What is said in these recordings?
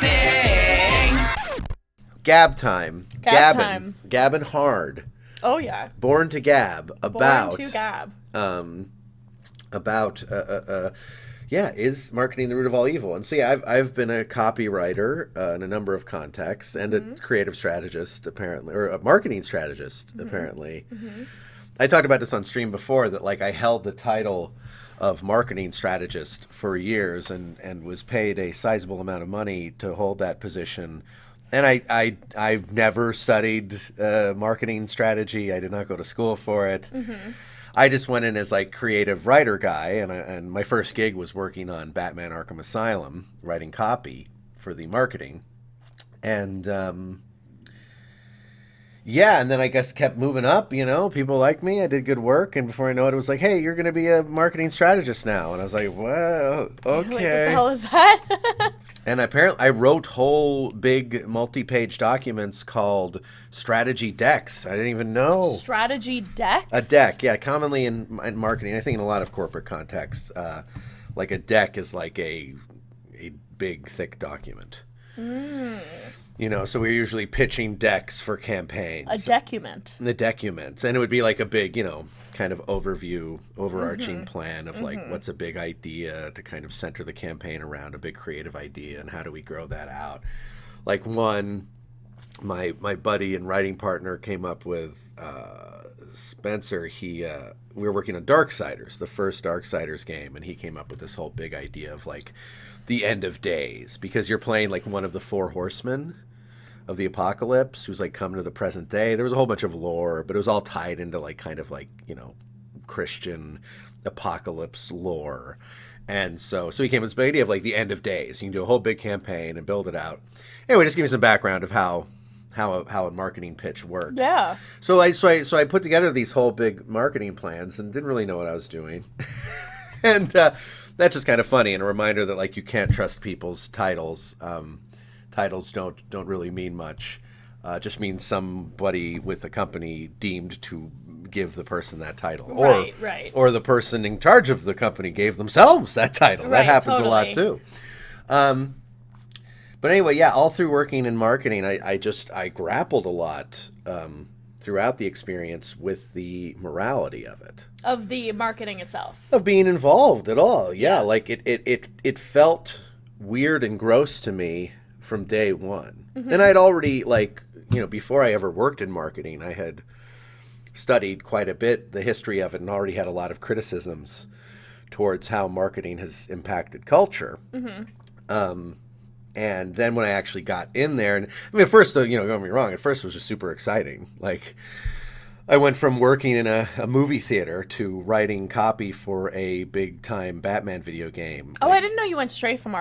marketing. Gab time. Gab time. Gabbing hard. Oh yeah. Born to gab about. Born to gab. Is marketing the root of all evil? And so yeah, I've been a copywriter in a number of contexts and a creative strategist apparently, or a marketing strategist apparently. I talked about this on stream before that like I held the title of marketing strategist for years and was paid a sizable amount of money to hold that position. And I've never studied marketing strategy. I did not go to school for it. I just went in as like creative writer guy, and my first gig was working on Batman Arkham Asylum, writing copy for the marketing. And and then I guess kept moving up, people liked me, I did good work, and before I know it, it was like, hey, you're going to be a marketing strategist now. And I was like, well, okay. Like, what the hell is that? And apparently I wrote whole big multi-page documents called strategy decks. I didn't even know. Strategy decks? A deck, yeah. Commonly in marketing, I think in a lot of corporate contexts, like a deck is like a big, thick document. So we're usually pitching decks for campaigns. A document. The documents. And it would be like a big, kind of overarching plan of like what's a big idea to kind of center the campaign around a big creative idea and how do we grow that out. Like my buddy and writing partner came up with Spencer. We were working on Darksiders, the first Darksiders game, and he came up with this whole big idea of like the end of days, because you're playing like one of the four horsemen of the apocalypse who's like coming to the present day. There was a whole bunch of lore, but it was all tied into like kind of like, Christian apocalypse lore. And so he came with this big idea of like the end of days. You can do a whole big campaign and build it out. Anyway, just give me some background of how a marketing pitch works. Yeah. So I put together these whole big marketing plans and didn't really know what I was doing. And that's just kind of funny, and a reminder that like you can't trust people's titles. Titles don't really mean much. Just means somebody with a company deemed to give the person that title, right. Or the person in charge of the company gave themselves that title. That happens a lot too. But anyway, yeah, all through working in marketing, I grappled a lot throughout the experience with the morality of it. Of the marketing itself. Of being involved at all. Yeah. Like it felt weird and gross to me from day one. And I'd already before I ever worked in marketing, I had studied quite a bit the history of it and already had a lot of criticisms towards how marketing has impacted culture. And then when I actually got in there, and I mean, at first, don't get me wrong, at first it was just super exciting. Like, I went from working in a movie theater to writing copy for a big-time Batman video game. Oh, I didn't know you went straight from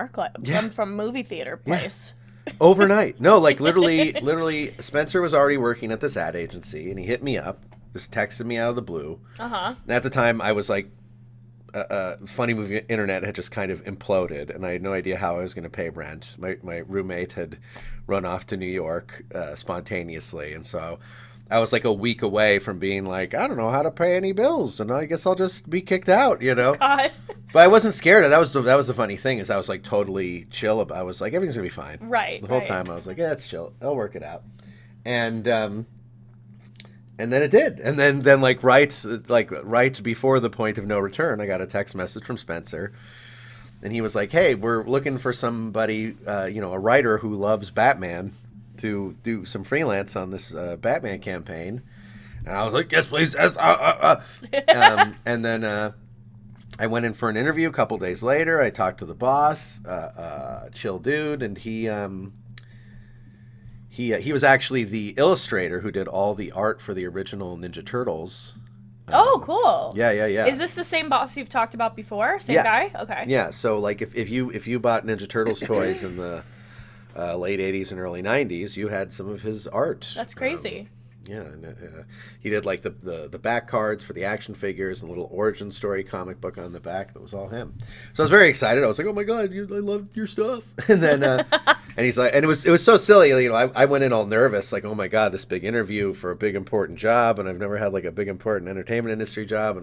from movie theater place. Yeah. Overnight. No, like literally, Spencer was already working at this ad agency, and he hit me up, just texted me out of the blue. And at the time, I was like, funny movie internet had just kind of imploded, and I had no idea how I was going to pay rent. My roommate had run off to New York spontaneously, and so I was like a week away from being like, I don't know how to pay any bills, and I guess I'll just be kicked out, God. But I wasn't scared. That was the funny thing, is I was like totally chill. I was like, everything's gonna be fine. Right. The whole time I was like, yeah, it's chill. I'll work it out. And then it did. And then like right before the point of no return, I got a text message from Spencer, and he was like, hey, we're looking for somebody, a writer who loves Batman, to do some freelance on this Batman campaign. And I was like, yes, please. Yes, and then I went in for an interview a couple days later. I talked to the boss, chill dude, and he was actually the illustrator who did all the art for the original Ninja Turtles. Oh, cool. Yeah. Is this the same boss you've talked about before? Same guy? Okay. Yeah, so like if you bought Ninja Turtles toys in the late 80s and early 90s, you had some of his art. That's crazy. And he did like the back cards for the action figures and a little origin story comic book on the back that was all him. So I was very excited. I was like, oh my God, I love your stuff. And then and he's like, and it was so silly. I went in all nervous, like, oh my God, this big interview for a big important job, and I've never had like a big important entertainment industry job,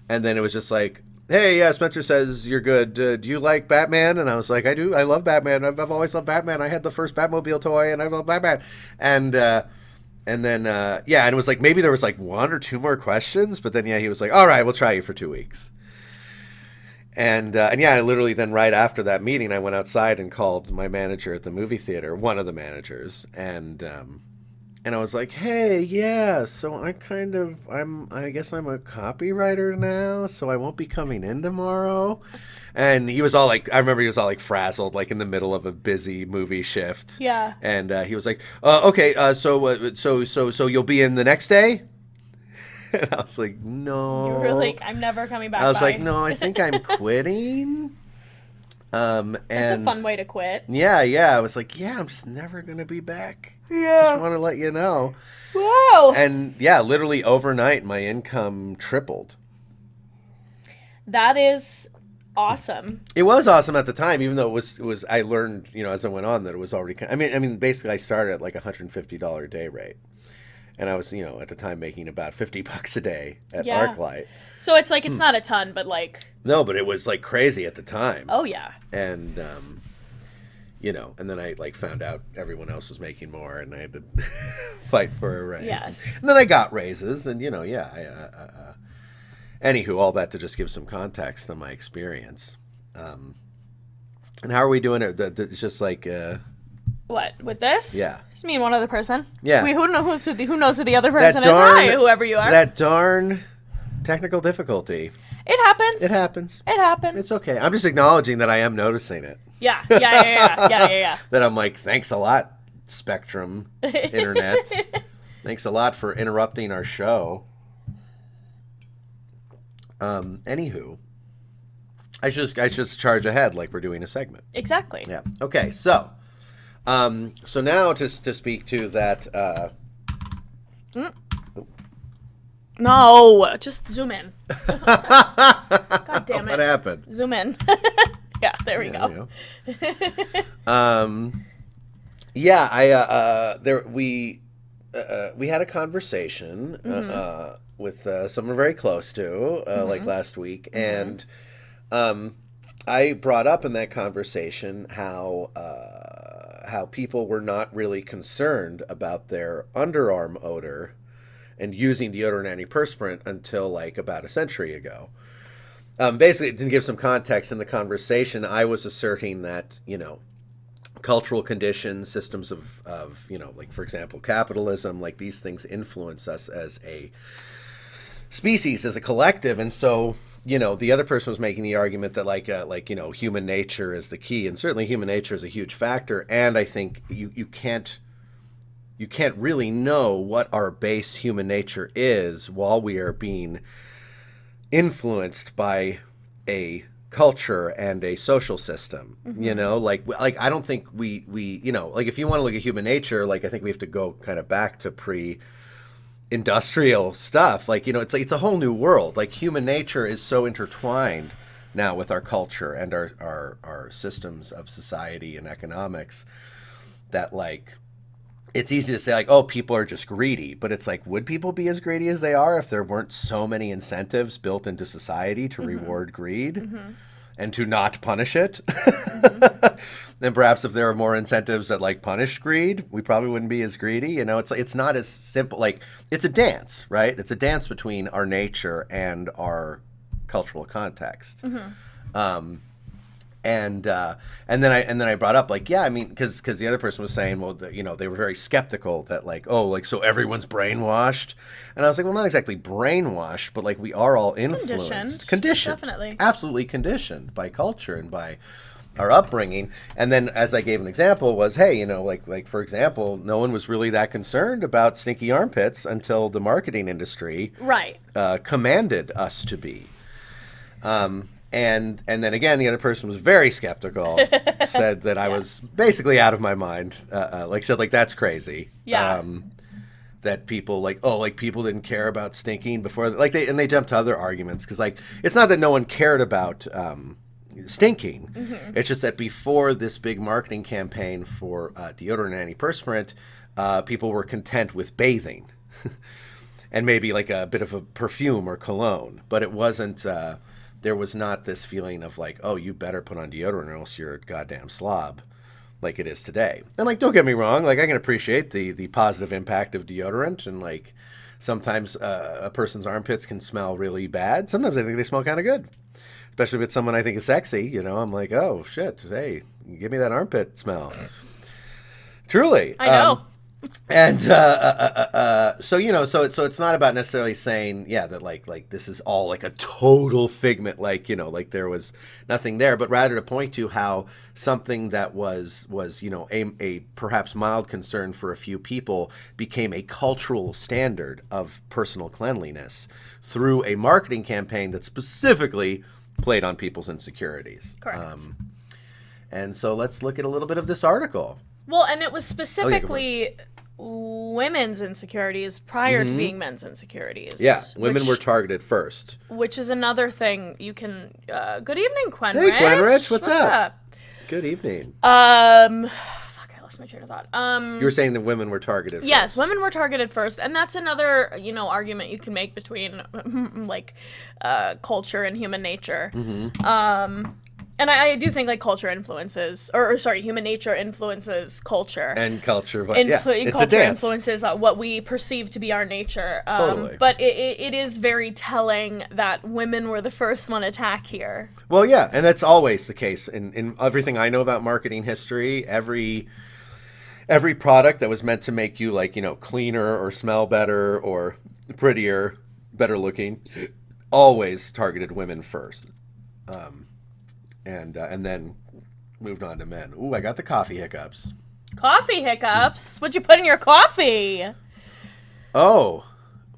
and then it was just like, hey, yeah, Spencer says you're good. Do you like Batman? And I was like, I do. I love Batman. I've always loved Batman. I had the first Batmobile toy, and I love Batman. And then yeah, and it was like maybe there was like one or two more questions, but then yeah, he was like, all right, we'll try you for 2 weeks. And yeah, I literally then right after that meeting, I went outside and called my manager at the movie theater, one of the managers, and I was like, hey, yeah, so I guess I'm a copywriter now, so I won't be coming in tomorrow. And he was all like, I remember he was all like frazzled, like in the middle of a busy movie shift. Yeah. And he was like, okay, so you'll be in the next day? And I was like, no. You were like, I'm never coming back. I was like, no, I think I'm quitting. That's a fun way to quit. Yeah. I was like, yeah, I'm just never going to be back. Yeah. Just want to let you know. Wow. And yeah, literally overnight, my income tripled. That is awesome. It was awesome at the time, even though it was I learned, as I went on that it was already, I mean, basically I started at like $150 a day rate. And I was, at the time making about $50 a day at ArcLight. So it's like, it's not a ton, but like. No, but it was like crazy at the time. Oh, yeah. And, and then I like found out everyone else was making more and I had to fight for a raise. Yes. And then I got raises and, anywho, all that to just give some context on my experience. And how are we doing it? It's just like... What, with this? Yeah. Just me and one other person. Yeah. Who knows who the other person is? Hi, whoever you are. That darn technical difficulty. It happens. It happens. It happens. It's okay. I'm just acknowledging that I am noticing it. Yeah. That I'm like, thanks a lot, Spectrum Internet. Thanks a lot for interrupting our show. Anywho, I just charge ahead like we're doing a segment. Exactly. Yeah. Okay. So now to speak to that. No, just zoom in. God damn it! What happened? Zoom in. Yeah, there we go. Yeah, we had a conversation with someone very close to like last week, and I brought up in that conversation how people were not really concerned about their underarm odor and using deodorant antiperspirant until like about a century ago. Basically, to give some context in the conversation, I was asserting that, cultural conditions, systems of like, for example, capitalism, like these things influence us as a species, as a collective. And so, the other person was making the argument that human nature is the key. And certainly human nature is a huge factor. And I think you can't really know what our base human nature is while we are being influenced by a culture and a social system. Like I don't think we like if you want to look at human nature, like I think we have to go kind of back to pre-industrial stuff. Like, it's a whole new world. Like human nature is so intertwined now with our culture and our systems of society and economics that like it's easy to say like, oh, people are just greedy, but it's like, would people be as greedy as they are if there weren't so many incentives built into society to reward greed and to not punish it? And perhaps if there were more incentives that like punished greed, we probably wouldn't be as greedy. It's not as simple. Like it's a dance, right? It's a dance between our nature and our cultural context. And then I brought up like, yeah, I mean, because the other person was saying, well, they were very skeptical that like, oh, like, so everyone's brainwashed. And I was like, well, not exactly brainwashed, but like we are all influenced. Conditioned. Definitely. Absolutely conditioned by culture and by our upbringing. And then as I gave an example was, hey, like for example, no one was really that concerned about stinky armpits until the marketing industry commanded us to be. And then again, the other person was very skeptical, said that I was basically out of my mind. Said like, that's crazy. Yeah. That people people didn't care about stinking before, they jumped to other arguments. Cause like, it's not that no one cared about, stinking. It's just that before this big marketing campaign for, deodorant and antiperspirant, people were content with bathing and maybe like a bit of a perfume or cologne, but it wasn't, there was not this feeling of like, oh, you better put on deodorant or else you're a goddamn slob, like it is today. And like, don't get me wrong, like I can appreciate the positive impact of deodorant, and like sometimes a person's armpits can smell really bad. Sometimes I think they smell kind of good, especially with someone I think is sexy. You know, I'm like, oh shit, hey, give me that armpit smell. Truly, I know. And so you know, so it's not about necessarily saying, yeah, that like this is all like a total figment, like, you know, like there was nothing there, but rather to point to how something that was you know a perhaps mild concern for a few people became a cultural standard of personal cleanliness through a marketing campaign that specifically played on people's insecurities. Correct. And so let's look at a little bit of this article. Well, and it was specifically women's insecurities prior to being men's insecurities. Yeah, women were targeted first. Which is another thing you can... good evening, Quenrich. Hey, Quenrich, what's up? Good evening. Fuck, I lost my train of thought. You were saying that women were targeted first. Yes, women were targeted first, and that's another, you know, argument you can make between, like, culture and human nature. And I do think, like, culture influences, or sorry, human nature influences culture. And culture, but it's culture a dance. Influences what we perceive to be our nature. Totally. But it is very telling that women were the first one attacked here. Well, yeah, and that's always the case. In everything I know about marketing history, every product that was meant to make you, like, you know, cleaner or smell better or prettier, better looking, always targeted women first. And then moved on to men. Ooh, I got the coffee hiccups. Coffee hiccups? What'd you put in your coffee? Oh,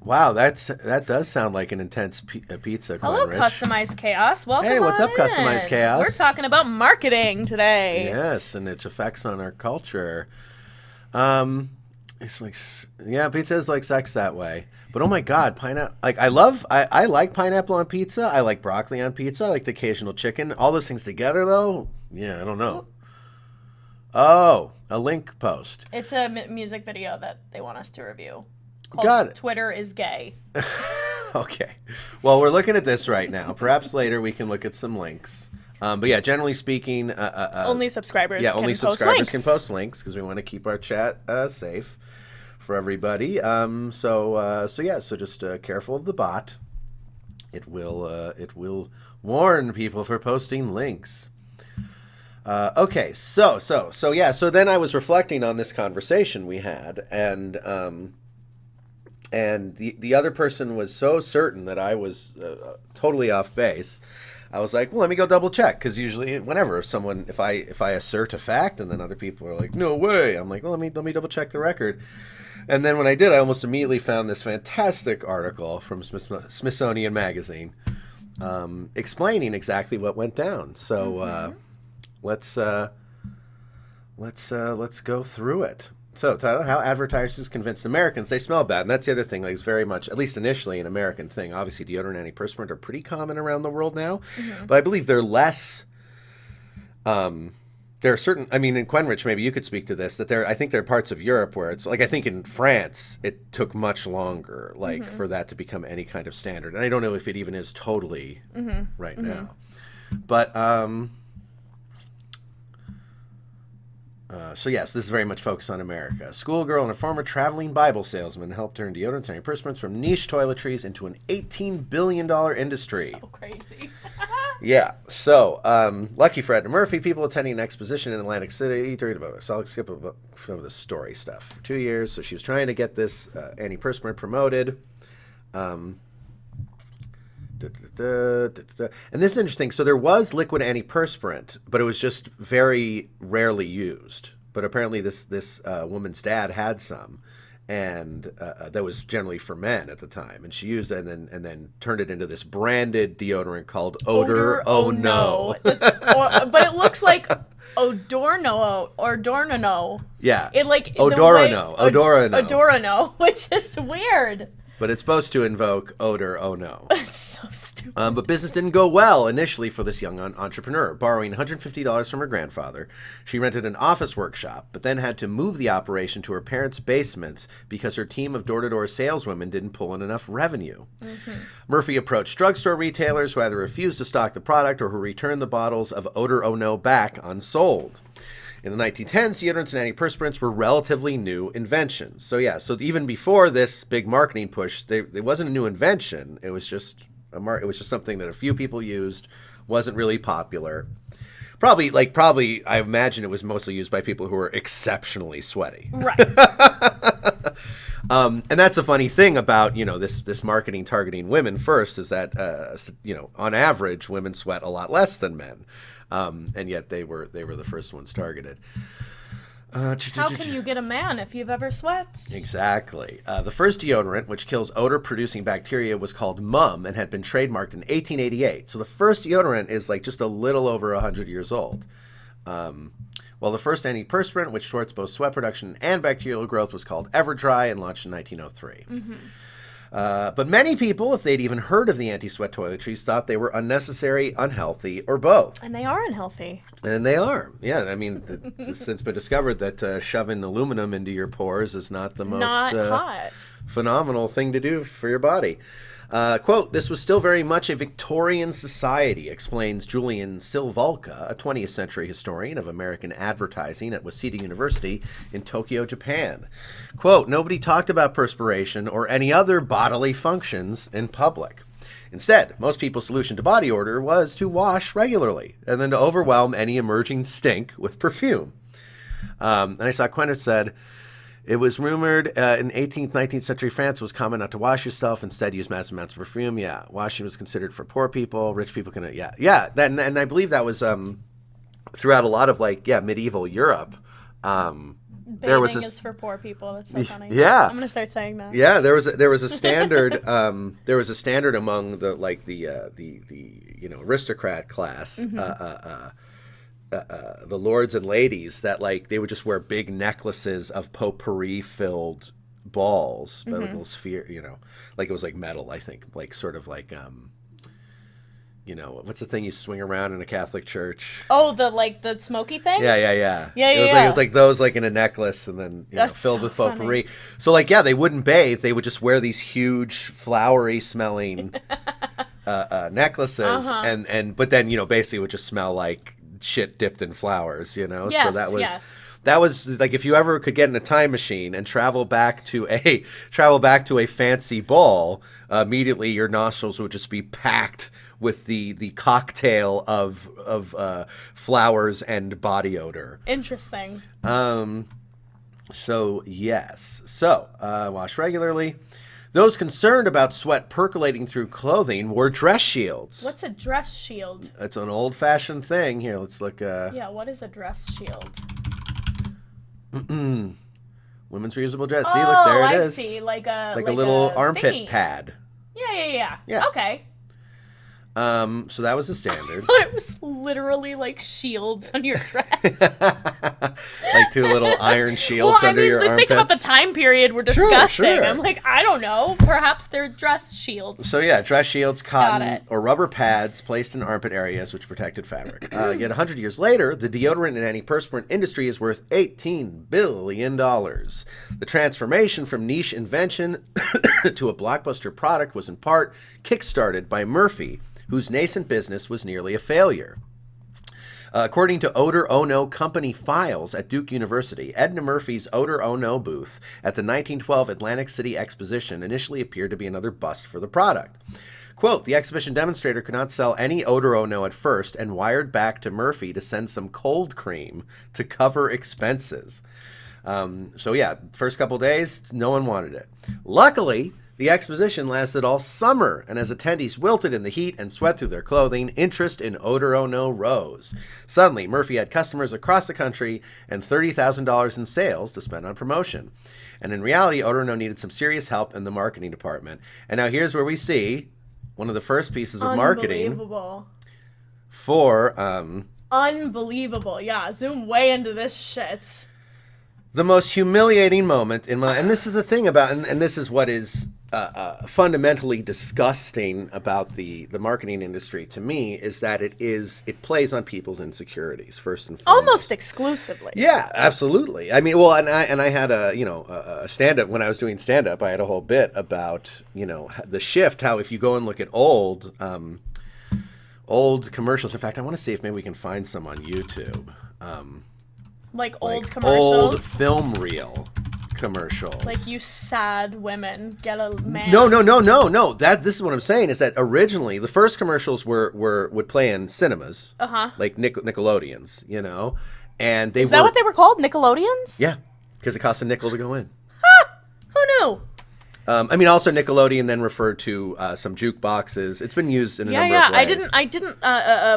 wow, that does sound like an intense pizza. Hello, Rich. Customized Chaos. Welcome. Hey, what's on up, Customized in. Chaos? We're talking about marketing today. Yes, and its effects on our culture. It's like, yeah, pizza is like sex that way. But oh my God, pineapple! Like I like pineapple on pizza. I like broccoli on pizza. I like the occasional chicken. All those things together, though, yeah, I don't know. Oh, a link post. It's a music video that they want us to review. Got it. Twitter is gay. Okay. Well, we're looking at this right now. Perhaps later we can look at some links. But yeah, generally speaking, only subscribers. Only subscribers can post links because we want to keep our chat safe for everybody. So just careful of the bot. It will warn people for posting links. Okay, so then I was reflecting on this conversation we had, and the other person was so certain that I was totally off base. I was like, well, let me go double check, because usually whenever if I assert a fact and then other people are like, no way, I'm like, well, let me double check the record. And then when I did, I almost immediately found this fantastic article from Smithsonian Magazine explaining exactly what went down. So let's go through it. So, title: How advertisers convinced Americans they smell bad. And that's the other thing, like, it's very much, at least initially, an American thing. Obviously, deodorant and antiperspirant are pretty common around the world now. But I believe they're less... there are certain... I mean, in Quenrich, maybe you could speak to this, that I think there are parts of Europe where it's... Like, I think in France, it took much longer, like, for that to become any kind of standard. And I don't know if it even is totally right now. But... So yes, this is very much focused on America. A schoolgirl and a former traveling Bible salesman helped turn deodorants and antiperspirants from niche toiletries into an $18 billion industry. So crazy. Yeah. So, lucky for Edna Murphy, people attending an exposition in Atlantic City during about, so I'll skip some of the story stuff. For 2 years, so she was trying to get this antiperspirant promoted. And this is interesting. So there was liquid antiperspirant, but it was just very rarely used. But apparently this woman's dad had some, and that was generally for men at the time. And she used it and then turned it into this branded deodorant called Odor Oh No. But it looks like Odorno. Yeah. It like Odorano, Odorano, which is weird. but it's supposed to invoke odor, oh no. It's so stupid. But business didn't go well initially for this young entrepreneur. Borrowing $150 from her grandfather, she rented an office workshop, but then had to move the operation to her parents' basements because her team of door-to-door saleswomen didn't pull in enough revenue. Murphy approached drugstore retailers who either refused to stock the product or who returned the bottles of odor, oh no back unsold. In the 1910s, deodorants and antiperspirants were relatively new inventions. So even before this big marketing push, it wasn't a new invention. It was just something that a few people used, wasn't really popular. Probably, I imagine it was mostly used by people who were exceptionally sweaty. Right. And that's a funny thing about, this marketing targeting women first is that, on average, women sweat a lot less than men. And yet they were the first ones targeted. How can you get a man if you've ever sweat? Exactly. The first deodorant, which kills odor-producing bacteria, was called Mum and had been trademarked in 1888. So the first deodorant is just a little over 100 years old. While the first antiperspirant, which thwarts both sweat production and bacterial growth, was called Everdry and launched in 1903. But many people, if they'd even heard of the anti-sweat toiletries, thought they were unnecessary, unhealthy, or both. And they are unhealthy. And they are. Yeah, I mean, it's been discovered that shoving aluminum into your pores is not the most hot. Phenomenal thing to do for your body. Quote, "This was still very much a Victorian society," explains Julian Silvalka, a 20th century historian of American advertising at Waseda University in Tokyo, Japan. Quote, "Nobody talked about perspiration or any other bodily functions in public. Instead, most people's solution to body odor was to wash regularly and then to overwhelm any emerging stink with perfume." And I saw Quentin said, "It was rumored in 18th, 19th century France was common not to wash yourself. Instead, use massive amounts of perfume. Yeah, washing was considered for poor people. Rich people can, yeah. And I believe that was throughout a lot of medieval Europe. Bathing is for poor people. That's so funny. Yeah, I'm gonna start saying that. Yeah, there was a standard. There was a standard among the aristocrat class. The lords and ladies that they would just wear big necklaces of potpourri filled balls, with little sphere, it was metal, I think, what's the thing you swing around in a Catholic church? Oh, the smoky thing? Yeah. It was like those in a necklace and then filled with potpourri. Funny. So they wouldn't bathe. They would just wear these huge flowery smelling necklaces but then basically it would just smell like shit dipped in flowers, Yes, so that was if you ever could get in a time machine and travel back to a fancy ball, immediately your nostrils would just be packed with the cocktail of flowers and body odor. Interesting. So wash regularly. Those concerned about sweat percolating through clothing wore dress shields. What's a dress shield? It's an old-fashioned thing. Here, let's look. Yeah, what is a dress shield? Women's reusable dress. See, look, there it is. I see. Like a little armpit thingy. pad. Yeah. Okay. So that was the standard. It was literally shields on your dress. Two little iron shields under your armpits. Think about the time period we're discussing. Sure. I'm I don't know. Perhaps they're dress shields. So dress shields, cotton or rubber pads placed in armpit areas which protected fabric. Yet 100 years later, the deodorant and antiperspirant industry is worth $18 billion. The transformation from niche invention to a blockbuster product was in part kickstarted by Murphy, whose nascent business was nearly a failure. According to Odor Oh No company files at Duke University, Edna Murphy's Odor Oh No booth at the 1912 Atlantic City Exposition initially appeared to be another bust for the product. Quote, "The exhibition demonstrator could not sell any Odor Oh No at first and wired back to Murphy to send some cold cream to cover expenses." First couple days, no one wanted it. Luckily, the exposition lasted all summer, and as attendees wilted in the heat and sweat through their clothing, interest in Odor Oh No rose. Suddenly, Murphy had customers across the country and $30,000 in sales to spend on promotion. And in reality, Odor Oh No needed some serious help in the marketing department. And now here's where we see one of the first pieces of marketing for... Unbelievable. Yeah, zoom way into this shit. The most humiliating moment in my... And this is the thing about... And this is what is... fundamentally disgusting about the marketing industry to me is that it plays on people's insecurities first and foremost. Almost exclusively. Yeah, absolutely. I mean, well, and I had a stand up when I was doing stand up. I had a whole bit about the shift. How if you go and look at old commercials. In fact, I want to see if maybe we can find some on YouTube. Like old commercials. Old film reel commercials. Like, you sad women, get a man. No. This is what I'm saying is that originally the first commercials would play in cinemas. Like Nickelodeons, and they Is that what they were called? Nickelodeons? Yeah, because it costs a nickel to go in. Who knew? I mean, also Nickelodeon then referred to some jukeboxes. It's been used in a number of ways. I didn't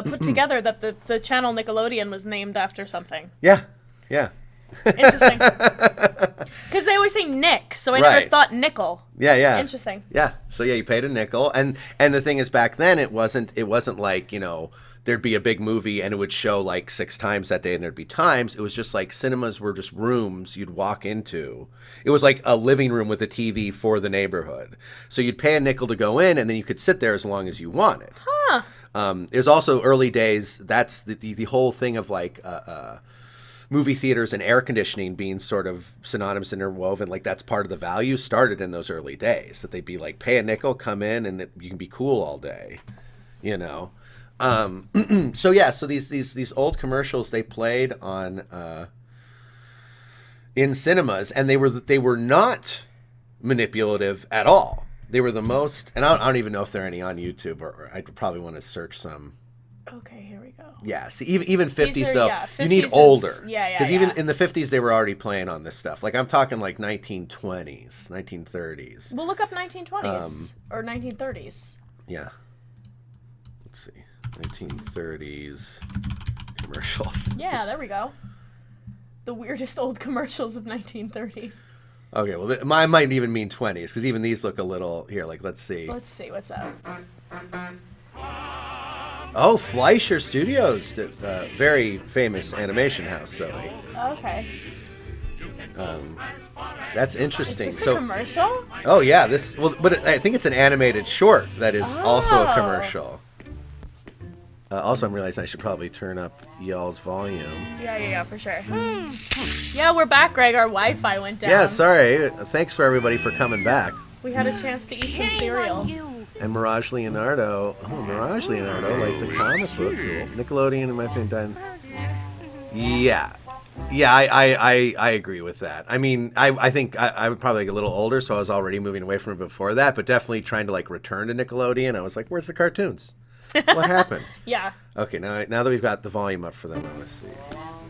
put together that the channel Nickelodeon was named after something. Yeah. Interesting. Because they always say Nick, so I never thought nickel. Yeah. Interesting. Yeah. So yeah, you paid a nickel, and the thing is, back then it wasn't like there'd be a big movie and it would show like 6 times that day, and there'd be times. It was just like cinemas were just rooms you'd walk into. It was like a living room with a TV for the neighborhood. So you'd pay a nickel to go in, and then you could sit there as long as you wanted. It was also early days. That's the whole thing of like movie theaters and air conditioning being sort of synonymous, interwoven. Like, that's part of the value started in those early days, that they'd be like, pay a nickel, come in, and you can be cool all day, So yeah, so these old commercials, they played on in cinemas, and they were not manipulative at all. They were the most, and I don't even know if there are any on YouTube, or I'd probably want to search some. Okay, here we go. Yeah, see, even 50s though, 50s you need older. Because even in the 50s, they were already playing on this stuff. Like, I'm talking like 1920s, 1930s. We'll look up 1920s or 1930s. Yeah. Let's see. 1930s commercials. Yeah, there we go. The weirdest old commercials of 1930s. Okay, well, mine might even mean 20s, because even these look a little... Here, like, let's see. Let's see, what's up? Oh, Fleischer Studios, very famous animation house, Zoe. Okay. That's interesting. Is this a commercial? Oh yeah, but I think it's an animated short that is also a commercial. Also, I'm realizing I should probably turn up y'all's volume. Yeah, for sure. Yeah, we're back, Greg. Our Wi-Fi went down. Yeah, sorry. Thanks for everybody for coming back. We had a chance to eat some cereal. And Mirage Leonardo. Oh, Mirage Leonardo, like the comic book. Cool. Nickelodeon, in my opinion, done. Yeah. Yeah, I agree with that. I mean, I think I was probably like a little older, so I was already moving away from it before that, but definitely trying to like return to Nickelodeon. I was like, where's the cartoons? What happened? Yeah. Okay, now that we've got the volume up for them, I want to see. Let's do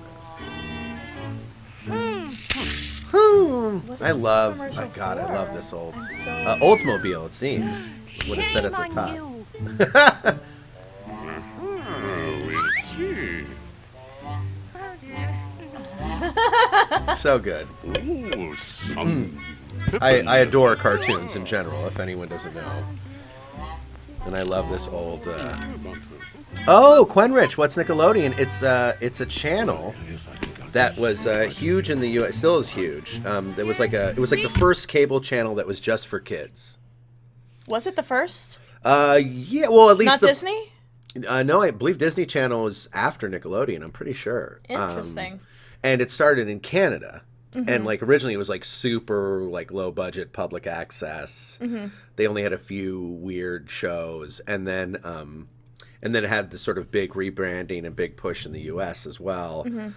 this. I love this old Oldsmobile, it seems. Is what it said at the top. So good. I adore cartoons in general, if anyone doesn't know. And I love this old Oh, Quenrich, what's Nickelodeon? It's a channel that was huge in the US, still is huge. It was like the first cable channel that was just for kids. Was it the first? Yeah, well, at least not Disney? No, I believe Disney Channel was after Nickelodeon, I'm pretty sure. Interesting. And it started in Canada. Mm-hmm. And like originally it was like super like low budget public access. Mm-hmm. They only had a few weird shows, and then it had this sort of big rebranding and big push in the US as well. Mm-hmm.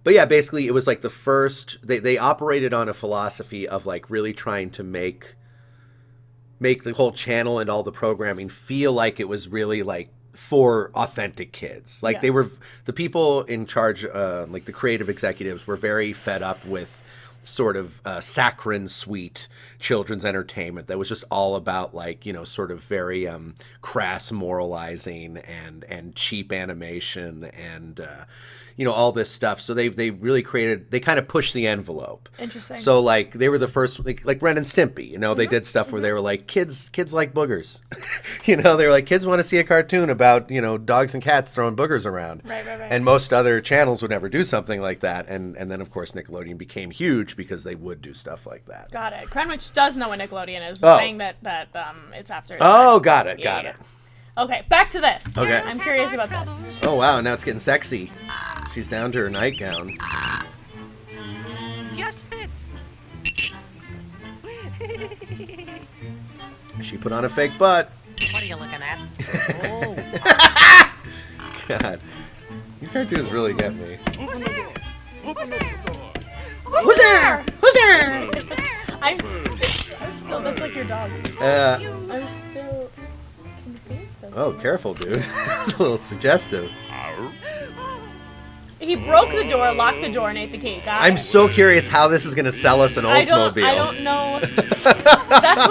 But yeah, basically it was like the first they operated on a philosophy of like really trying to make the whole channel and all the programming feel like it was really like for authentic kids. Like they were, the people in charge, like the creative executives were very fed up with sort of saccharine sweet children's entertainment that was just all about like, sort of very crass moralizing and cheap animation and all this stuff. So they really they kind of pushed the envelope. Interesting. So like they were the first, like Ren and Stimpy, they did stuff where they were like, kids like boogers. They were like, kids want to see a cartoon about, dogs and cats throwing boogers around. Right. And most other channels would never do something like that. And then of course Nickelodeon became huge because they would do stuff like that. Got it. Cranwich does know what Nickelodeon is, saying that it's after his Oh, time. got it. Okay, back to this. Okay. I'm curious about this. Oh, wow, now it's getting sexy. She's down to her nightgown. Just fits. She put on a fake butt. What are you looking at? Oh. God. These cartoons really get me. Who's there? Who's there? I'm still, that's like your dog. I'm still confused. Oh, careful, dude. It's a little suggestive. He broke the door, locked the door, and ate the cake. I'm so curious how this is going to sell us an Oldsmobile. I don't know. That's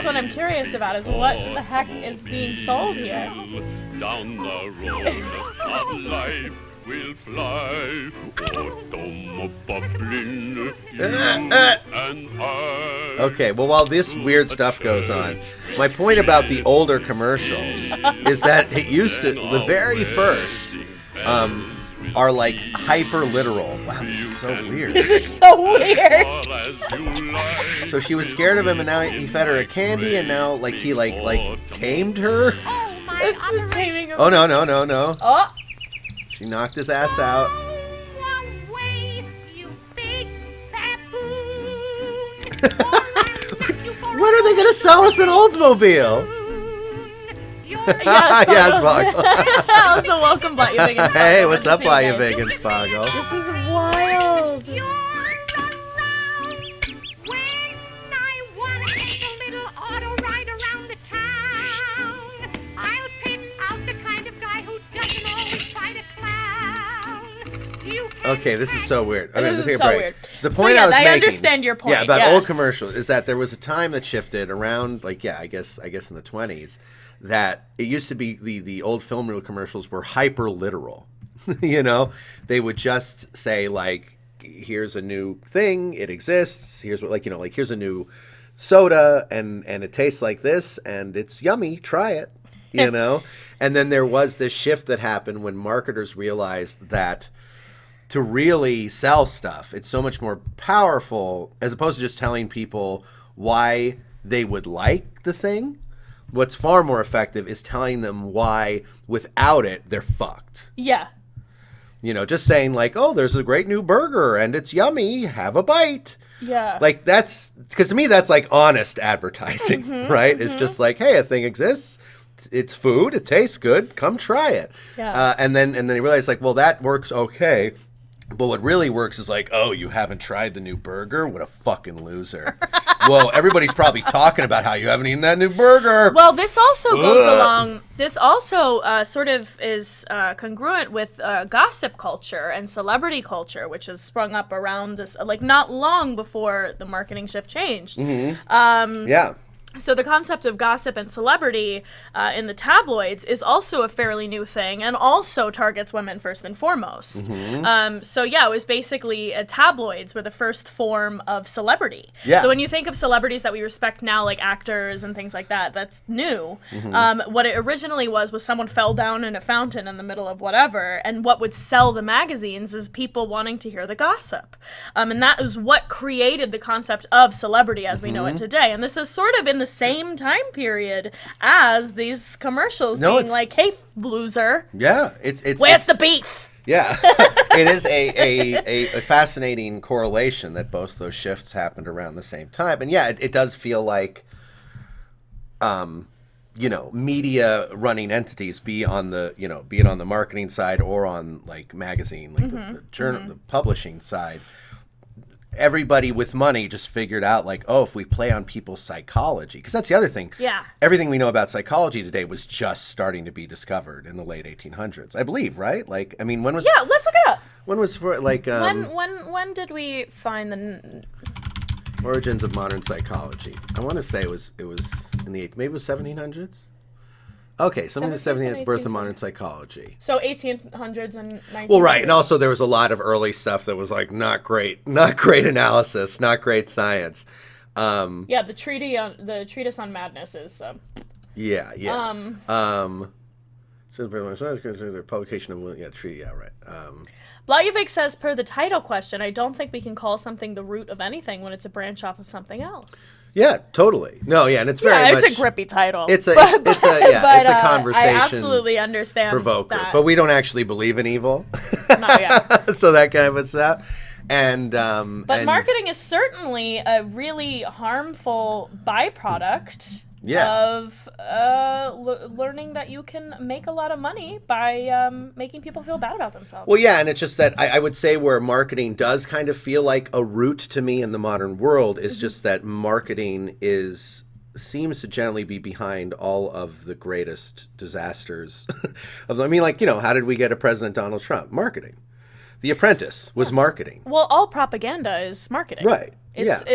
what I'm curious about, is what the heck is being sold here. Down the road of life will fly, autumn bubbling, and I. Okay, well, while this weird stuff goes on, my point about the older commercials is that it used to, the very first, are like hyper literal. Wow, this is so weird. This is so weird. So she was scared of him, and now he fed her a candy, and now like he like tamed her. This is taming him. Oh no. Oh. She knocked his ass out. When are they gonna sell us an Oldsmobile? Yes, Boggle. Also, welcome, Bayou Big and Spoggle. Hey, what's up, Bayou Big and Spoggle? This is wild. Okay, this is so weird. Okay, This let's is take a so break. weird. The point yeah, I was I making, understand your point, Yeah, about yes. old commercials is that there was a time that shifted around, like, I guess in the 20s, that it used to be the old film reel commercials were hyper literal. They would just say like, here's a new thing, it exists. Here's what, like here's a new soda, and it tastes like this, and it's yummy. Try it. And then there was this shift that happened when marketers realized that to really sell stuff, it's so much more powerful as opposed to just telling people why they would like the thing. What's far more effective is telling them why without it they're fucked. Yeah. Just saying like, oh, there's a great new burger and it's yummy, have a bite. Yeah. Like that's, because to me that's like honest advertising, right? It's just like, hey, a thing exists. It's food. It tastes good. Come try it. Yeah. And then you realize like, well, that works okay. But what really works is like, oh, you haven't tried the new burger? What a fucking loser. Whoa, everybody's probably talking about how you haven't eaten that new burger. Well, this also goes along, this also sort of is congruent with gossip culture and celebrity culture, which has sprung up around this, like not long before the marketing shift changed. Yeah. So the concept of gossip and celebrity in the tabloids is also a fairly new thing, and also targets women first and foremost. So yeah, it was basically tabloids were the first form of celebrity. Yeah. So when you think of celebrities that we respect now, like actors and things like that, that's new. What it originally was someone fell down in a fountain in the middle of whatever, and what would sell the magazines is people wanting to hear the gossip. And that is what created the concept of celebrity as we know it today. And this is sort of in the same time period as these commercials being like, hey, loser. Yeah. Where's the beef? Yeah. It is a fascinating correlation that both those shifts happened around the same time. And yeah, it does feel like, media running entities, be it on the marketing side or on like magazine, like the journal, the publishing side, everybody with money just figured out like, oh, if we play on people's psychology, because that's the other thing. Yeah. Everything we know about psychology today was just starting to be discovered in the late 1800s, I believe, right? Like, I mean, when was? Yeah, let's look it up. When was for like? When did we find the origins of modern psychology? I want to say it was in the maybe it was 1700s. Okay, something the 17th and 17th birth of 18th modern psychology. So 1800s and 1900s. Well, right, and also there was a lot of early stuff that was like not great analysis, not great science. Yeah, the treatise on madness is. Yeah. So the publication of treaty. Yeah, right. Blajevic says, per the title question, I don't think we can call something the root of anything when it's a branch off of something else. Yeah, totally. No, yeah, and it's very much. It's a grippy title. It's a conversation. I absolutely understand provoker, that. but we don't actually believe in evil. No, yeah. So that kind of puts out. And but marketing is certainly a really harmful byproduct of learning that you can make a lot of money by making people feel bad about themselves. Well, yeah, and it's just that I would say where marketing does kind of feel like a root to me in the modern world is just that marketing seems to generally be behind all of the greatest disasters. How did we get a President Donald Trump? Marketing. The Apprentice was marketing. Well, all propaganda is marketing. Right. It's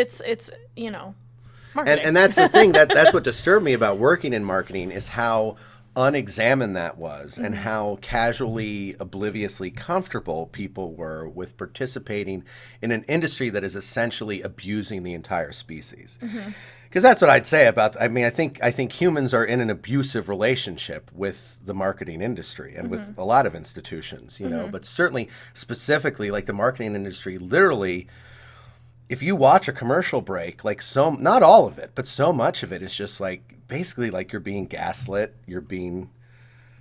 marketing. And that's the thing, that's what disturbed me about working in marketing is how unexamined that was and how casually, obliviously comfortable people were with participating in an industry that is essentially abusing the entire species. Because that's what I'd say about. I think humans are in an abusive relationship with the marketing industry and with a lot of institutions, but certainly specifically like the marketing industry, literally. If you watch a commercial break, not all of it, but so much of it is just basically you're being gaslit, you're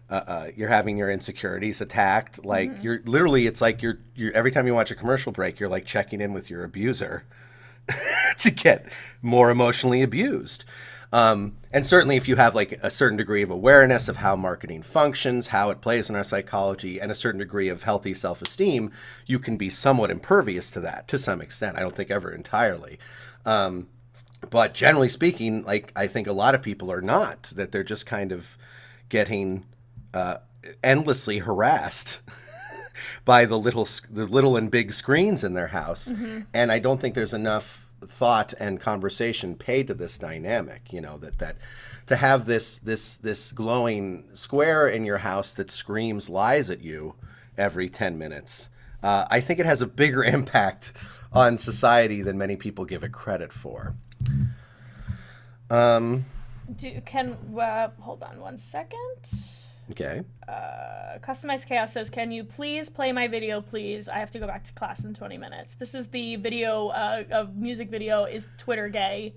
having your insecurities attacked. You're literally, it's like you're every time you watch a commercial break, you're checking in with your abuser to get more emotionally abused. And certainly if you have a certain degree of awareness of how marketing functions, how it plays in our psychology, and a certain degree of healthy self-esteem, you can be somewhat impervious to that to some extent. I don't think ever entirely. But generally speaking, I think a lot of people are not, that they're just kind of getting endlessly harassed by the little and big screens in their house. And I don't think there's enough thought and conversation paid to this dynamic, that to have this glowing square in your house that screams lies at you every 10 minutes, I think it has a bigger impact on society than many people give it credit for. Hold on one second. Okay. Customized Chaos says, can you please play my video, please? I have to go back to class in 20 minutes. This is the video of music video, Is Twitter Gay?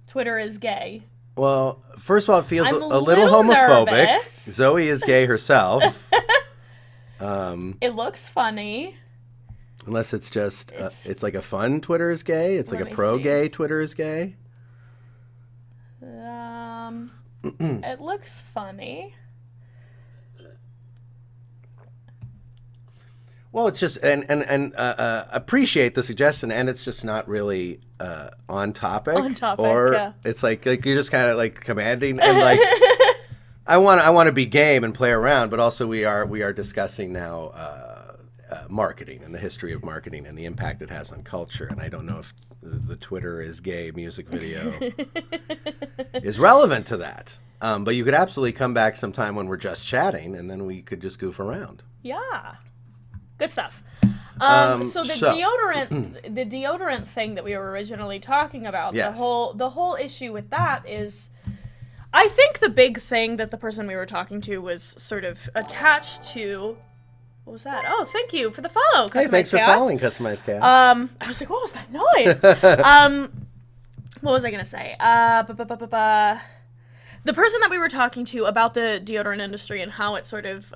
Twitter is gay. Well, first of all, it feels I'm a little homophobic. nervous. Zoe is gay herself. It looks funny. Unless it's just, it's like a fun Twitter is gay. It's like a pro-gay Twitter is gay. It looks funny. Well, it's just and appreciate the suggestion, and it's just not really on topic. On topic, or yeah. It's like you're just kind of commanding and I want to be game and play around, but also we are discussing now marketing and the history of marketing and the impact it has on culture. And I don't know if the Twitter is gay music video is relevant to that. But you could absolutely come back sometime when we're just chatting, and then we could just goof around. Yeah. Good stuff. So the deodorant thing that we were originally talking about, yes. the whole issue with that is, I think the big thing that the person we were talking to was sort of attached to. What was that? Oh, thank you for the follow, Customized Hey, thanks Chaos. for following Customized Chaos. I was like, what was that noise? What was I gonna say? The person that we were talking to about the deodorant industry and how it sort of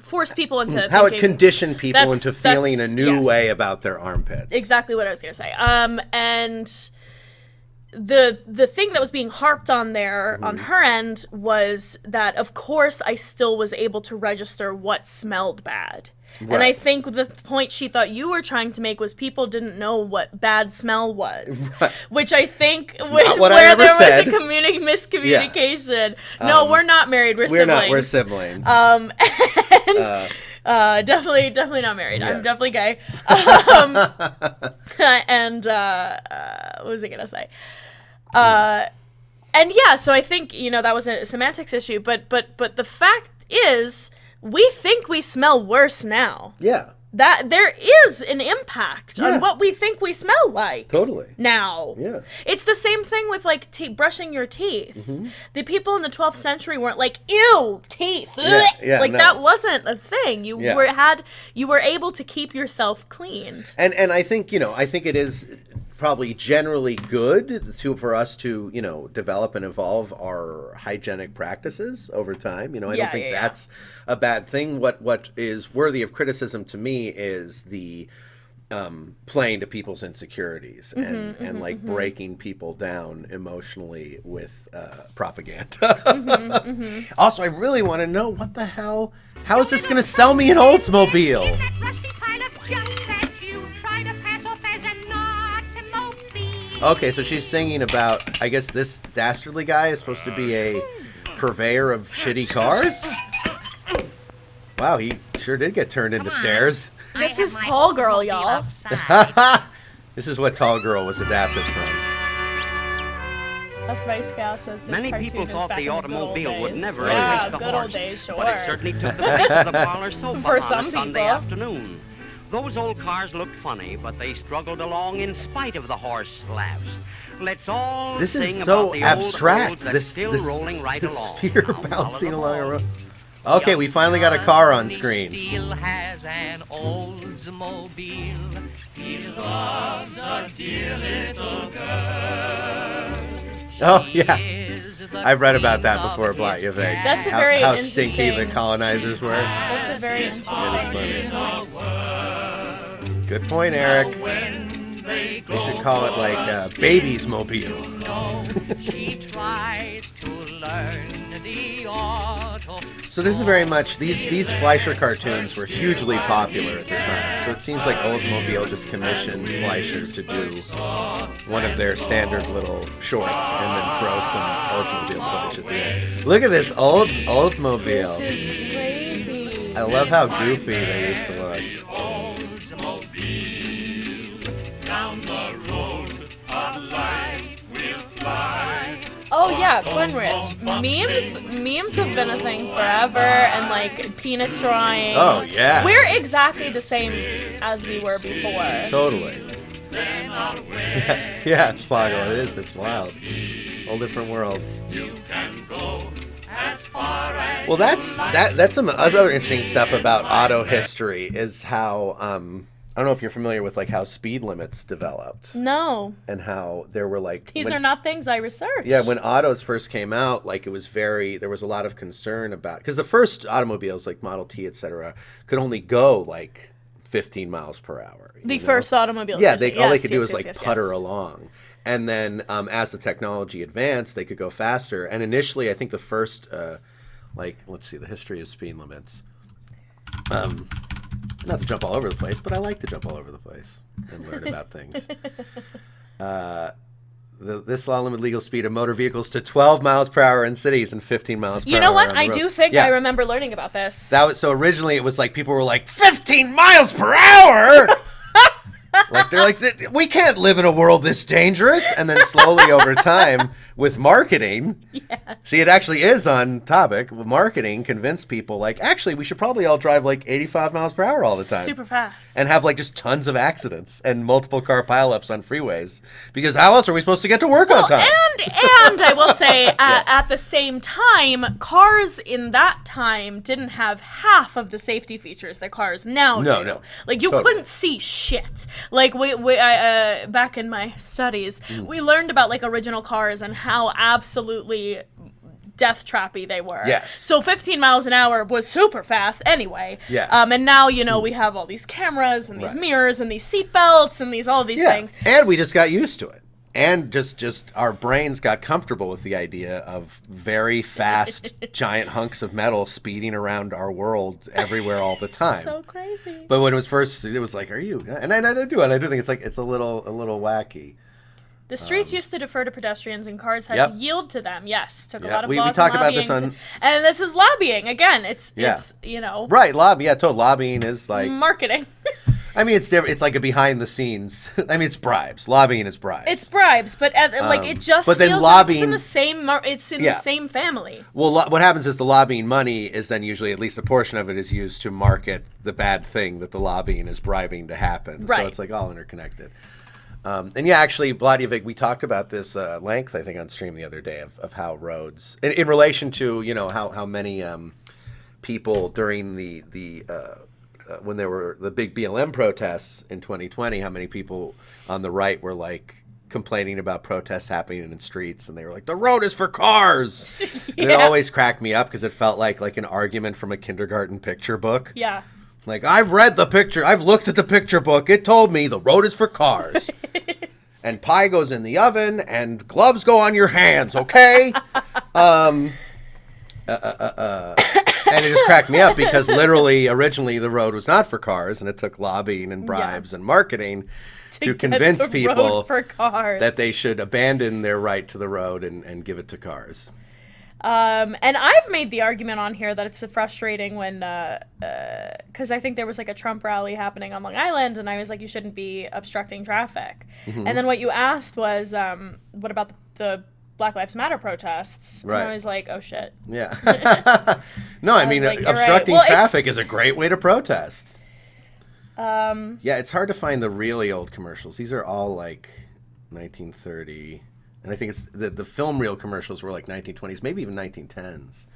forced people into how thinking, it conditioned people into feeling a that's- new yes. way about their armpits. Exactly what I was gonna say. And the thing that was being harped on there on her end was that, of course, I still was able to register what smelled bad. Right. And I think the point she thought you were trying to make was people didn't know what bad smell was, right. Which I think was where there was a miscommunication. Yeah. No, we're not married. We're siblings. We're siblings. Definitely not married. Yes. I'm definitely gay. And what was I gonna say? And yeah, so I think, that was a semantics issue, but the fact is, we think we smell worse now. Yeah. That there is an impact on what we think we smell like. Totally. Now. Yeah. It's the same thing with like brushing your teeth. The people in the 12th century weren't like, ew, teeth. Yeah, like no. that wasn't a thing. You were able to keep yourself cleaned. And I think, I think it is probably generally good for us to, develop and evolve our hygienic practices over time. I don't think that's a bad thing. What is worthy of criticism to me is the playing to people's insecurities and breaking people down emotionally with propaganda. Also, I really want to know what the hell, how is this going to sell me an Oldsmobile? Okay, so she's singing about, I guess this dastardly guy is supposed to be a purveyor of shitty cars? Wow, he sure did get turned into stairs. This is Tall Girl, y'all. This is what Tall Girl was adapted from. Plus Vice Gal says this Many cartoon people is thought back the in the good old automobile would days. never Yeah, replace the good horse, old days, sure. but it certainly took the place of the parlor sofa For on some a Sunday people. afternoon. Those old cars looked funny, but they struggled along in spite of the horse laughs. Let's all This sing is so about the abstract. old road that's still This rolling right along. sphere Now bouncing follow along a the road. ball. Okay, we finally got a car on screen. Still has an Oldsmobile. He loves a dear little girl. Oh, yeah. I've read about that before, Blatt Yavek. That's a very how stinky interesting- the colonizers were. That's a very interesting That point. Good point, Eric. They should call it like Baby's Mobile. She tries to learn the auto. So this is very much, these Fleischer cartoons were hugely popular at the time. So it seems like Oldsmobile just commissioned Fleischer to do one of their standard little shorts and then throw some Oldsmobile footage at the end. Look at this Oldsmobile. This is crazy. I love how goofy they used to look. Down the road of life will fly. Oh yeah, Glenrich. Memes have been a thing forever, and like penis drawing. Oh, yeah. We're exactly the same as we were before. Totally. Yeah, it's Spago. It is. It's wild. Whole different world. You can go as far as Well, that's some other interesting stuff about auto history is how I don't know if you're familiar with like how speed limits developed No, and how there were like these are not things I researched. Yeah, when autos first came out, like there was a lot of concern about, because the first automobiles like Model T, etc., could only go like 15 miles per hour. The first automobiles. Yeah, all all they could do was like putter along. And then as the technology advanced, they could go faster. And initially, I think the first, let's see, the history of speed limits. Not to jump all over the place, but I like to jump all over the place and learn about things. This law limit legal speed of motor vehicles to 12 miles per hour in cities and 15 miles per hour. You know what? on the I road. do think Yeah. I remember learning about this. So originally it was like people were like 15 miles per hour. Like they're like, we can't live in a world this dangerous. And then slowly over time with marketing, see, it actually is on topic. Marketing convinced people like, actually, we should probably all drive like 85 miles per hour all the time. Super fast. And have like just tons of accidents and multiple car pileups on freeways. Because how else are we supposed to get to work on time? And I will say, at the same time, cars in that time didn't have half of the safety features that cars now do. No. Like, you Totally. couldn't see shit. Like, back in my studies, we learned about, like, original cars and how absolutely death trappy they were. Yes. So 15 miles an hour was super fast anyway. Yes. And now, we have all these cameras and these Right. mirrors and these seat belts and all these things. And we just got used to it. And just our brains got comfortable with the idea of very fast, giant hunks of metal speeding around our world everywhere all the time. So crazy. But when it was first, it was like, "Are you?" And I do think it's a little wacky. The streets used to defer to pedestrians, and cars had Yep. to yield to them. Yes, took a Yep. lot of We laws talked and about this lobbying on- and this is lobbying again. It's Yeah. it's Right, lobbying is like marketing. I mean, it's different. It's like a behind the scenes. I mean, it's bribes. Lobbying is bribes. It's bribes, but like it just but then feels lobbying, like it's in the same family. Well, what happens is the lobbying money is then usually at least a portion of it is used to market the bad thing that the lobbying is bribing to happen. Right. So it's like all interconnected. And yeah, actually, Vladivik, we talked about this length, I think, on stream the other day of how roads, in relation to, you know, how many people during the when there were the big BLM protests in 2020, how many people on the right were like complaining about protests happening in the streets, and they were like, the road is for cars. Yeah. And it always cracked me up because it felt like an argument from a kindergarten picture book. Yeah. Like, I've read the picture, I've looked at the picture book, it told me the road is for cars. And pie goes in the oven, and gloves go on your hands, okay? And it just cracked me up because literally, originally, the road was not for cars, and it took lobbying and bribes and marketing to convince people that they should abandon their right to the road and give it to cars. And I've made the argument on here that it's frustrating when, because I think there was like a Trump rally happening on Long Island, and I was like, you shouldn't be obstructing traffic. Mm-hmm. And then what you asked was, what about the Black Lives Matter protests? Right. And I was like, oh shit. Yeah. No, I mean, like, obstructing right. Well, traffic is a great way to protest. Yeah, it's hard to find the really old commercials. These are all like 1930. And I think it's the film reel commercials were like 1920s, maybe even 1910s.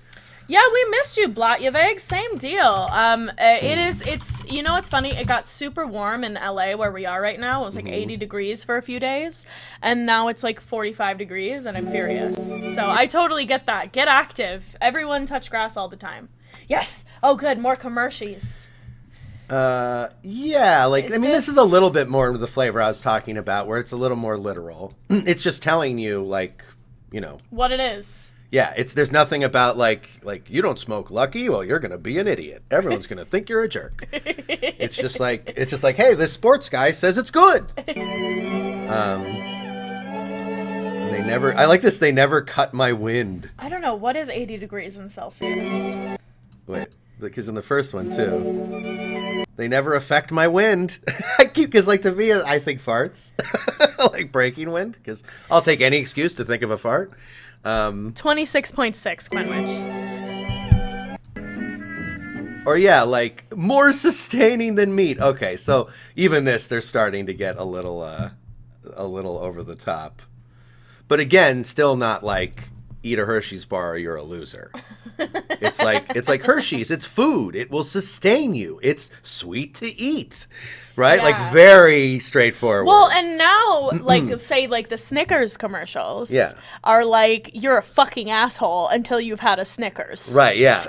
Yeah, we missed you, Blatjevig. Same deal. It's you know what's funny? It got super warm in LA where we are right now. It was like 80 degrees for a few days. And now it's like 45 degrees and I'm furious. So I totally get that. Get active. Everyone touch grass all the time. Yes. Oh, good. More commercials. Yeah, like, I mean, this is a little bit more of the flavor I was talking about, where it's a little more literal. It's just telling you, like, you know. What it is. Yeah, there's nothing about, like you don't smoke Lucky, well, you're going to be an idiot. Everyone's going to think you're a jerk. It's just like, hey, this sports guy says it's good. And I like this, they never cut my wind. I don't know, what is 80 degrees in Celsius? Wait, because in the first one, too, they never affect my wind. Because, like, to me, I think farts. Like breaking wind, because I'll take any excuse to think of a fart. 26.6, Quenwich. Or yeah, like more sustaining than meat. Okay, so even this, they're starting to get a little over the top. But again, still not like eat a Hershey's bar or you're a loser. It's like Hershey's. It's food. It will sustain you. It's sweet to eat. Right? Yeah. Like very straightforward. Well, and now, like, say, like, the Snickers commercials are like, you're a fucking asshole until you've had a Snickers. Right, yeah.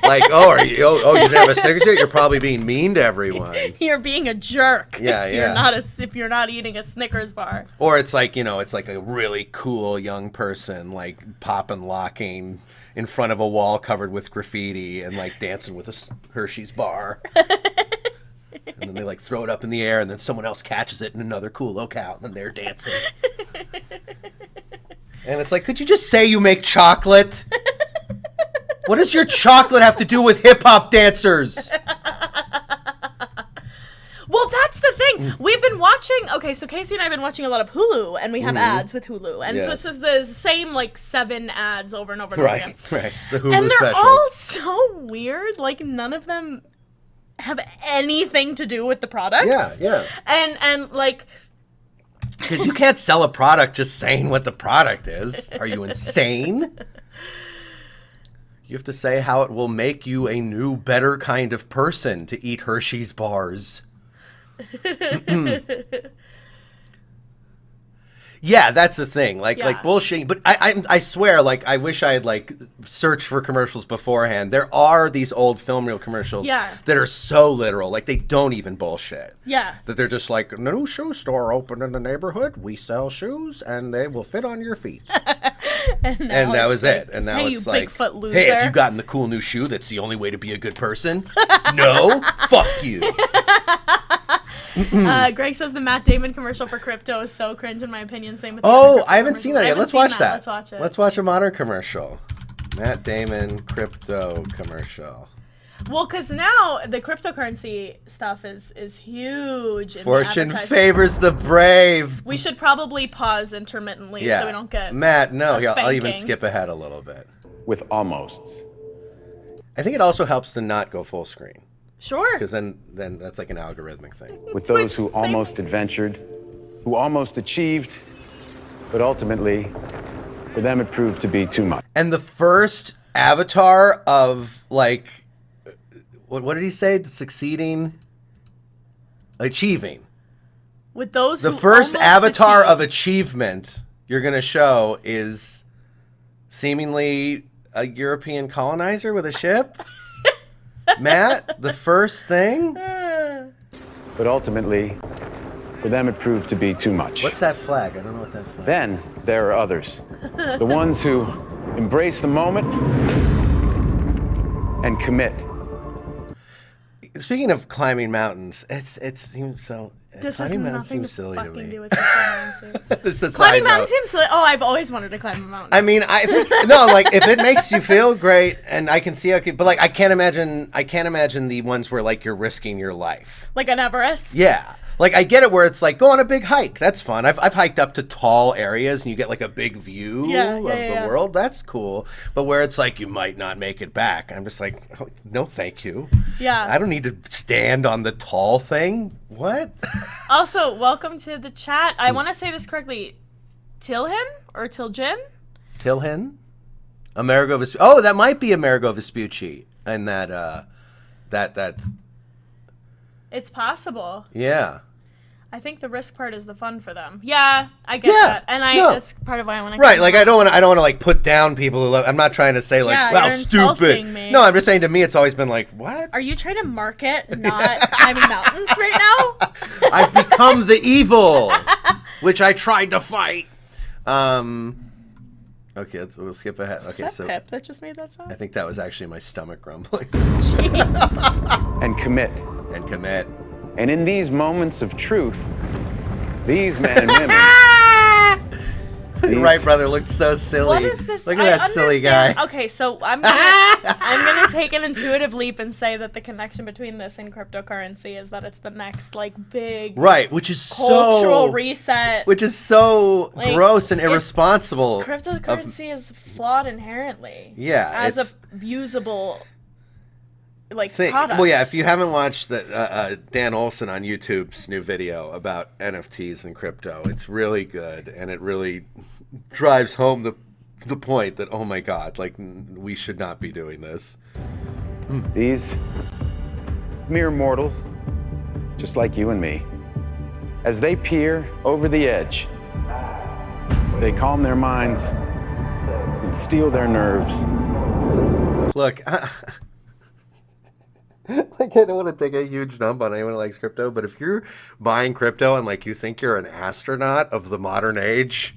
Like, you didn't have a Snickers yet? You're probably being mean to everyone. You're being a jerk if you're not eating a Snickers bar. Or it's like, you know, it's like a really cool young person, like, pop and locking in front of a wall covered with graffiti and, like, dancing with a Hershey's bar. And then they, like, throw it up in the air, and then someone else catches it in another cool locale, and then they're dancing. And it's like, could you just say you make chocolate? What does your chocolate have to do with hip-hop dancers? Well, that's the thing. We've been watching... Okay, so Casey and I have been watching a lot of Hulu, and we have ads with Hulu. And so it's the same, like, 7 ads over and over and over again. Right. The Hulu and they're special. all so weird. Like, none of them have anything to do with the products. Yeah. And like... Because you can't sell a product just saying what the product is. Are you insane? You have to say how it will make you a new, better kind of person to eat Hershey's bars. Yeah, that's the thing. Like bullshitting. But I swear, like, I wish I had, like, searched for commercials beforehand. There are these old film reel commercials that are so literal. Like, they don't even bullshit. Yeah. That they're just like, new shoe store opened in the neighborhood. We sell shoes, and they will fit on your feet. and that was it. And now hey, it's you like, Bigfoot loser. Hey, have you gotten the cool new shoe that's the only way to be a good person? No? Fuck you. Greg says the Matt Damon commercial for crypto is so cringe in my opinion. Same with I haven't seen that yet. Let's watch that. Let's watch it. Let's watch a modern commercial. Matt Damon crypto commercial. Well, because now the cryptocurrency stuff is huge. In Fortune the favors the brave. We should probably pause intermittently so we don't get Matt, no, a I'll even spanking. skip ahead a little bit. With almosts. I think it also helps to not go full screen. Sure. Because then that's like an algorithmic thing. With those who Which, same- almost adventured, who almost achieved, but ultimately, for them it proved to be too much. And the first avatar of, like, what did he say? Succeeding? Achieving. With those The who first almost avatar achieved- of achievement you're going to show is seemingly a European colonizer with a ship. Matt, the first thing? But ultimately, for them it proved to be too much. What's that flag? I don't know what that flag is. Then there are others. The ones who embrace the moment and commit. Speaking of climbing mountains, it seems so. This has climbing nothing mountains to seems silly to fucking me. do with cryptocurrency. Just a Climbing side mountains note. seems silly. Oh, I've always wanted to climb a mountain. I mean, I think no, like if it makes you feel great, and I can see, but like I can't imagine the ones where like you're risking your life. Like an Everest? Yeah. Like, I get it where it's like, go on a big hike. That's fun. I've hiked up to tall areas and you get like a big view of the world. That's cool. But where it's like, you might not make it back. I'm just like, oh, no, thank you. Yeah. I don't need to stand on the tall thing. What? Also, welcome to the chat. I want to say this correctly. Tilhin or Tiljin? Tilhin? Amerigo Vespucci. Oh, that might be Amerigo Vespucci. And that. It's possible. Yeah. I think the risk part is the fun for them. Yeah, I get that. And that's part of why I want to Right, like I don't want to like put down people who love. I'm not trying to say like, Yeah, well, you're stupid. insulting me. No, I'm just saying to me it's always been like, what? Are you trying to market not climbing mountains right now? I've become the evil, which I tried to fight. Okay, we'll skip ahead. Is Okay, that so Pip that just made that sound? I think that was actually my stomach grumbling. Jeez. And commit. And commit. And in these moments of truth, these men and women. Your right brother looked so silly. What is this? Look at that silly guy. Okay, so I'm gonna take an intuitive leap and say that the connection between this and cryptocurrency is that it's the next like big Right, which is cultural so reset. which is so Like, gross and irresponsible. Cryptocurrency is flawed inherently. Yeah, as a it's- usable product. Well, yeah, if you haven't watched the Dan Olson on YouTube's new video about NFTs and crypto, it's really good, and it really drives home the point that, oh my God, like, we should not be doing this. These mere mortals, just like you and me, as they peer over the edge, they calm their minds and steel their nerves. Look, like, I don't want to take a huge dump on anyone who likes crypto, but if you're buying crypto and like you think you're an astronaut of the modern age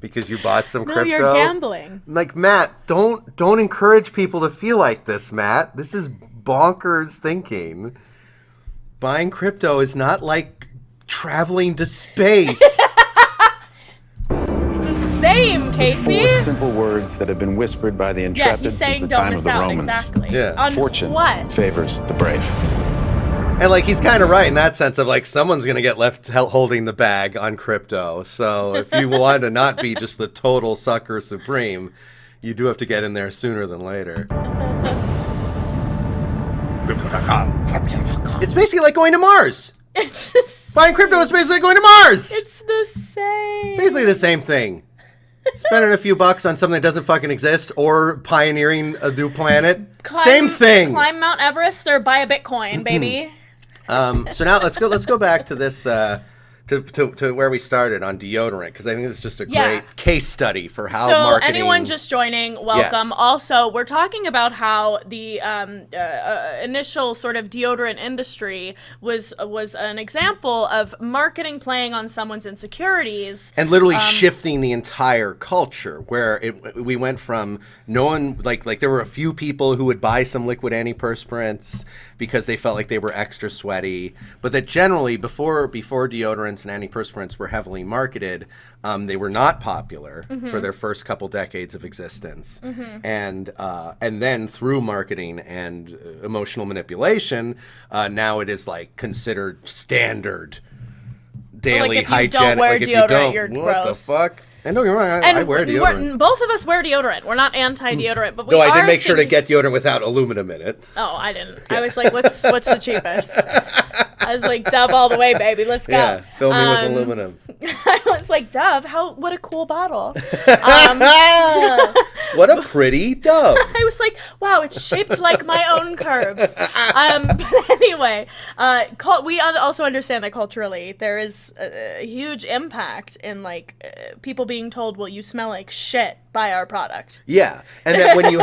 because you bought some crypto, you're gambling. Like, Matt, don't encourage people to feel like this, Matt. This is bonkers thinking. Buying crypto is not like traveling to space. It's the same, Casey. Four simple words that have been whispered by the Yeah, intrepid he's since saying the don't time of miss the out. Romans. Exactly. Yeah. On Fortune what? favors the brave. And like, he's kind of right in that sense of like, someone's going to get left holding the bag on crypto. So if you want to not be just the total sucker supreme, you do have to get in there sooner than later. Crypto.com. It's basically like going to Mars. It's the same. Buying crypto is basically going to Mars. It's the same. Basically the same thing. Spending a few bucks on something that doesn't fucking exist or pioneering a new planet. Same thing. Climb Mount Everest or buy a Bitcoin, baby. So now let's go back to this to where we started on deodorant, because I think it's just a great case study for how so marketing. anyone just joining, welcome. Yes. Also, we're talking about how the initial sort of deodorant industry was an example of marketing playing on someone's insecurities. And literally shifting the entire culture, where we went from no one, like there were a few people who would buy some liquid antiperspirants because they felt like they were extra sweaty, but that generally before deodorants antiperspirants, and antiperspirants were heavily marketed, they were not popular for their first couple decades of existence. And then through marketing and emotional manipulation, now it is like considered standard daily if you hygienic. don't wear like if deodorant, you don't, you're what gross. the fuck? I know you're wrong. I wear deodorant. Both of us wear deodorant. We're not anti-deodorant, but we Though are I did make sure to thinking- get deodorant without aluminum in it. Oh, I didn't. I was like, what's the cheapest? I was like, Dove all the way, baby. Let's go. Yeah, fill me with aluminum. I was like, Dove, what a cool bottle. What a pretty Dove. I was like, wow, it's shaped like my own curves. But anyway, we also understand that culturally there is a huge impact in people being told, well, you smell like shit by our product. Yeah, and that when you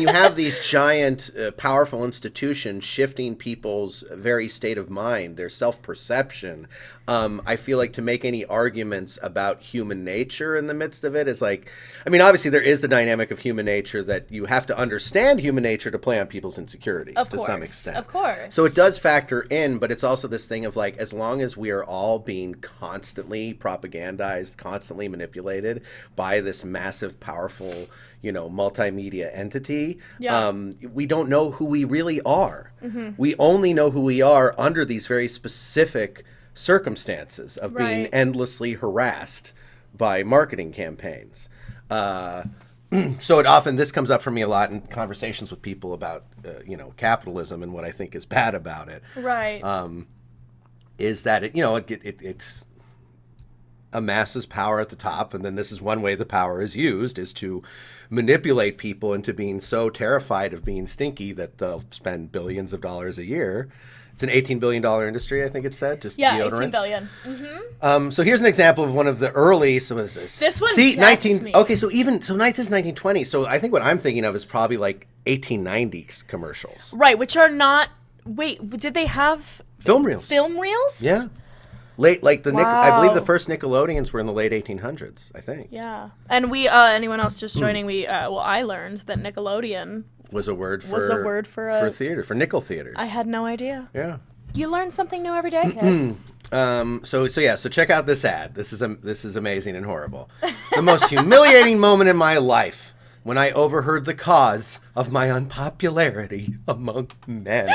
have these giant, powerful institutions shifting people's very state of mind, their self-perception, I feel like to make any arguments about human nature in the midst of it is like, I mean, obviously there is the dynamic of human nature that you have to understand human nature to play on people's insecurities to some extent. Of course. So it does factor in, but it's also this thing of like, as long as we are all being constantly propagandized, constantly manipulated by this massive, powerful, multimedia entity, we don't know who we really are. We only know who we are under these very specific circumstances of being endlessly harassed by marketing campaigns. So this comes up for me a lot in conversations with people about, capitalism and what I think is bad about it. Right. Is that it amasses power at the top, and then this is one way the power is used, is to manipulate people into being so terrified of being stinky that they'll spend billions of dollars a year. It's an $18 billion industry, I think it said. Just deodorant. 18 billion. So here's an example of one of the early. So what is this? This one See, gets me. Okay, so this is 1920. So I think what I'm thinking of is probably like 1890s commercials. Right, which are not. Wait, did they have Film reels. film reels? Yeah. Late, like I believe the Wow. first Nickelodeons were in the late 1800s, I think. Yeah. And we, anyone else just joining, I learned that Nickelodeon Was a word for for theater, for nickel theaters. I had no idea. Yeah. You learn something new every day, kids. So check out this ad. This is amazing and horrible. The most humiliating moment in my life when I overheard the cause of my unpopularity among men.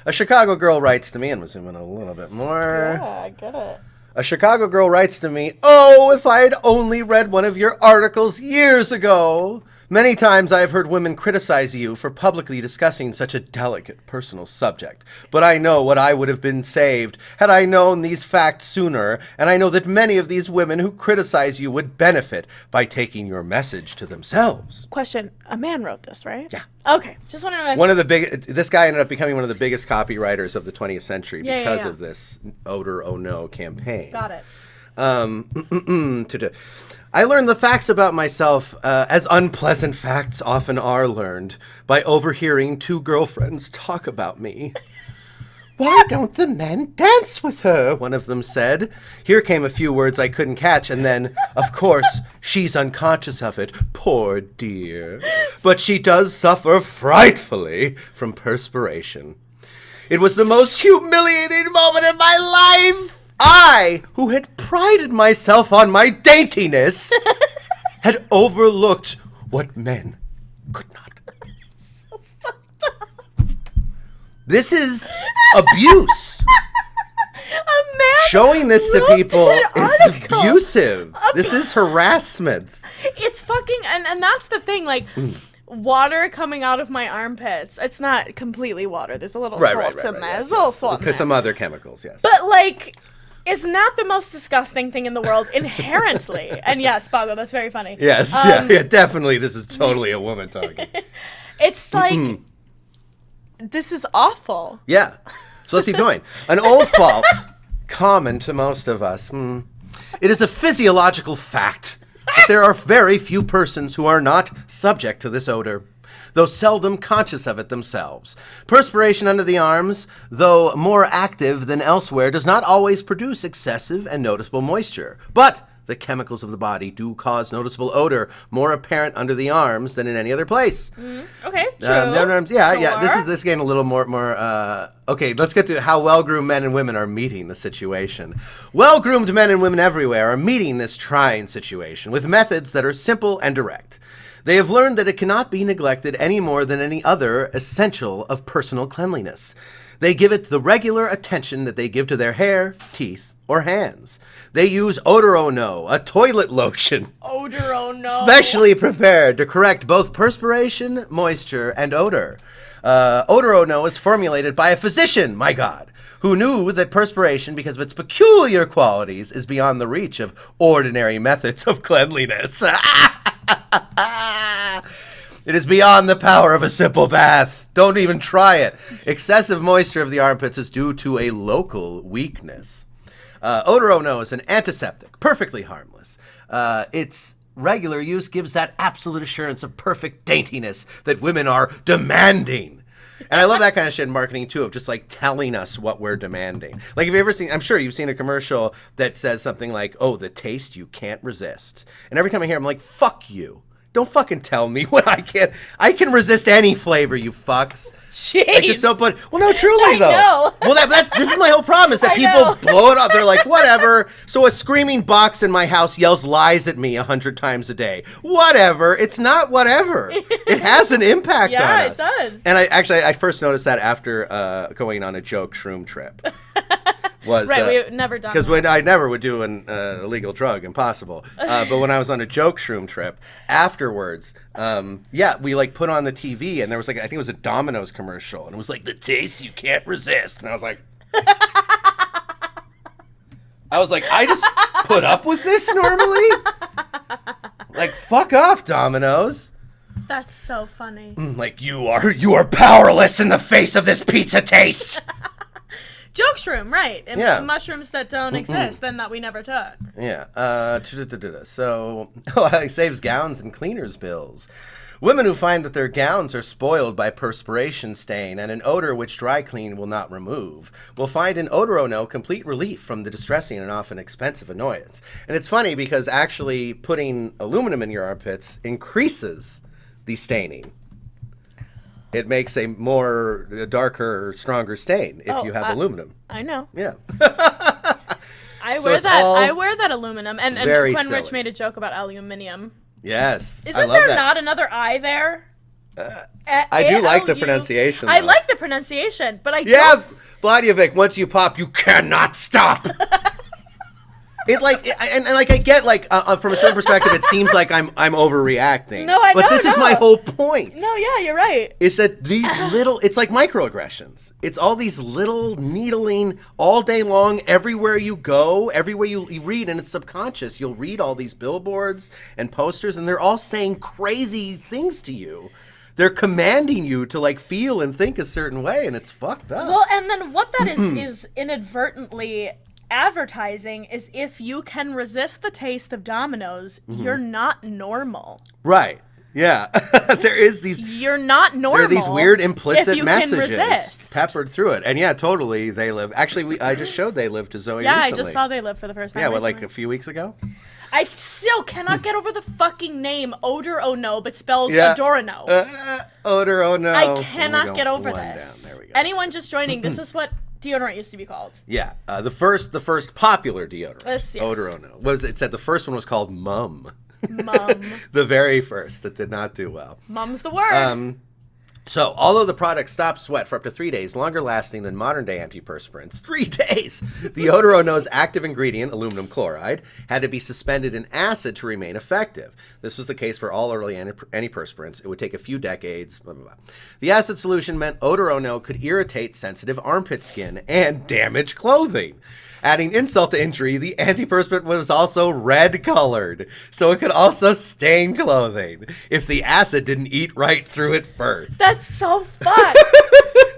A Chicago girl writes to me, and we'll zoom in a little bit more. Yeah, get it. A Chicago girl writes to me, "Oh, if I had only read one of your articles years ago. Many times I have heard women criticize you for publicly discussing such a delicate personal subject. But I know what I would have been saved had I known these facts sooner, and I know that many of these women who criticize you would benefit by taking your message to themselves." Question. A man wrote this, right? Yeah. Okay. Just want to know. This guy ended up becoming one of the biggest copywriters of the 20th century because yeah. of this Odor Oh No campaign. Got it. I learned the facts about myself as unpleasant facts often are learned by overhearing two girlfriends talk about me. "Why don't the men dance with her?" one of them said. Here came a few words I couldn't catch, and then, of course, she's unconscious of it. Poor dear. But she does suffer frightfully from perspiration. It was the most humiliating moment in my life. I, who had prided myself on my daintiness, had overlooked what men could not. So fucked up. This is abuse. A man Showing this to wrote people an is article. abusive. This is harassment. It's fucking, and that's the thing, water coming out of my armpits. It's not completely water. There's a little salt in there. There's a little salt in Because there. some other chemicals, yes. But it's not the most disgusting thing in the world inherently. And yes, Bago, that's very funny. Yes, yeah, definitely. This is totally a woman talking. It's like, this is awful. Yeah. So let's keep going. An old fault, common to most of us. It is a physiological fact that there are very few persons who are not subject to this odor, though seldom conscious of it themselves. Perspiration under the arms, though more active than elsewhere, does not always produce excessive and noticeable moisture. But the chemicals of the body do cause noticeable odor more apparent under the arms than in any other place. Okay, true. Yeah. This is getting a little more. Okay, let's get to how well-groomed men and women are meeting the situation. Well-groomed men and women everywhere are meeting this trying situation with methods that are simple and direct. They have learned that it cannot be neglected any more than any other essential of personal cleanliness. They give it the regular attention that they give to their hair, teeth, or hands. They use Odor Oh No, a toilet lotion. Odor Oh No. Specially prepared to correct both perspiration, moisture, and odor. Odor Oh No is formulated by a physician, my God, who knew that perspiration, because of its peculiar qualities, is beyond the reach of ordinary methods of cleanliness. It is beyond the power of a simple bath. Don't even try it. Excessive moisture of the armpits is due to a local weakness. Odor Oh No is an antiseptic, perfectly harmless. Its regular use gives that absolute assurance of perfect daintiness that women are demanding. And I love that kind of shit in marketing, too, of just, like, telling us what we're demanding. Like, have you ever seen, I'm sure you've seen a commercial that says something like, oh, the taste you can't resist. And every time I hear it, I'm like, fuck you. Don't fucking tell me what I can't. I can resist any flavor, you fucks. Jeez. Like, just don't put. Well, no, truly I though. know. Well, this is my whole problem is that I people know. blow it up. They're like, whatever. So a screaming box in my house yells lies at me 100 times a day. Whatever. It's not whatever. It has an impact on us. Yeah, it does. And I first noticed that after going on a joke shroom trip. We've never done that. Because I never would do an illegal drug, impossible. But when I was on a joke shroom trip, afterwards, we like put on the TV and there was like, I think it was a Domino's commercial and it was like, the taste you can't resist. And I was like, I just put up with this normally? Like, fuck off, Domino's. That's so funny. Like, you are powerless in the face of this pizza taste. Joke shroom, right. And Yeah. mushrooms that don't exist, then that we never took. Yeah. So, it saves gowns and cleaners' bills. Women who find that their gowns are spoiled by perspiration stain and an odor which dry clean will not remove will find in Odor Oh No complete relief from the distressing and often expensive annoyance. And it's funny because actually putting aluminum in your armpits increases the staining. It makes a darker, stronger stain if you have aluminum. I know. Yeah. I So wear it's that. all I wear that aluminum. And very Quinn Rich silly. made a joke about aluminium. Yes. Isn't there not another I there? I do like the A-L-U. pronunciation. I though. like the pronunciation, but I Yeah, don't. Vladivik, once you pop, you cannot stop. I get from a certain perspective, it seems like I'm overreacting. No, I But know, this is no. my whole point. No, yeah, you're right. Is that these little, it's like microaggressions. It's all these little needling all day long, everywhere you go, everywhere you read, and it's subconscious. You'll read all these billboards and posters, and they're all saying crazy things to you. They're commanding you to like feel and think a certain way, and it's fucked up. Well, and then what that is inadvertently advertising is if you can resist the taste of Domino's, you're not normal. Right. Yeah. There is these. You're not normal. There are these weird if implicit you messages can resist. peppered through it, and yeah, totally. They live. Actually, I just showed They Live to Zoe. Yeah, recently. I just saw They Live for the first time. Yeah, recently. like a few weeks ago. I still cannot get over the fucking name Odor Oh No, but spelled Yeah. Adorno. Odor Oh No. I There we cannot go. get over One this. down. There we go. Anyone just joining, this is what deodorant used to be called. Yeah, the first popular deodorant. Yes. Odor Oh No. It said the first one was called Mum. Mum. The very first that did not do well. Mum's the word. So, although the product stops sweat for up to 3 days, longer lasting than modern-day antiperspirants, 3 days, the Odor Oh No's active ingredient, aluminum chloride, had to be suspended in acid to remain effective. This was the case for all early antiperspirants. It would take a few decades, blah, blah, blah. The acid solution meant Odor Oh No could irritate sensitive armpit skin and damage clothing. Adding insult to injury, the antiperspirant was also red-colored, so it could also stain clothing if the acid didn't eat right through it first. That's so fucked.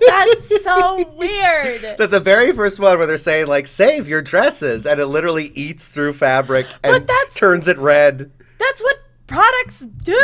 That's so weird. That the very first one where they're saying, like, save your dresses, and it literally eats through fabric and turns it red. That's what products do.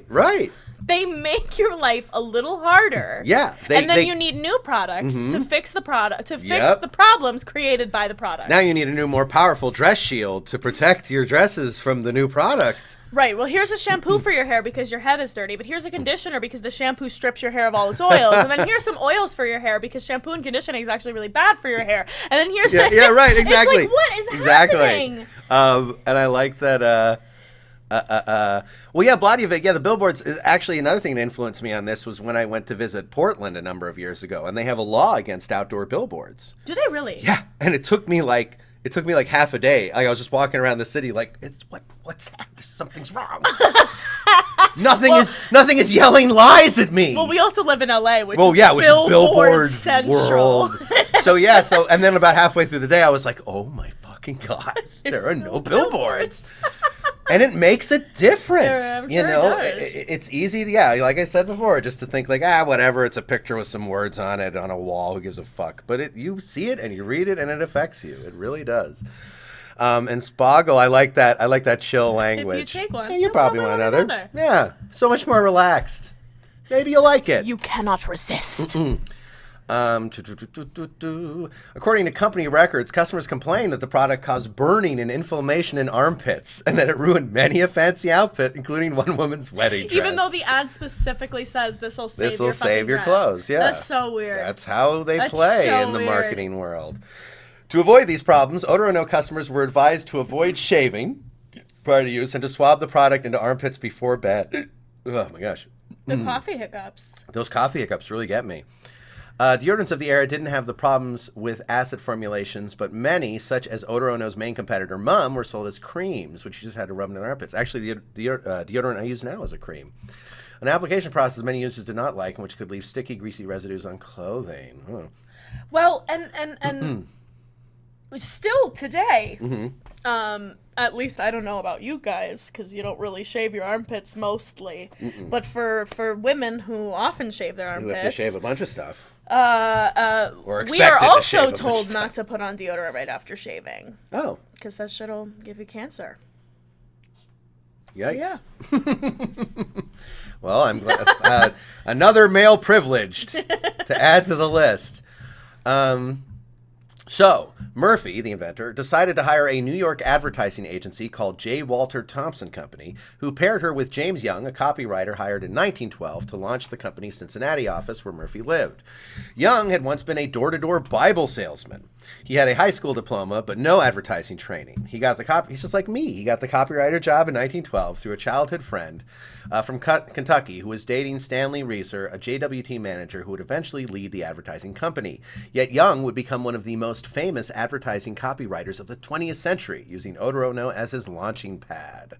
Right. they make your life a little harder. Yeah. And then you need new products to fix the the problems created by the product. Now you need a new, more powerful dress shield to protect your dresses from the new product. Right. Well, here's a shampoo for your hair because your head is dirty, but here's a conditioner because the shampoo strips your hair of all its oils. And then here's some oils for your hair because shampoo and conditioning is actually really bad for your hair. And then here's yeah, right, exactly. It's like, what is happening? And I like that. Well, yeah, Vladivostok. Yeah, the billboards is actually another thing that influenced me on this was when I went to visit Portland a number of years ago, and they have a law against outdoor billboards. Do they really? Yeah, and it took me like half a day. Like I was just walking around the city, like what's that? Something's wrong. Nothing is yelling lies at me. Well, we also live in LA, which is Billboard Central. World. So and then about halfway through the day, I was like, oh my fucking God, there are no billboards. And it makes a difference, you know. It's easy to, like I said before, just to think like, whatever. It's a picture with some words on it on a wall. Who gives a fuck? But you see it and you read it and it affects you. It really does. And Spoggle, I like that. I like that chill language. If you take one, you probably want another. Yeah, so much more relaxed. Maybe you'll like it. You cannot resist. According to company records, customers complained that the product caused burning and inflammation in armpits and that it ruined many a fancy outfit, including one woman's wedding dress. Even though the ad specifically says this will save your clothes. Yeah, that's so weird. That's how they play in the marketing world. To avoid these problems, Odor Ono customers were advised to avoid shaving prior to use and to swab the product into armpits before bed. Oh my gosh. The coffee hiccups. Those coffee hiccups really get me. Deodorants of the era didn't have the problems with acid formulations, but many, such as Odor Ono's main competitor, Mum, were sold as creams, which you just had to rub in the armpits. Actually, the deodorant I use now is a cream. An application process many users did not like, and which could leave sticky, greasy residues on clothing. Oh. Well, and still today, at least I don't know about you guys, because you don't really shave your armpits mostly, but for women who often shave their armpits, who have to shave a bunch of stuff. We are also told not to put on deodorant right after shaving. Oh. Because that shit'll give you cancer. Yikes. Yeah. Well, I'm glad. Another male privileged to add to the list. So, Murphy, the inventor, decided to hire a New York advertising agency called J. Walter Thompson Company, who paired her with James Young, a copywriter hired in 1912 to launch the company's Cincinnati office where Murphy lived. Young had once been a door-to-door Bible salesman. He had a high school diploma, but no advertising training. He's just like me. He got the copywriter job in 1912 through a childhood friend from Kentucky who was dating Stanley Reeser, a JWT manager who would eventually lead the advertising company. Yet Young would become one of the most famous advertising copywriters of the 20th century, using Odor Ono as his launching pad.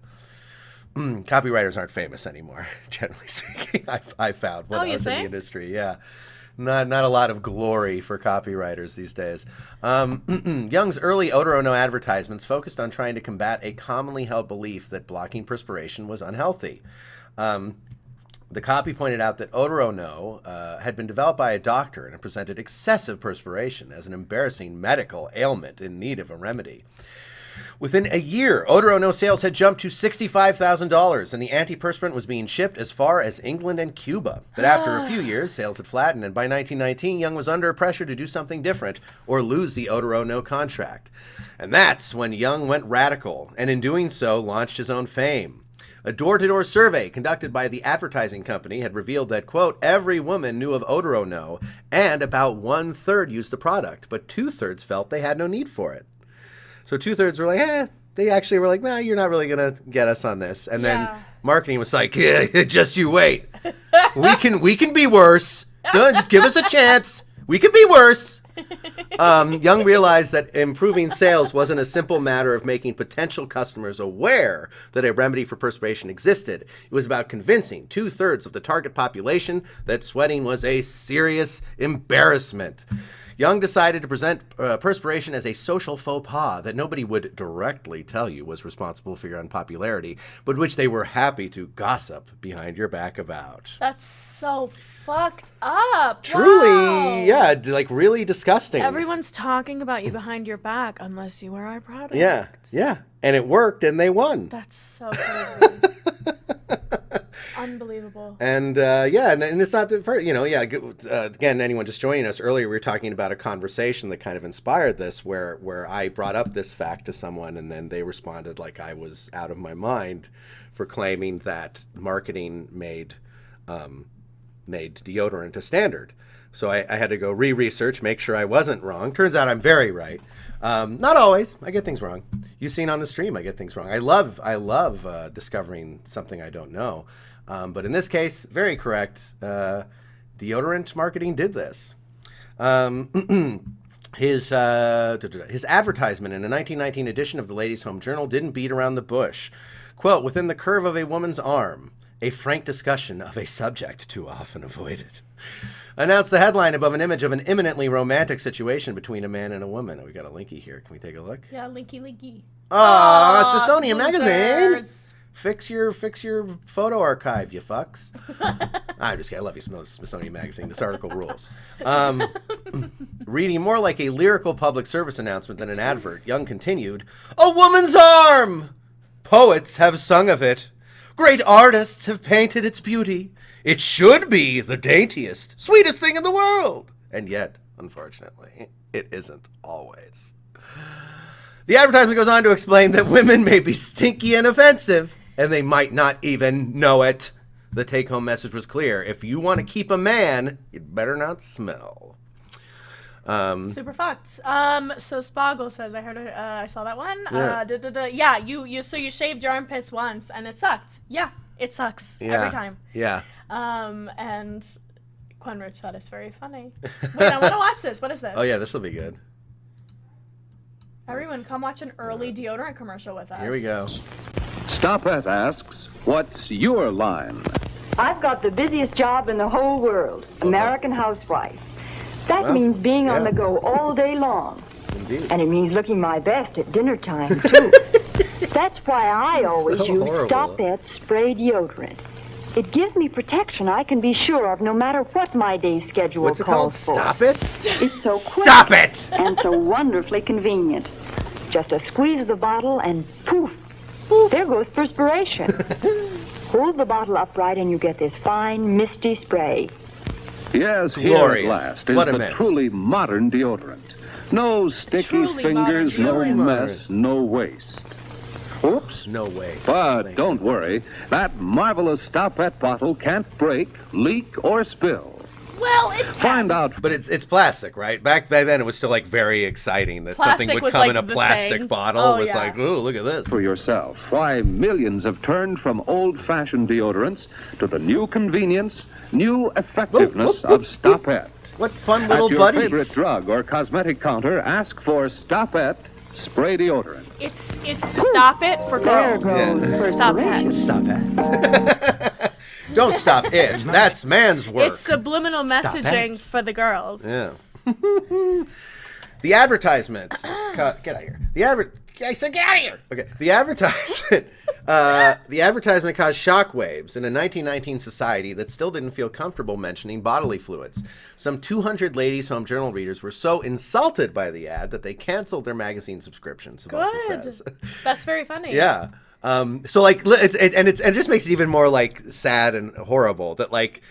Copywriters aren't famous anymore, generally speaking. I found when I was in the industry. Yeah. Not a lot of glory for copywriters these days. Young's early Odor Ono advertisements focused on trying to combat a commonly held belief that blocking perspiration was unhealthy. The copy pointed out that Odor Ono had been developed by a doctor and it presented excessive perspiration as an embarrassing medical ailment in need of a remedy. Within a year, Odor Ono sales had jumped to $65,000, and the antiperspirant was being shipped as far as England and Cuba. But after a few years, sales had flattened, and by 1919, Young was under pressure to do something different or lose the Odor Ono contract. And that's when Young went radical, and in doing so, launched his own fame. A door-to-door survey conducted by the advertising company had revealed that, quote, every woman knew of Odor Ono, and about 1/3 used the product, but 2/3 felt they had no need for it. So 2/3 were like, they actually were like, you're not really going to get us on this. And then marketing was like, just you wait. We can be worse. No, just give us a chance. We can be worse. Young realized that improving sales wasn't a simple matter of making potential customers aware that a remedy for perspiration existed. It was about convincing 2/3 of the target population that sweating was a serious embarrassment. Young decided to present perspiration as a social faux pas that nobody would directly tell you was responsible for your unpopularity, but which they were happy to gossip behind your back about. That's so fucked up. Truly, wow. Yeah, like really disgusting. Everyone's talking about you behind your back unless you wear our product. Yeah, and it worked and they won. That's so crazy. Unbelievable. And and it's not the first, again, anyone just joining us earlier, we were talking about a conversation that kind of inspired this, where I brought up this fact to someone, and then they responded like I was out of my mind for claiming that marketing made deodorant a standard. So I had to go re-research, make sure I wasn't wrong. Turns out I'm very right. Not always. I get things wrong. You've seen on the stream I get things wrong. I love discovering something I don't know. But in this case, very correct. Deodorant marketing did this. His advertisement in a 1919 edition of the Ladies' Home Journal didn't beat around the bush. Quote, "Within the curve of a woman's arm, a frank discussion of a subject too often avoided," announced the headline above an image of an imminently romantic situation between a man and a woman. Oh, we got a linky here. Can we take a look? Yeah, linky. Oh, Smithsonian losers. Magazine. Fix your photo archive, you fucks. I'm just kidding. I love you, Smithsonian Magazine. This article rules. Reading more like a lyrical public service announcement than an advert, Young continued, "A woman's arm! Poets have sung of it. Great artists have painted its beauty. It should be the daintiest, sweetest thing in the world. And yet, unfortunately, it isn't always." The advertisement goes on to explain that women may be stinky and offensive, and they might not even know it. The take-home message was clear. If you want to keep a man, you'd better not smell. Super fucked. So Spoggle says, I heard, I saw that one. Yeah, you shaved your armpits once, and it sucked. Yeah, it sucks every time. Yeah. And Quenrich thought it's very funny. Wait, I want to watch this. What is this? Oh, yeah, this will be good. Everyone, come watch an early deodorant commercial with us. Here we go. Stopette asks, what's your line? I've got the busiest job in the whole world, American housewife. That means being on the go all day long. Indeed. And it means looking my best at dinner time, too. That's why I always use Stopette spray deodorant. It gives me protection I can be sure of no matter what my day's schedule What's it called? calls for. Stop it? It's so quick. Stop it! And so wonderfully convenient. Just a squeeze of the bottle and poof, there goes perspiration. Hold the bottle upright and you get this fine, misty spray. Yes, here Glorious. at last is What a the mess. truly modern deodorant. No sticky Truly fingers, modern no deodorant. mess, no waste. Oops. No way. But don't worry, that marvelous Stopette bottle can't break, leak, or spill. Well, it can. Find out. But it's plastic, right? Back then, it was still like very exciting that Plastic something would was, come like, in a the plastic thing. bottle. Oh, It was yeah. like, ooh, look at this. For yourself why millions have turned from old-fashioned deodorants to the new convenience, new effectiveness of Stopette. What fun little At your buddies. favorite drug or cosmetic counter, ask for Stopette spray deodorant. It's Stop It for girls. goes Stop It. Stop it. Don't stop it. That's man's work. It's subliminal messaging for the girls. Yeah. The advertisement. Get out of here. I said get out of here. Okay. The advertisement caused shockwaves in a 1919 society that still didn't feel comfortable mentioning bodily fluids. Some 200 Ladies' Home Journal readers were so insulted by the ad that they canceled their magazine subscriptions. Good. That's very funny. Yeah. So like, it just makes it even more like sad and horrible that like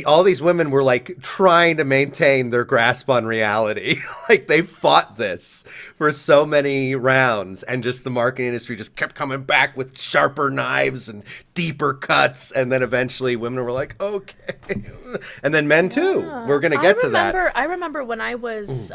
all these women were like trying to maintain their grasp on reality. Like they fought this for so many rounds, and just the marketing industry just kept coming back with sharper knives and deeper cuts, and then eventually women were like, okay, and then men too. We're gonna get to that. I remember when I was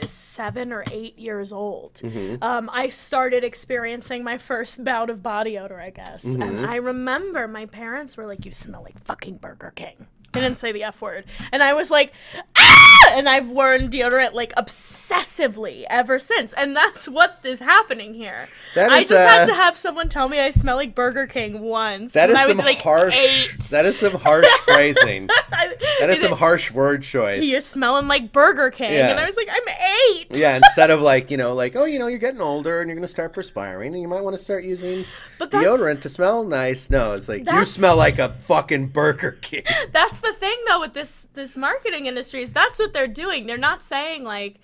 7 or 8 years old. I started experiencing my first bout of body odor, I guess. And I remember my parents were like, "You smell like fucking Burger King." They didn't say the F word. And I was like, ah! And I've worn deodorant like obsessively ever since. And that's what is happening here. I just had to have someone tell me I smell like Burger King once. That is when I was some like harsh. 8. That is some harsh phrasing. That is some harsh word choice. You're smelling like Burger King. Yeah. And I was like, I'm 8. Yeah, instead of like, oh, you're getting older and you're going to start perspiring and you might want to start using deodorant to smell nice. No, it's like, you smell like a fucking Burger King. That's the thing, though, with this marketing industry is that's what they're doing. They're not saying, like,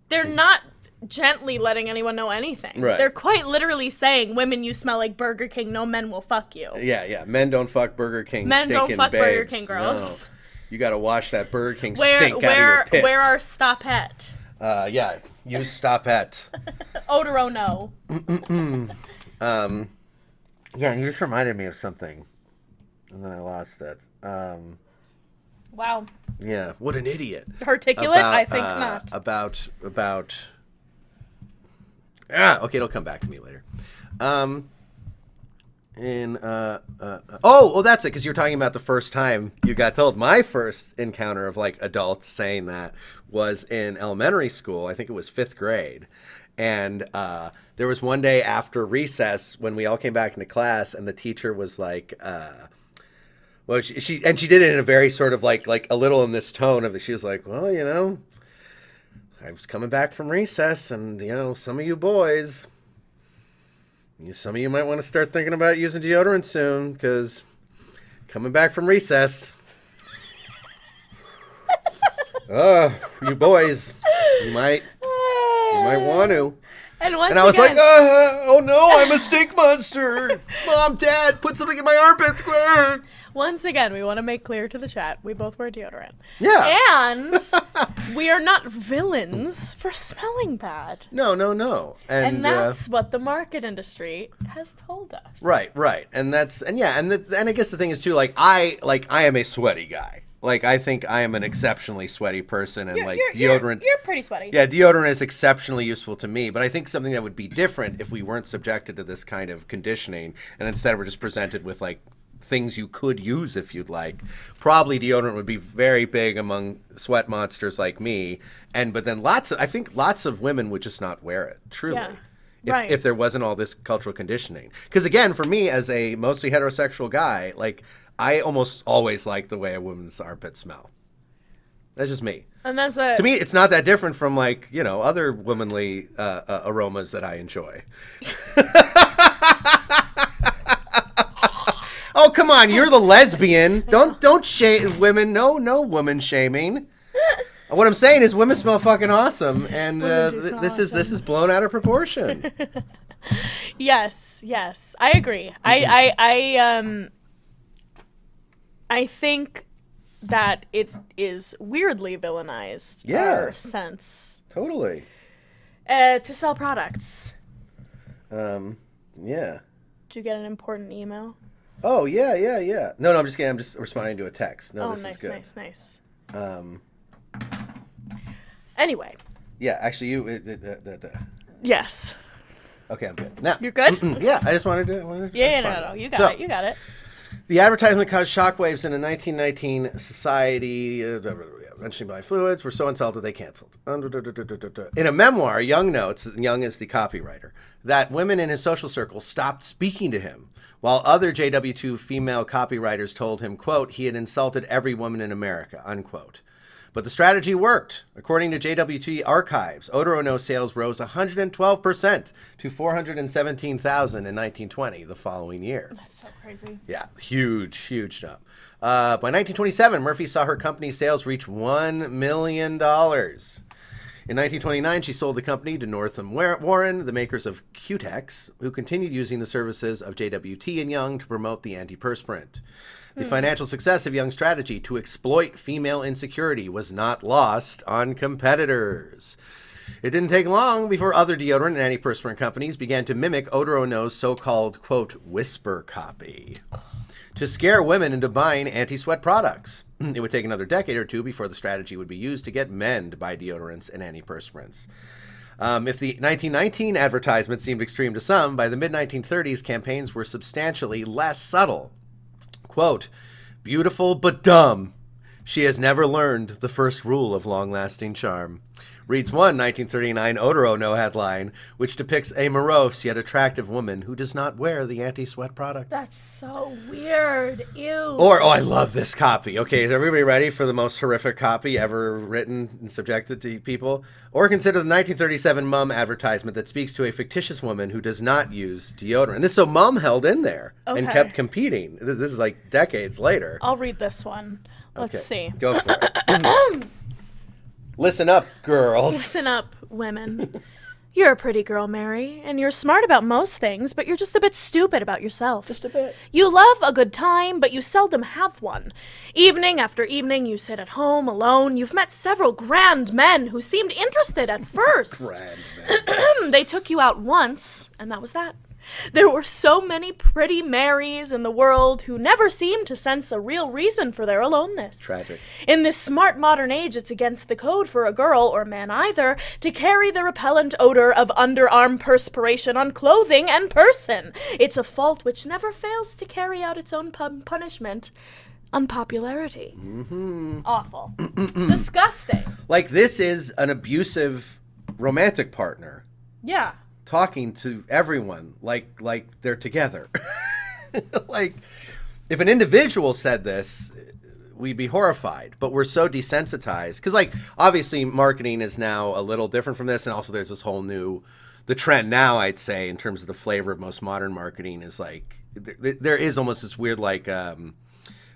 they're not gently letting anyone know anything. Right. They're quite literally saying, women, you smell like Burger King. No men will fuck you. Yeah. Men don't fuck Burger King. Men don't stinking fuck babes. Burger King girls. No. You got to wash that Burger King stink out of your pits. Where are Stopette? Yeah. Use Stopette. Odoro no. Yeah, you just reminded me of something, and then I lost it. Wow. Yeah, what an idiot. Articulate? I think not. Okay, it'll come back to me later. That's it, because you're talking about the first time you got told. My first encounter of like adults saying that was in elementary school. I think it was 5th grade. And there was one day after recess when we all came back into class, and the teacher was like, she did it in a very sort of like a little in this tone of she was like, well, you know, I was coming back from recess, and you know, some of you boys, some of you might want to start thinking about using deodorant soon, because coming back from recess, you boys, you might want to. And I was like, oh no, I'm a stink monster. Mom, Dad, put something in my armpits, quick. Once again, we want to make clear to the chat, we both wear deodorant. Yeah. And we are not villains for smelling bad. No. And that's what the market industry has told us. Right. And I guess the thing is too, I am a sweaty guy. Like, I think I am an exceptionally sweaty person, and deodorant. You're pretty sweaty. Yeah, deodorant is exceptionally useful to me, but I think something that would be different if we weren't subjected to this kind of conditioning, and instead we're just presented with things you could use if you'd like. Probably deodorant would be very big among sweat monsters like me, but then I think lots of women would just not wear it. Truly. Yeah. If there wasn't all this cultural conditioning. Because again, for me as a mostly heterosexual guy, I almost always like the way a woman's armpits smell. That's just me. And to me, it's not that different from other womanly aromas that I enjoy. Oh, come on, you're the lesbian. Don't shame women. No woman shaming. What I'm saying is women smell fucking awesome, and this is blown out of proportion. Yes, I agree. I think that it is weirdly villainized. Our sense. Totally. To sell products. Yeah. Did you get an important email? Oh, yeah. No, I'm just kidding. I'm just responding to a text. No, this is good. Nice. Anyway. Yeah, actually, Yes. Okay, I'm good. Now, you're good? Yeah, I just wanted to Yeah, no. You got it. The advertisement caused shockwaves in a 1919 society. Eventually, by fluids were so insulted they canceled. In a memoir, Young notes, Young is the copywriter, that women in his social circle stopped speaking to him, while other JW2 female copywriters told him, quote, he had insulted every woman in America, unquote. But the strategy worked. According to JWT archives, Odor No sales rose 112% to 417,000 in 1920, the following year. That's so crazy. Yeah, huge jump. By 1927, Murphy saw her company's sales reach $1 million. In 1929, she sold the company to Northam Warren, the makers of Cutex, who continued using the services of JWT and Young to promote the antiperspirant. The financial success of Young's strategy to exploit female insecurity was not lost on competitors. It didn't take long before other deodorant and antiperspirant companies began to mimic Odor No's so-called, quote, whisper copy to scare women into buying anti-sweat products. It would take another decade or two before the strategy would be used to get men to buy deodorants and antiperspirants. If the 1919 advertisement seemed extreme to some, by the mid-1930s, campaigns were substantially less subtle. Quote, beautiful but dumb. She has never learned the first rule of long-lasting charm. Reads one 1939 Odor No headline, which depicts a morose yet attractive woman who does not wear the anti-sweat product. That's so weird. Ew. Or, I love this copy. Okay, is everybody ready for the most horrific copy ever written and subjected to people? Or consider the 1937 Mum advertisement that speaks to a fictitious woman who does not use deodorant. This, so Mum held in there and kept competing. This is like decades later. I'll read this one. Let's see. Go for it. Listen up, girls. Listen up, women. You're a pretty girl, Mary, and you're smart about most things, but you're just a bit stupid about yourself. Just a bit. You love a good time, but you seldom have one. Evening after evening, you sit at home alone. You've met several grand men who seemed interested at first. Grand man. They took you out once, and that was that. There were so many pretty Marys in the world who never seemed to sense a real reason for their aloneness. Tragic. In this smart modern age, it's against the code for a girl, or man either, to carry the repellent odor of underarm perspiration on clothing and person. It's a fault which never fails to carry out its own punishment. Unpopularity. Mm-hmm. Awful. Disgusting. Like, this is an abusive romantic partner. Yeah. Talking to everyone like they're together. Like, if an individual said this, we'd be horrified, but we're so desensitized because, like, obviously marketing is now a little different from this, and also there's this whole new, the trend now, I'd say, in terms of the flavor of most modern marketing is like there is almost this weird like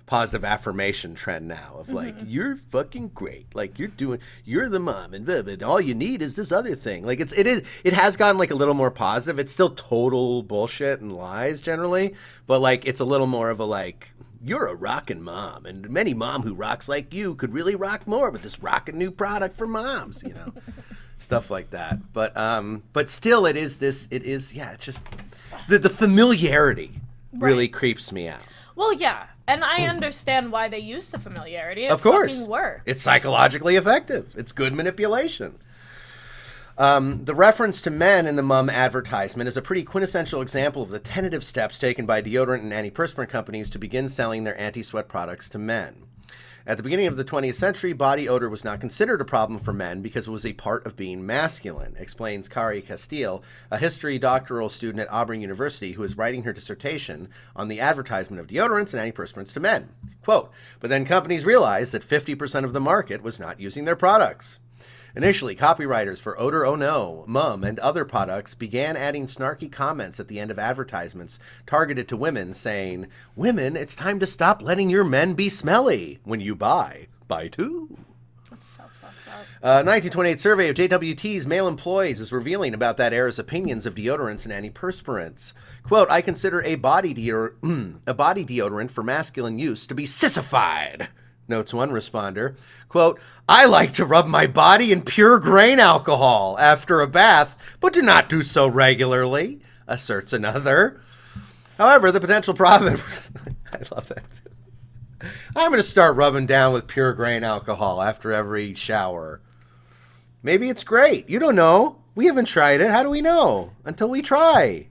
positive affirmation trend now of like, you're fucking great, like you're the mom, and all you need is this other thing. Like, it has gotten like a little more positive. It's still total bullshit and lies generally, but like it's a little more of a like, you're a rockin' mom, and many mom who rocks like you could really rock more with this rockin' new product for moms, you know. Stuff like that. But still it's just the familiarity really creeps me out. Well, yeah. And I understand why they use the familiarity. It Of course. fucking works. It's psychologically effective. It's good manipulation. The reference to men in the Mum advertisement is a pretty quintessential example of the tentative steps taken by deodorant and antiperspirant companies to begin selling their anti-sweat products to men. At the beginning of the 20th century, body odor was not considered a problem for men because it was a part of being masculine, explains Kari Castile, a history doctoral student at Auburn University who is writing her dissertation on the advertisement of deodorants and antiperspirants to men. Quote, but then companies realized that 50% of the market was not using their products. Initially, copywriters for Odor Oh No, Mum, and other products began adding snarky comments at the end of advertisements targeted to women saying, women, it's time to stop letting your men be smelly. When you buy too. That's so fucked up. 1928 survey of JWT's male employees is revealing about that era's opinions of deodorants and antiperspirants. Quote, I consider a body deodorant for masculine use to be sissified, notes one responder. Quote, I like to rub my body in pure grain alcohol after a bath, but do not do so regularly, asserts another. However, the potential profit I love that too. I'm going to start rubbing down with pure grain alcohol after every shower. Maybe it's great. You don't know. We haven't tried it. How do we know? Until we try.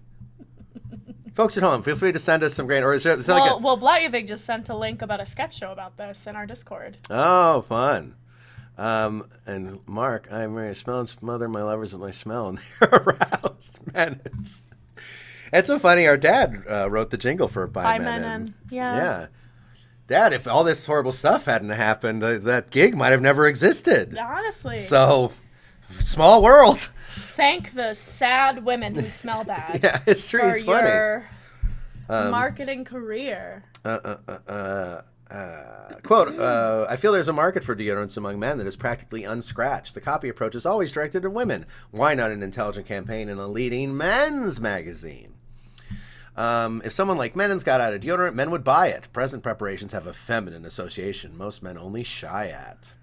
Folks at home, feel free to send us some grain. Or Well, Blatjevig just sent a link about a sketch show about this in our Discord. Oh, fun. And Mark, I Mary smell and smother my lovers with my smell, and they're aroused. Menace. It's so funny. Our dad wrote the jingle for By Men. Yeah. Dad, if all this horrible stuff hadn't happened, that gig might have never existed. Honestly. So, small world. Thank the sad women who smell bad. Yeah, it's true. It's funny. Your marketing career. Quote, I feel there's a market for deodorants among men that is practically unscratched. The copy approach is always directed at women. Why not an intelligent campaign in a leading men's magazine? If someone like Menon's got out a deodorant, men would buy it. Present preparations have a feminine association most men only shy at.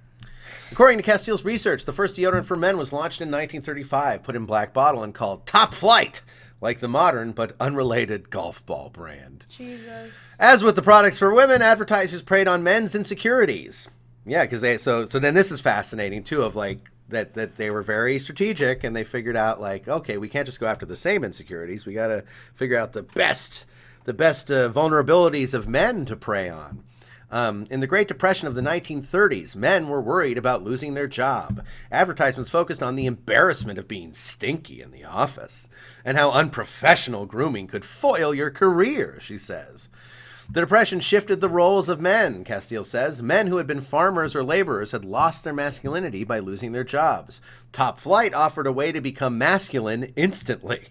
According to Castile's research, the first deodorant for men was launched in 1935, put in black bottle and called Top Flight, like the modern but unrelated golf ball brand. Jesus. As with the products for women, advertisers preyed on men's insecurities. Yeah, because so then this is fascinating too, of like that they were very strategic and they figured out like, okay, we can't just go after the same insecurities. We got to figure out the best vulnerabilities of men to prey on. In the Great Depression of the 1930s, men were worried about losing their job. Advertisements focused on the embarrassment of being stinky in the office and how unprofessional grooming could foil your career, she says. The Depression shifted the roles of men, Castile says. Men who had been farmers or laborers had lost their masculinity by losing their jobs. Top Flight offered a way to become masculine instantly.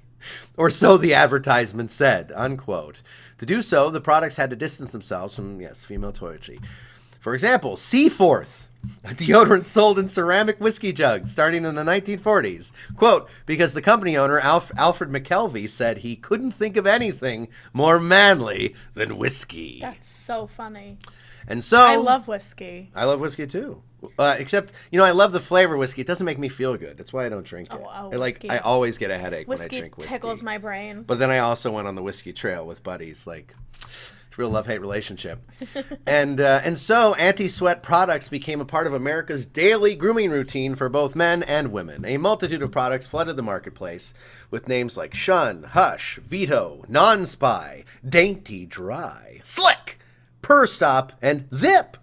Or so the advertisement said, unquote. To do so, the products had to distance themselves from, female toiletry. For example, Seaforth A deodorant sold in ceramic whiskey jugs starting in the 1940s. Quote, because the company owner, Alfred McKelvey, said he couldn't think of anything more manly than whiskey. That's so funny. And so... I love whiskey. I love whiskey, too. Except, I love the flavor of whiskey. It doesn't make me feel good. That's why I don't drink it. Whiskey. I always get a headache when I drink whiskey. Whiskey tickles my brain. But then I also went on the whiskey trail with buddies. It's a real love-hate relationship. And so anti-sweat products became a part of America's daily grooming routine for both men and women. A multitude of products flooded the marketplace with names like Shun, Hush, Veto, Non-Spy, Dainty Dry, Slick, Purr Stop, and Zip,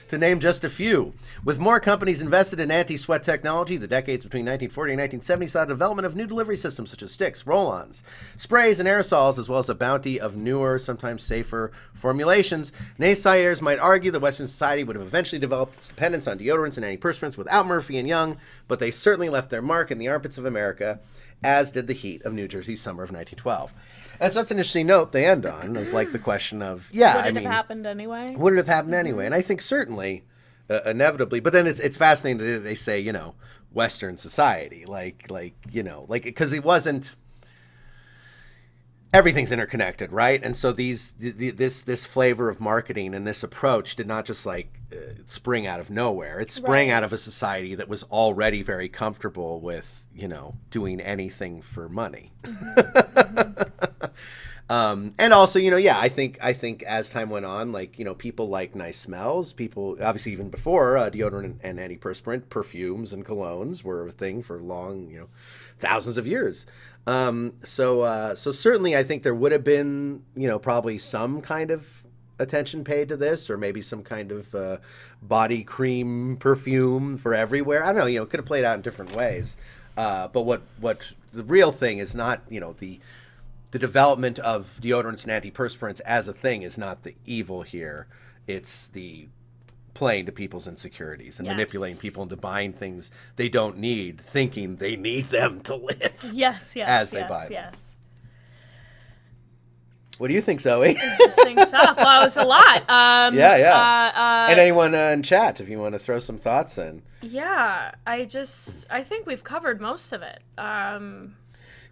to name just a few. With more companies invested in anti-sweat technology, the decades between 1940 and 1970 saw the development of new delivery systems such as sticks, roll-ons, sprays, and aerosols, as well as a bounty of newer, sometimes safer formulations. Naysayers might argue that Western society would have eventually developed its dependence on deodorants and antiperspirants without Murphy and Young, but they certainly left their mark in the armpits of America, as did the heat of New Jersey's summer of 1912. And so that's an interesting note they end on, of the question of, would it have happened anyway? Would it have happened anyway? And I think certainly, inevitably, but then it's fascinating that they say, Western society, because it wasn't, everything's interconnected, right? And so this flavor of marketing and this approach did not just spring out of nowhere. It sprang out of a society that was already very comfortable with, doing anything for money. And also, I think as time went on, people like nice smells. People, obviously, even before deodorant and antiperspirant, perfumes and colognes were a thing for long, thousands of years. So certainly, I think there would have been, probably some kind of attention paid to this, or maybe some kind of body cream perfume for everywhere. I don't know. It could have played out in different ways. But what the real thing is not, the development of deodorants and antiperspirants as a thing is not the evil here. It's the playing to people's insecurities and manipulating people into buying things they don't need, thinking they need them to live. Yes, as they buy them. Yes. What do you think, Zoe? Interesting stuff. Well, it was a lot. And anyone in chat, if you want to throw some thoughts in. Yeah, I think we've covered most of it.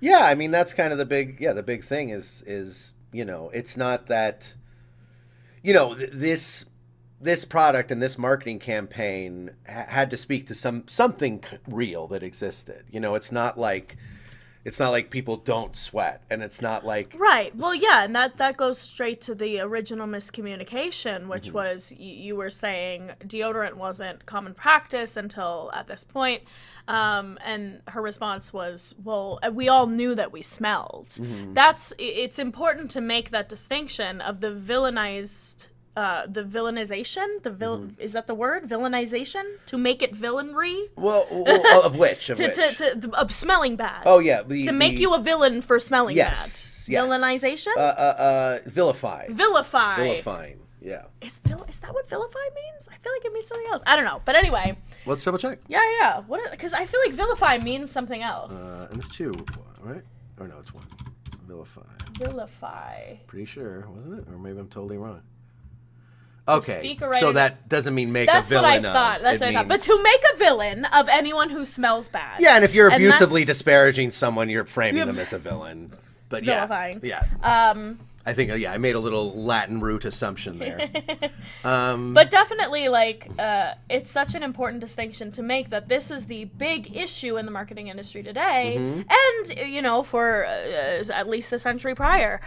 Yeah, I mean, that's kind of the big thing is it's not that, this product and this marketing campaign had to speak to something real that existed. It's not like people don't sweat, and it's not like... Right. Well, yeah, and that goes straight to the original miscommunication, which was you were saying deodorant wasn't common practice until at this point. And her response was, well, we all knew that we smelled. It's important to make that distinction of the villainization, is that the word? Villainization? To make it villainy? Well, of which? Of smelling bad. Oh, yeah. To make you a villain for smelling bad. Yes. Villainization? Vilify. Vilifying. Yeah. Is that what vilify means? I feel like it means something else. I don't know. But anyway. Let's double check. Yeah. Because I feel like vilify means something else. And it's two, right? Or no, it's one. Vilify. Pretty sure, wasn't it? Or maybe I'm totally wrong. Okay, so that doesn't mean make a villain of. That's what I thought. But to make a villain of anyone who smells bad. Yeah, and if you're abusively disparaging someone, you're framing them as a villain. But vilifying. Yeah. I think, I made a little Latin root assumption there. But definitely, it's such an important distinction to make that this is the big issue in the marketing industry today, and, for at least the century prior.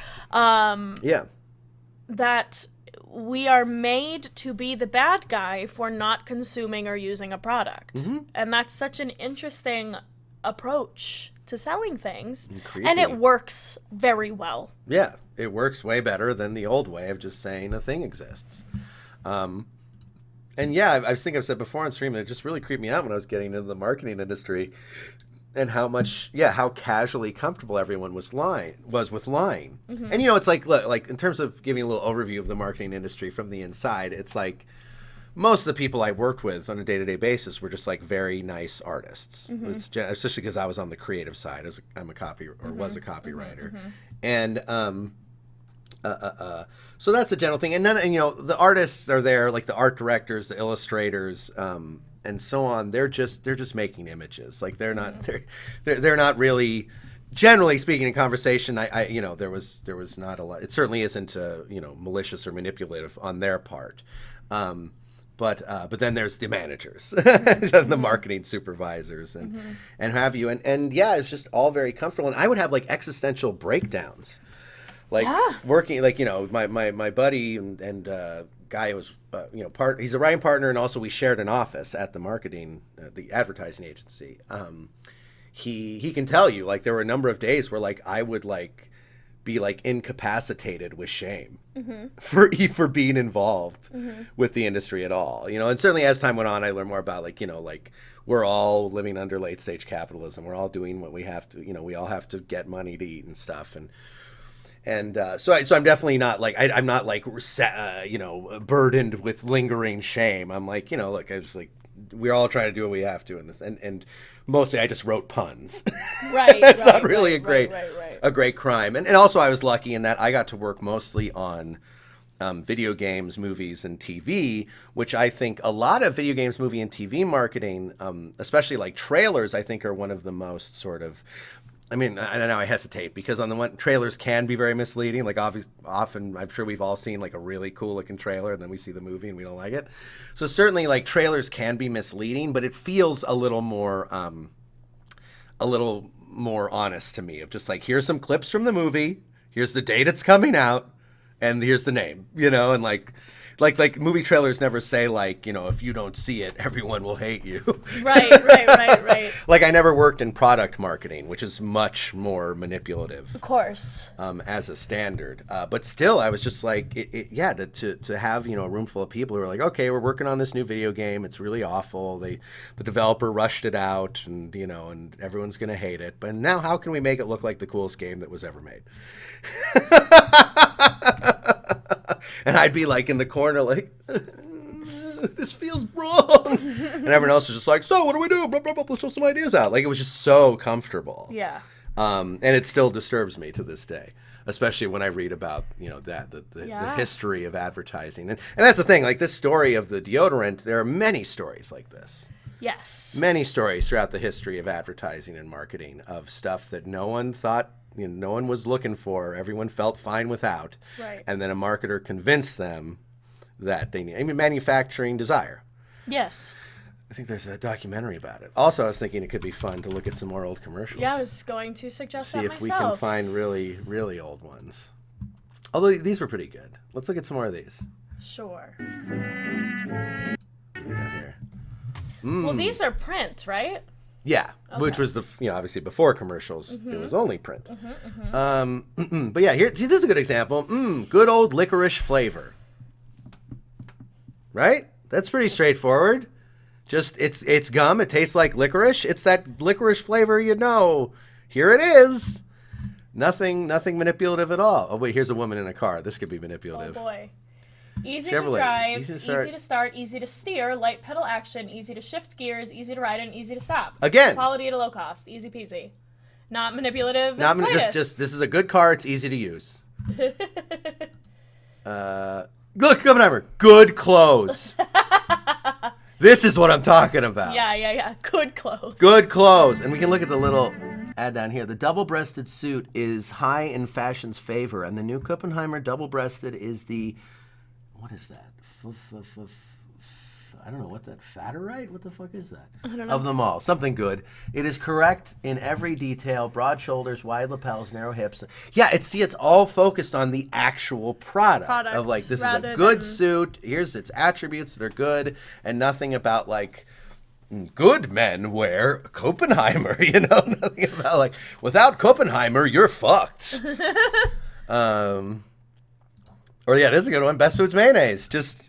That we are made to be the bad guy for not consuming or using a product. And that's such an interesting approach to selling things. And it works very well. Yeah, it works way better than the old way of just saying a thing exists. And yeah, I think I've said before on stream, it just really creeped me out when I was getting into the marketing industry and how casually comfortable everyone was with lying. And it's look, in terms of giving a little overview of the marketing industry from the inside, it's like most of the people I worked with on a day-to-day basis were just very nice artists, especially because I was on the creative side. I'm a was a copywriter, and So that's a general thing, and the artists are there, like the art directors, the illustrators, and so on. They're just making images. Like they're not really, generally speaking, in conversation. There was not a lot. It certainly isn't malicious or manipulative on their part. But then there's the managers, the marketing supervisors, and have you, and yeah, it's just all very comfortable. And I would have like existential breakdowns. Like working, like, my buddy and guy was, he's a writing partner, and also we shared an office at the marketing, the advertising agency. He can tell you, like, there were a number of days where, like, I would, like, be, like, incapacitated with shame for being involved with the industry at all. And certainly as time went on, I learned more about, like, like, we're all living under late stage capitalism. We're all doing what we have to, we all have to get money to eat and stuff. And so I'm definitely not like, I'm not like, burdened with lingering shame. I'm like, like, I was like, we're all trying to do what we have to in this. And mostly I just wrote puns. Right. That's not really a great crime. And also I was lucky in that I got to work mostly on video games, movies, and TV, which I think a lot of video games, movie, and TV marketing, especially like trailers, I think are one of the most sort of, I mean, I know I hesitate because on the one, trailers can be very misleading. Like often, I'm sure we've all seen like a really cool looking trailer and then we see the movie and we don't like it. So certainly like trailers can be misleading, but it feels a little more honest to me, of just like, here's some clips from the movie, here's the date it's coming out, and here's the name, and like movie trailers never say like, if you don't see it, everyone will hate you. Right. Like I never worked in product marketing, which is much more manipulative. Of course. As a standard. But still, I was just like, to have, a room full of people who are like, okay, we're working on this new video game. It's really awful. The developer rushed it out and, and everyone's going to hate it. But now how can we make it look like the coolest game that was ever made? And I'd be like in the corner like, this feels wrong. And everyone else is just like, so what do we do? Blah, blah, blah, let's throw some ideas out. Like it was just so comfortable. Yeah. And it still disturbs me to this day, especially when I read about, the history of advertising. And that's the thing, like this story of the deodorant, there are many stories like this. Yes. Many stories throughout the history of advertising and marketing of stuff that no one thought, no one was looking for, everyone felt fine without. Right. And then a marketer convinced them that they need, manufacturing desire. Yes. I think there's a documentary about it. Also, I was thinking it could be fun to look at some more old commercials. Yeah, I was going to suggest that myself. See if we can find really, really old ones. Although these were pretty good. Let's look at some more of these. Sure. What do we got here? Well, these are print, right? Yeah, okay. Which was obviously before commercials, it was only print. But yeah, this is a good example. Good old licorice flavor. Right? That's pretty straightforward. Just it's gum. It tastes like licorice. It's that licorice flavor, Here it is. Nothing manipulative at all. Oh wait, here's a woman in a car. This could be manipulative. Oh boy. Easy Chevrolet. to drive, easy to start, easy to steer, light pedal action, easy to shift gears, easy to ride, and easy to stop. Again. Quality at a low cost. Easy peasy. Not manipulative. Just this is a good car. It's easy to use. Look, Oppenheimer. Good clothes. This is what I'm talking about. Yeah. Good clothes. Good clothes. And we can look at the little ad down here. The double-breasted suit is high in fashion's favor, and the new Kuppenheimer double-breasted is the, what is that? I don't know what that, Faterite? What the fuck is that? I don't know. Of them all. Something good. It is correct in every detail. Broad shoulders, wide lapels, narrow hips. Yeah, it's all focused on the actual product. Of like, this is a good suit. Here's its attributes that are good, and nothing about like, good men wear Kuppenheimer, nothing about like, without Kuppenheimer, you're fucked. Or yeah, this is a good one. Best Foods mayonnaise. Just,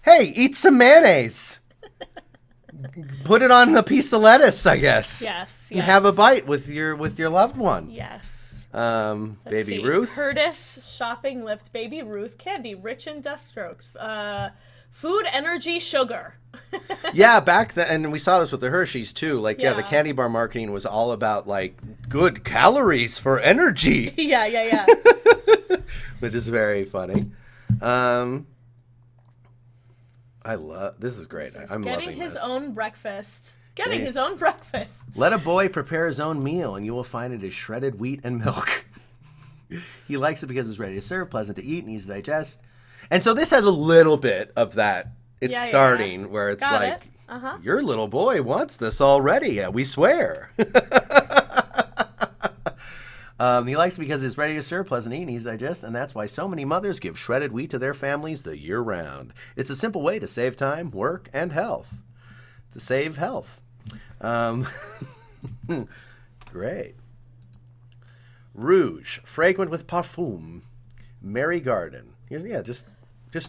hey, eat some mayonnaise. Put it on a piece of lettuce, I guess. Yes. And have a bite with your loved one. Yes. Baby Ruth. Curtis shopping lift Baby Ruth candy rich in dust strokes. Food, energy, sugar. Yeah, back then, and we saw this with the Hershey's too. Like, the candy bar marketing was all about like good calories for energy. Yeah. which is very funny. I love this. Is great. I'm getting loving his this. own breakfast. Getting his own breakfast. Let a boy prepare his own meal, and you will find it is shredded wheat and milk. He likes it because it's ready to serve, pleasant to eat, and easy to digest. And so this has a little bit of that. It's starting where it's Got like, it. your little boy wants this already. Yeah, we swear. He likes it because it's ready to serve, pleasant to eat, and easy to digest, and that's why so many mothers give shredded wheat to their families the year round. It's a simple way to save time, work, and health. To save health. Great. Rouge, fragrant with parfum. Mary Garden. Yeah, just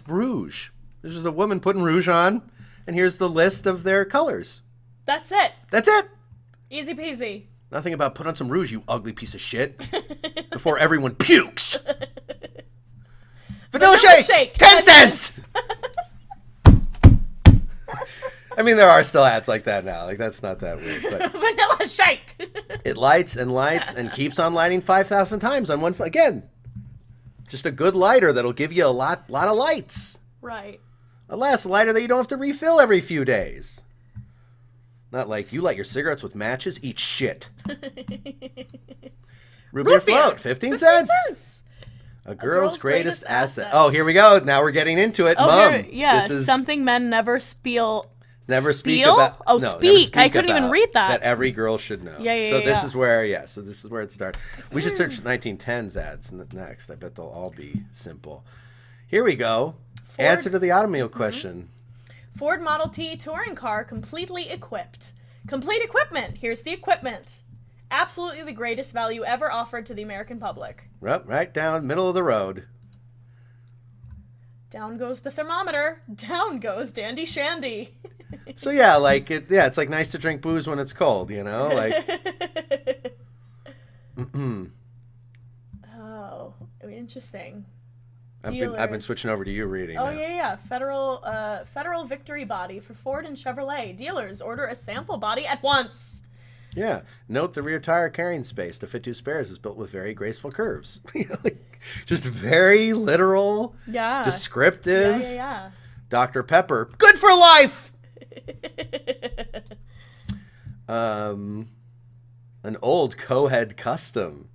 rouge. This is a woman putting rouge on, and here's the list of their colors. That's it. That's it. Easy peasy. Nothing about put on some rouge, you ugly piece of shit, before everyone pukes. Vanilla shake, 10 cents. I mean, there are still ads like that now. Like, that's not that weird. But Vanilla shake. it lights and keeps on lighting 5,000 times on one. Again, just a good lighter that'll give you a lot of lights. Right. A less lighter that you don't have to refill every few days. Not like you light your cigarettes with matches, eat shit. Root beer float, 15 cents. A girl's greatest asset. Oh, here we go. Now we're getting into it. Oh, Mom. this is something men never speak about. Oh, speak. I couldn't even read that. That every girl should know. Yeah. So this is where, so this is where it starts. We should search 1910s ads next. I bet they'll all be simple. Here we go. Answer to the automobile question. Ford Model T touring car completely equipped. Complete equipment. Here's the equipment. Absolutely the greatest value ever offered to the American public. Right down middle of the road. Down goes the thermometer. Down goes Dandy Shandy. So yeah, it's like nice to drink booze when it's cold, you know? Like Oh, interesting. I've been switching over to you reading. Oh now. yeah. Federal Victory Body for Ford and Chevrolet. Dealers order a sample body at once. Yeah. Note the rear tire carrying space to fit two spares is built with very graceful curves. Just very literal. Yeah. Descriptive. Yeah. Dr. Pepper. Good for life. An old co-head custom.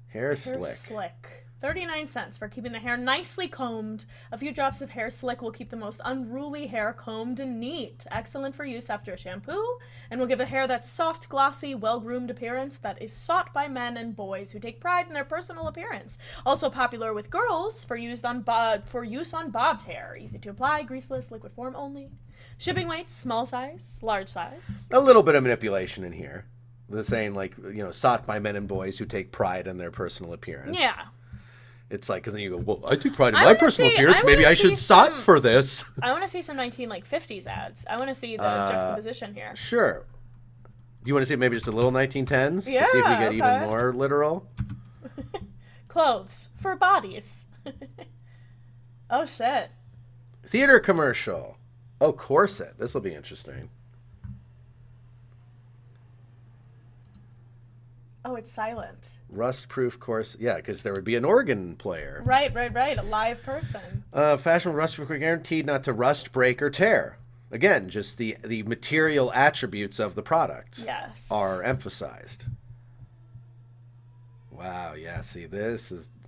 Hair slick. 39 cents for keeping the hair nicely combed. A few drops of hair slick will keep the most unruly hair combed and neat. Excellent for use after a shampoo, and will give the hair that soft, glossy, well-groomed appearance that is sought by men and boys who take pride in their personal appearance. Also popular with girls for use on bobbed hair. Easy to apply, greaseless, liquid form only. Shipping weights, small size, large size. A little bit of manipulation in here. They're saying, sought by men and boys who take pride in their personal appearance. Yeah. It's like, because then you go, well, I take pride in my personal appearance. Maybe I should sought for this. I want to see some 50s ads. I want to see the juxtaposition here. Sure. You want to see maybe just a little 1910s? Yeah, to see if we get even more literal? Clothes for bodies. Oh, shit. Theater commercial. Oh, corset. This will be interesting. Oh, it's silent. Rust-proof course. Yeah, because there would be an organ player. Right. A live person. Fashionable rust-proof, guaranteed not to rust, break, or tear. Again, just the material attributes of the product are emphasized. Wow, yeah, see,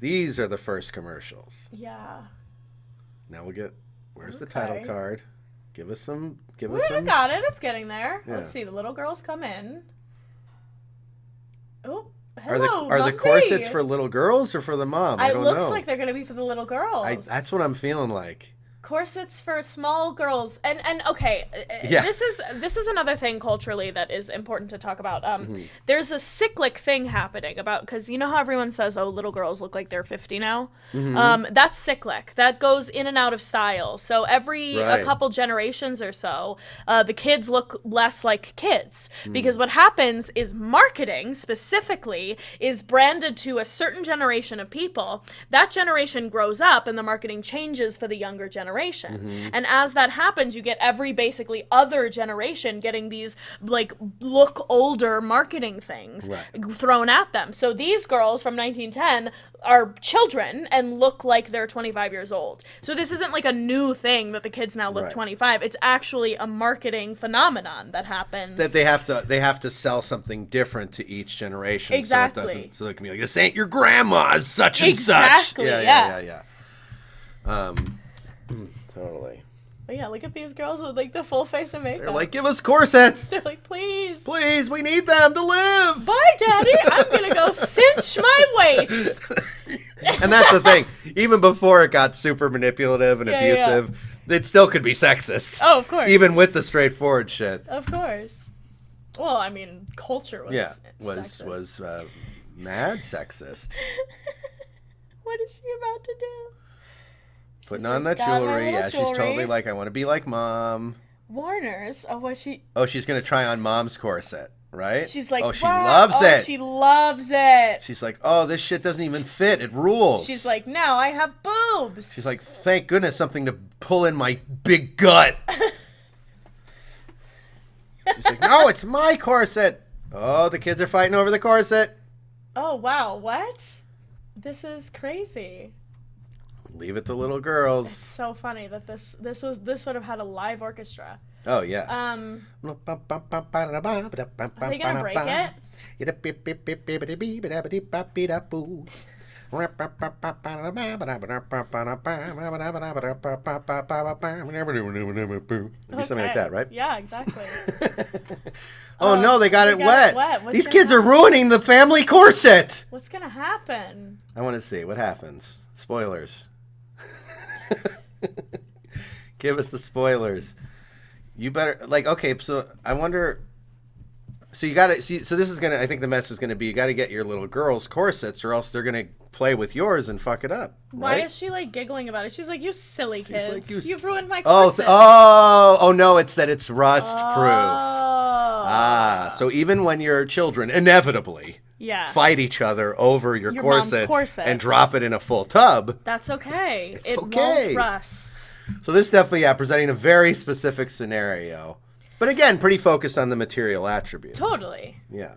these are the first commercials. Yeah. Now we'll get, where's the title card? Give us some. We got it. It's getting there. Yeah. Let's see. The little girls come in. Oh, hello, Are the corsets for little girls or for the mom? I don't know. It looks like they're going to be for the little girls. That's what I'm feeling like. Corsets for small girls, and okay, yeah. This is another thing culturally that is important to talk about. There's a cyclic thing happening because you know how everyone says, "Oh, little girls look like they're 50 now." That's cyclic. That goes in and out of style. So every a couple generations or so, the kids look less like kids because what happens is marketing specifically is branded to a certain generation of people. That generation grows up, and the marketing changes for the younger generation. generation. And as that happens, you get every basically other generation getting these like look older marketing things thrown at them. So these girls from 1910 are children and look like they're 25 years old. So this isn't like a new thing that the kids now look 25. It's actually a marketing phenomenon that happens. That they have to sell something different to each generation. Exactly. So it can be like, this ain't your grandma's such and such. Exactly. Yeah. Totally. But yeah, look at these girls with like the full face of makeup. They're like, give us corsets. They're like, please. Please, we need them to live. Bye, Daddy. I'm going to go cinch my waist. And that's the thing. Even before it got super manipulative and abusive, it still could be sexist. Oh, of course. Even with the straightforward shit. Of course. Well, I mean, culture was sexist. was mad sexist. What is she about to do? Putting on that jewelry. Yeah, she's totally like, I want to be like Mom. Warner's? Oh, was she? Oh, she's going to try on Mom's corset, right? She's like, oh, she loves it. She loves it. She's like, oh, this shit doesn't even fit. It rules. She's like, now I have boobs. She's like, thank goodness, something to pull in my big gut. She's like, no, it's my corset. Oh, the kids are fighting over the corset. Oh, wow. What? This is crazy. Leave it to little girls. It's so funny that this sort of had a live orchestra. Oh yeah. Are they gonna break it? Something like that, right? Yeah, exactly. Oh no, they got it wet. These kids happen? are ruining the family corset. What's gonna happen? I want to see what happens. Spoilers. Give us the spoilers. You better okay. So I wonder. So you got to. So this is gonna. I think the mess is gonna be. You got to get your little girls corsets, or else they're gonna play with yours and fuck it up. Why right? is she like giggling about it? She's like, "You silly kids! Like, You've ruined my Oh, corset." oh no! It's that it's rust proof. Oh. So even when your children inevitably fight each other over your corset and drop it in a full tub, that's okay. It's it okay. won't rust. So this definitely presenting a very specific scenario, but again, pretty focused on the material attributes. Totally. Yeah.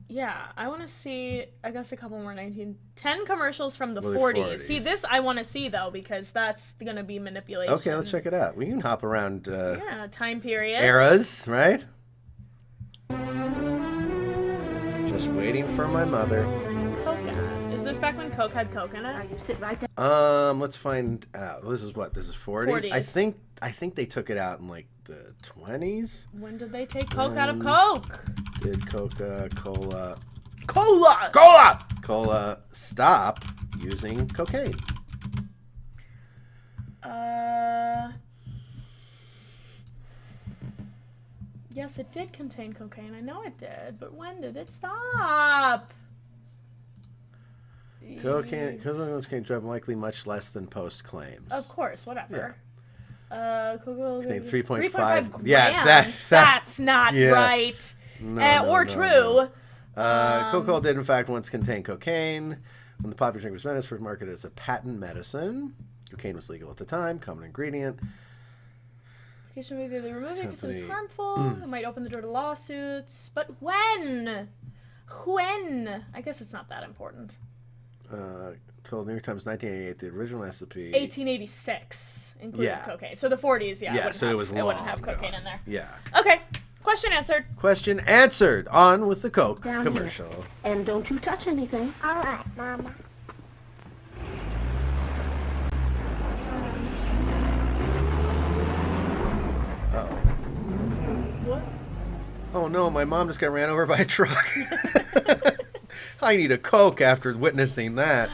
Yeah, I want to see, I guess, a couple more 10 commercials from the 40s. See, this I want to see, though, because that's going to be manipulation. Okay, let's check it out. We can hop around time periods. Eras, right? Just waiting for my mother. Coconut. Is this back when Coke had coconut? You sit right there. Let's find out. This is what? This is 40s? 40s. I think they took it out in like the 20s. When did they take Coke out of Coke? Did Coca-Cola stop using cocaine? Yes, it did contain cocaine. I know it did, but when did it stop? Cocaine drug likely much less than post claims. Of course, whatever. Yeah. 3.5 grams. Yeah, that's not right. No, true. Coca-Cola did in fact once contain cocaine. When the popular drink was invented, first marketed as a patent medicine. Cocaine was legal at the time, common ingredient. Application may be removed because it was harmful. It might open the door to lawsuits. But when? When? I guess it's not that important. Told New York Times 1988 the original recipe. 1886 included cocaine. So the 40s, it was long. It wouldn't have cocaine in there. Yeah. Okay. Question answered. Question answered. On with the Coke Down commercial. Here. And don't you touch anything. All right, Mama. What? Oh no, my mom just got ran over by a truck. I need a Coke after witnessing that.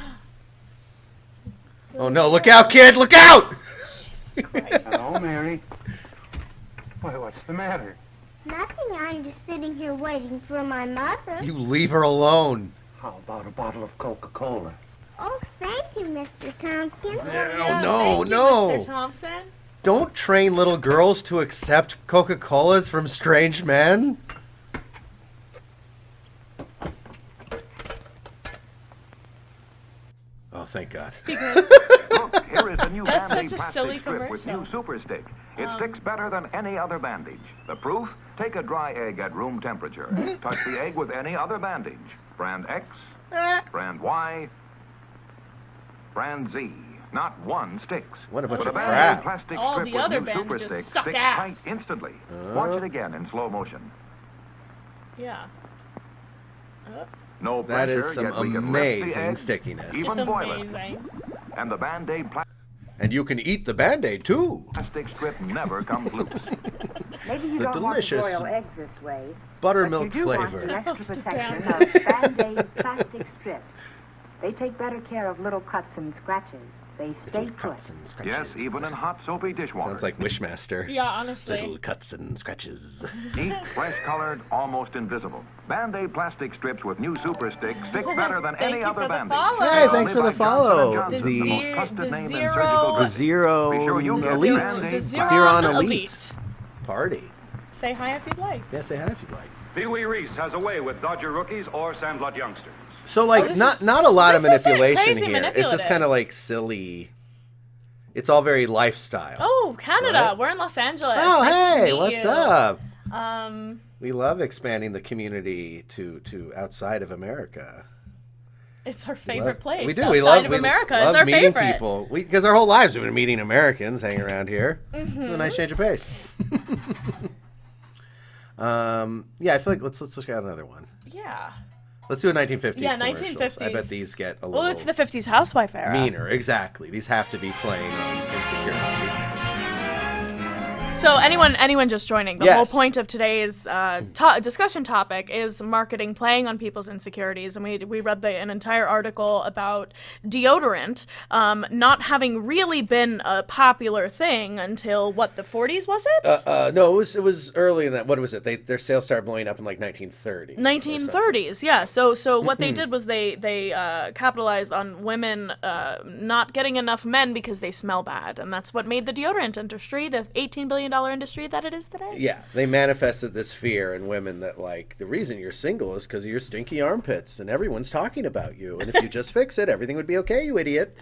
Oh no, look out, kid, look out! Jesus Christ. Hello, Mary. Why, what's the matter? Nothing. I'm just sitting here waiting for my mother. You leave her alone. How about a bottle of Coca-Cola? Oh, thank you, Mr. Tompkins. No, Thank you, no. Mr. Thompson. Don't train little girls to accept Coca-Colas from strange men. Oh, thank God. Because Oh, here Here is the new That's Band-Aid such a plastic silly strip with commercial. new Super Stick. It sticks better than any other bandage. The proof? Take a dry egg at room temperature. Touch the egg with any other bandage. Brand X, brand Y, brand Z. Not one sticks. What a bunch With of a crap. Band-Aid plastic All strip the with other new Super bandages Stick suck sticks ass. tight instantly. Watch it again in slow motion. Yeah. No That pressure, is some yet we can lift the amazing egg, stickiness. It's even boil it. amazing. And the Band-Aid And you can eat the Band-Aid, too. plastic strip never comes loose. Maybe you The don't want to delicious boil eggs this way. Buttermilk but you do flavor. Want the extra The protection damn of Band-Aid plastic strips. They take better care of little cuts and scratches. They stay Little put. cuts and scratches. Yes, even in hot soapy dishwater. Sounds like Wishmaster. Yeah, honestly. Little cuts and scratches. Neat, fresh-colored, almost invisible. Band-Aid plastic strips with new Super Stick stick better than Thank any you other for the bandage. follow. Hey, thanks for the Only by follow. Johnson & Johnson, The most ze- trusted the name in zero- surgical The drugs. Zero Be sure you get Elite. Band-Aid The Zeron Zeron Elite. Elite. Party. Say hi if you'd like. Yeah, say hi if you'd like. Pee Wee Reese has a way with Dodger rookies or Sandlot youngsters. So, like, this not is- not a lot of this isn't manipulation crazy here. It's just manipulative. kind of like silly. It's all very lifestyle. Oh, Canada. Right? We're in Los Angeles. Oh, Nice to hey, meet what's you. up? Um, We love expanding the community to outside of America. it's our favorite place. We do. Outside We love of we America love is our meeting favorite. people. Because our whole lives we've been meeting Americans hanging around here. It's a nice change of pace. Yeah, I feel like let's look at another one. Yeah. Let's do a 1950s. Yeah, commercials. 1950s. I bet these get a little Well, it's the 50s housewife era. meaner. Exactly. These have to be playing on insecurities. So anyone just joining, the Yes. whole point of today's discussion topic is marketing playing on people's insecurities, and we read an entire article about deodorant not having really been a popular thing until what, the 40s, was it? No, it was early in that. What was it? Their sales started blowing up in like 1930. 1930s, yeah. So what they did was they capitalized on women not getting enough men because they smell bad, and that's what made the deodorant industry the $18 billion industry that it is today. Yeah, they manifested this fear in women that, like, the reason you're single is because of your stinky armpits and everyone's talking about you. And if you just fix it, everything would be okay, you idiot.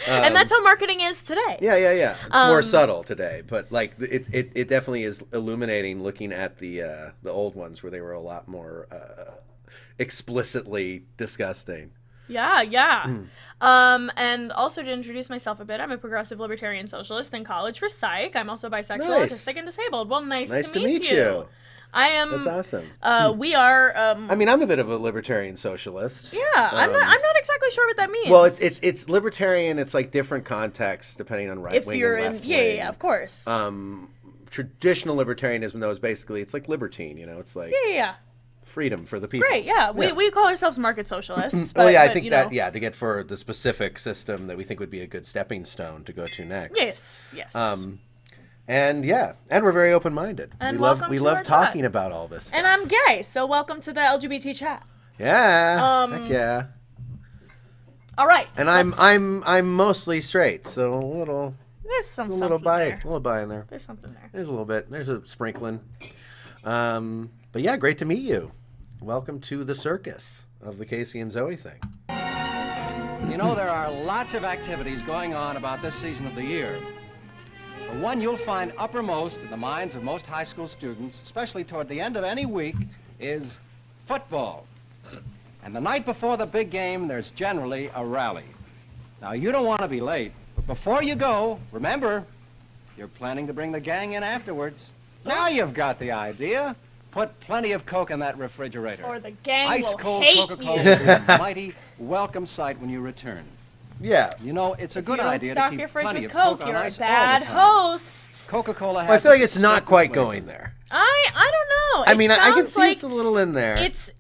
And that's how marketing is today. Yeah. It's more subtle today, but like it definitely is illuminating looking at the old ones where they were a lot more explicitly disgusting. Yeah. And also to introduce myself a bit, I'm a progressive libertarian socialist in college for psych. I'm also bisexual, Nice. autistic, and disabled. Well, nice Nice to meet you. I am. That's awesome. We are. I mean, I'm a bit of a libertarian socialist. Yeah, I'm not exactly sure what that means. Well, it's libertarian. It's like different contexts depending on right if wing you're and in, left yeah, wing. yeah, of course. Traditional libertarianism, though, is basically it's like libertine. You know, it's like yeah. freedom for the people. Great, yeah. We call ourselves market socialists. But, Well, yeah, I but, think you that know. to get for the specific system that we think would be a good stepping stone to go to next. Yes. And we're very open minded. And we love welcome we to love our talking chat. about all this stuff. And I'm gay, so welcome to the LGBT chat. Yeah. Heck yeah. All right. And I'm mostly straight, so a little There's a little bi there. a little bi in there. There's something there. There's a little bit. There's a sprinkling. But yeah, great to meet you. Welcome to the circus of the Casey and Zoe thing. You know, there are lots of activities going on about this season of the year. The one you'll find uppermost in the minds of most high school students, especially toward the end of any week, is football. And the night before the big game, there's generally a rally. Now, you don't want to be late, but before you go, remember, you're planning to bring the gang in afterwards. Now you've got the idea. Put plenty of Coke in that refrigerator. Or the gang Ice will cold hate Coca-Cola you. will be a mighty welcome sight when you return. Yeah. You know, it's a If good you don't idea stock to keep your fridge plenty with of Coke, on you're a ice all bad the time. host. Coca-Cola has Well, I feel like a it's not distinctive quite flavor. going there. I don't know. I It mean, I can sounds see like it's a little in there. It's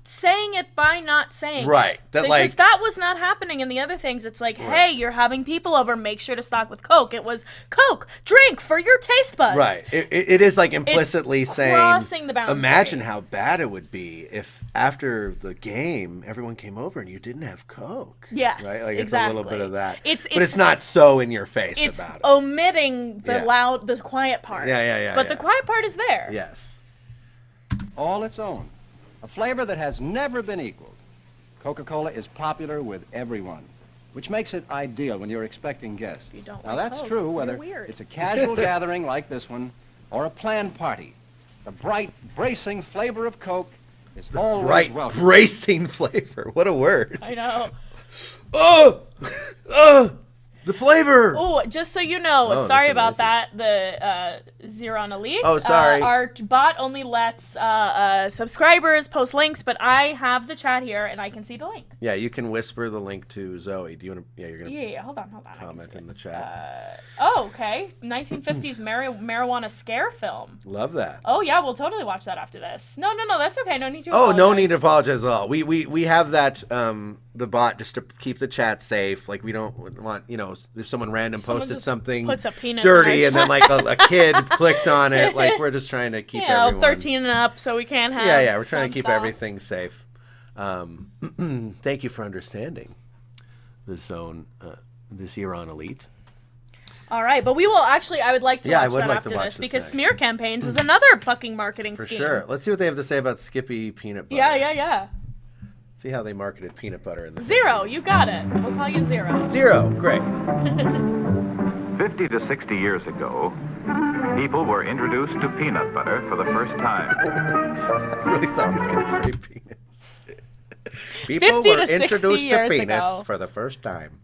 saying it by not saying Right. it. That, because like- that was not happening in the other things. It's like, hey, you're having people over, make sure to stock with Coke. It was Coke, drink for your taste buds. Right. It is like implicitly saying, crossing the boundary. imagine how bad it would be if after the game everyone came over and you didn't have Coke. Yes, Right? Like exactly. it's a little bit of that. It's but it's not so in your face It's about it. omitting the Yeah. the quiet part. Yeah, But yeah. the quiet part is there. Yes. All its own. A flavor that has never been equaled. Coca-Cola is popular with everyone. which makes it ideal when you're expecting guests. You don't now, like that's Coke. true You're whether weird. it's a casual gathering like this one or a planned party. The bright, bracing flavor of Coke is always Right, welcome. bracing flavor. What a word. I know. Oh! The flavor! Oh, just so you know, Oh, sorry that's about amazing. that. The Xeron Elite. Oh, sorry. Our bot only lets subscribers post links, but I have the chat here and I can see the link. Yeah, you can whisper the link to Zoe. Do you want to? Yeah, you're gonna Yeah, hold on. comment in the chat. Oh, okay. 1950s marijuana scare film. Love that. Oh yeah, we'll totally watch that after this. No, that's okay. No need to. Oh, no need to apologize. apologize at all. We have that the bot just to keep the chat safe. Like we don't want if someone random Someone posted just something puts a penis dirty in and then like a kid clicked on it. Like we're just trying to keep everyone 13 and up, so we can't have. Yeah, we're trying some to keep stuff. everything safe. Thank you for understanding the zone this year on Elite. All right, but we will actually. I would like to Yeah, I watch would that like after to watch this this because next. smear campaigns is another fucking marketing For scheme. sure. Let's see what they have to say about Skippy peanut butter. Yeah. See how they marketed peanut butter in the Zero, you got it. We'll call you Zero. Zero, great. 50 to 60 years ago, people were introduced to peanut butter for the first time. I really thought he was going to say penis. People 50 were to 60 introduced to years penis ago. for the first time.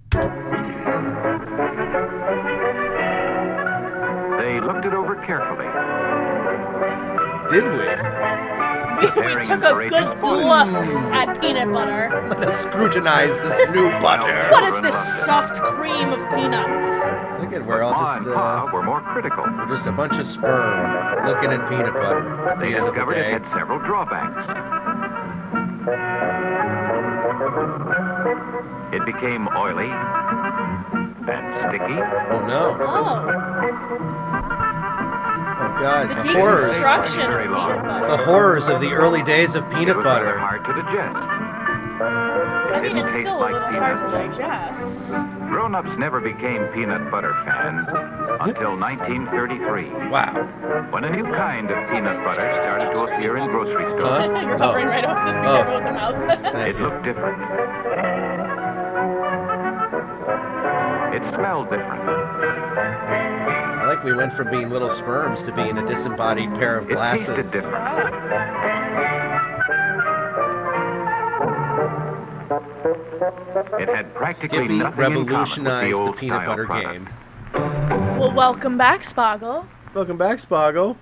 They looked it over carefully. Did we? We took a good look at peanut butter. Let us scrutinize this new butter. What is this soft cream of peanuts? Look at we're all Ma just and Pa were more critical. we're just a bunch of sperm looking at peanut butter at the They end of the discovered it day. had several drawbacks. It became oily and sticky. Oh no! Oh, Oh god! the The horrors! deconstruction of Very peanut long. butter. The horrors of the early days of It peanut was rather butter. hard to digest. I mean, it's Didn't still a taste little like hard to peanuts. digest. Grown-ups never became peanut butter fans until 1933, Wow! when a new kind of peanut butter started to appear in grocery stores. Huh? You're hovering right up. Just be Oh. careful with the mouse. It looked different. It smelled different. I like we went from being little sperms to being a disembodied pair of It glasses. tasted different. It had practically Skippy nothing in common with revolutionized the the old peanut style butter product. game. Well, welcome back, Spoggle. Welcome back, Spoggle.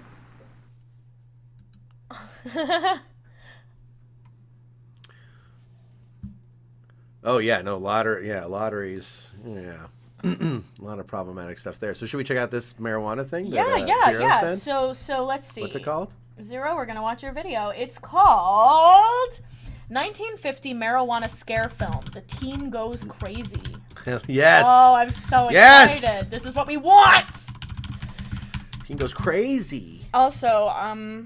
Oh yeah, no lotteries. Yeah, a lot of problematic stuff there. So should we check out this marijuana thing? that, Zero sent? So let's see. What's it called? Zero, we're gonna watch your video. It's called 1950 Marijuana Scare Film. The teen goes crazy. Yes. Oh, I'm so Yes! excited. This is what we want. Teen goes crazy. Also,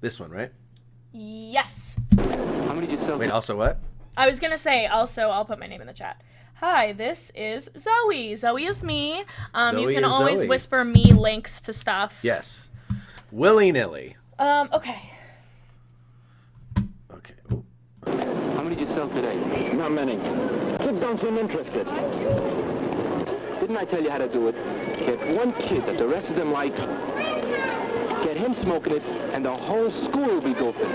This one, right? yes. How many did you sell? Wait, also what? I was gonna say, also, I'll put my name in the chat. Hi, this is Zoe. Zoe is me. You Zoe can is always Zoe. whisper me links to stuff. Yes. Willy-nilly. Okay. Okay. Ooh. How many did you sell today? Not many. Kids don't seem interested. Didn't I tell you how to do it? Get one kid that the rest of them like, get him smoking it, and the whole school will be doping.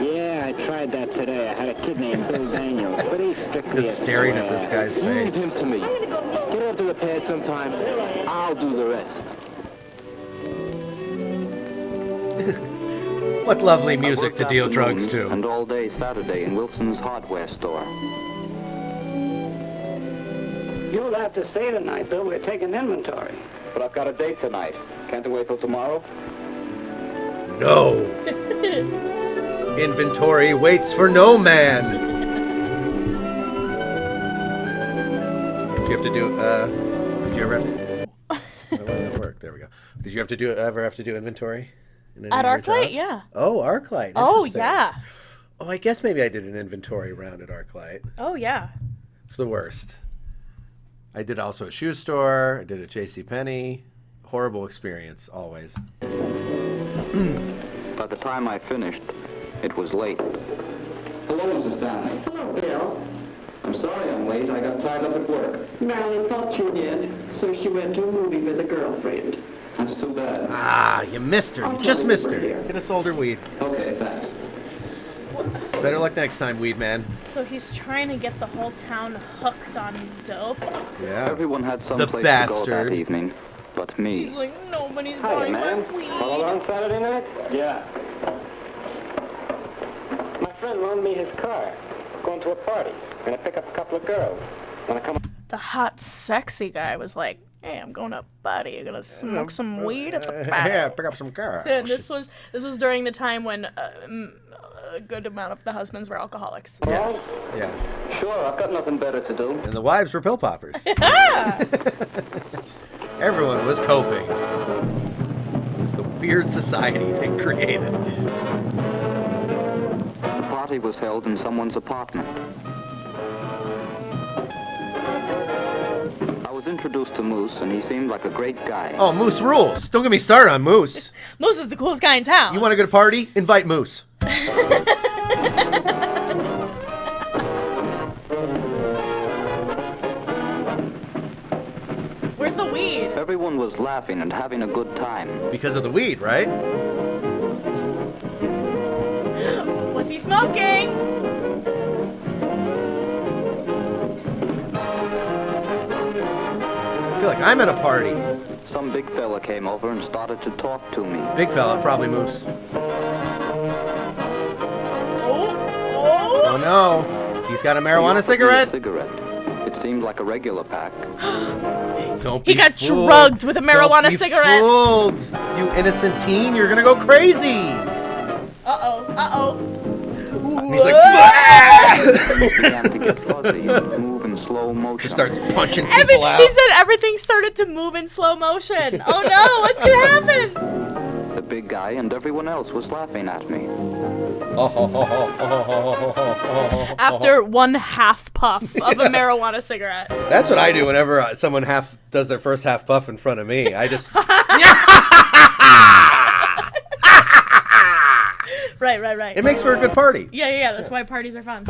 Yeah, I tried that today. I had a kid named Bill Daniels, but he's strictly Just staring at this guy's Leave face. him to me. Get over to the pad sometime. I'll do the rest. What lovely music to deal drugs to. And all day Saturday in Wilson's hardware store. You'll have to stay tonight, Bill. We're taking inventory. But I've got a date tonight. Can't wait till tomorrow? No. Inventory waits for no man. Did you have to do, did you ever have to, oh, that worked. There we go. Did you ever have to do inventory? In any At of your ArcLight, jobs? yeah. Oh, ArcLight. Oh, Interesting. yeah. Oh, I guess maybe I did an inventory round at ArcLight. Oh, yeah. It's the worst. I did also a shoe store. I did a JCPenney. Horrible experience, always. By the time I finished, it was late. Hello, Mrs. Stanley. Hello, Bill. I'm I'm sorry I'm late. I got tied up at work. Marilyn thought you did, so she went to a movie with a girlfriend. That's too bad. Ah, you missed her. You just missed her. Could have sold her weed. Okay, thanks. Better luck next time, weed man. So he's trying to get the whole town hooked on dope. Yeah. Everyone had some The place bastard. to go that evening, but me. He's like, nobody's Hiya, buying man. my weed. Called on Saturday night? Yeah. My friend loaned me his car. Going to a party. Gonna pick up a couple of girls. Wanna come? The hot, sexy guy was like, hey, I'm going to a party. You're going to smoke some weed at the party. Yeah, pick up some girls. And this was during the time when a good amount of the husbands were alcoholics. Yes, yes. Sure, I've got nothing better to do. And the wives were pill poppers. Everyone was coping with the weird society they created. The party was held in someone's apartment. I was introduced to Moose, and he seemed like a great guy. Oh, Moose rules. Don't get me started on Moose. Moose is the coolest guy in town. You want to go to a party? Invite Moose. Where's the weed? Everyone was laughing and having a good time. Because of the weed, right? What's he smoking? I feel like I'm at a party. Some big fella came over and started to talk to me. Big fella, probably Moose. Oh no. He's got a marijuana cigarette? It seemed like a regular pack. Don't be He got fooled. drugged with a marijuana Don't be cigarette. Fooled. You innocent teen, you're gonna go crazy. Uh-oh. He's like, He began to get fuzzy and move in slow motion. He starts punching people out. He said everything started to move in slow motion. Oh no, what's gonna happen? The big guy and everyone else was laughing at me. After one half puff of a marijuana cigarette. That's what I do whenever someone does their first half puff in front of me. I just... Right. It makes for a good party. Yeah. That's why parties are fun.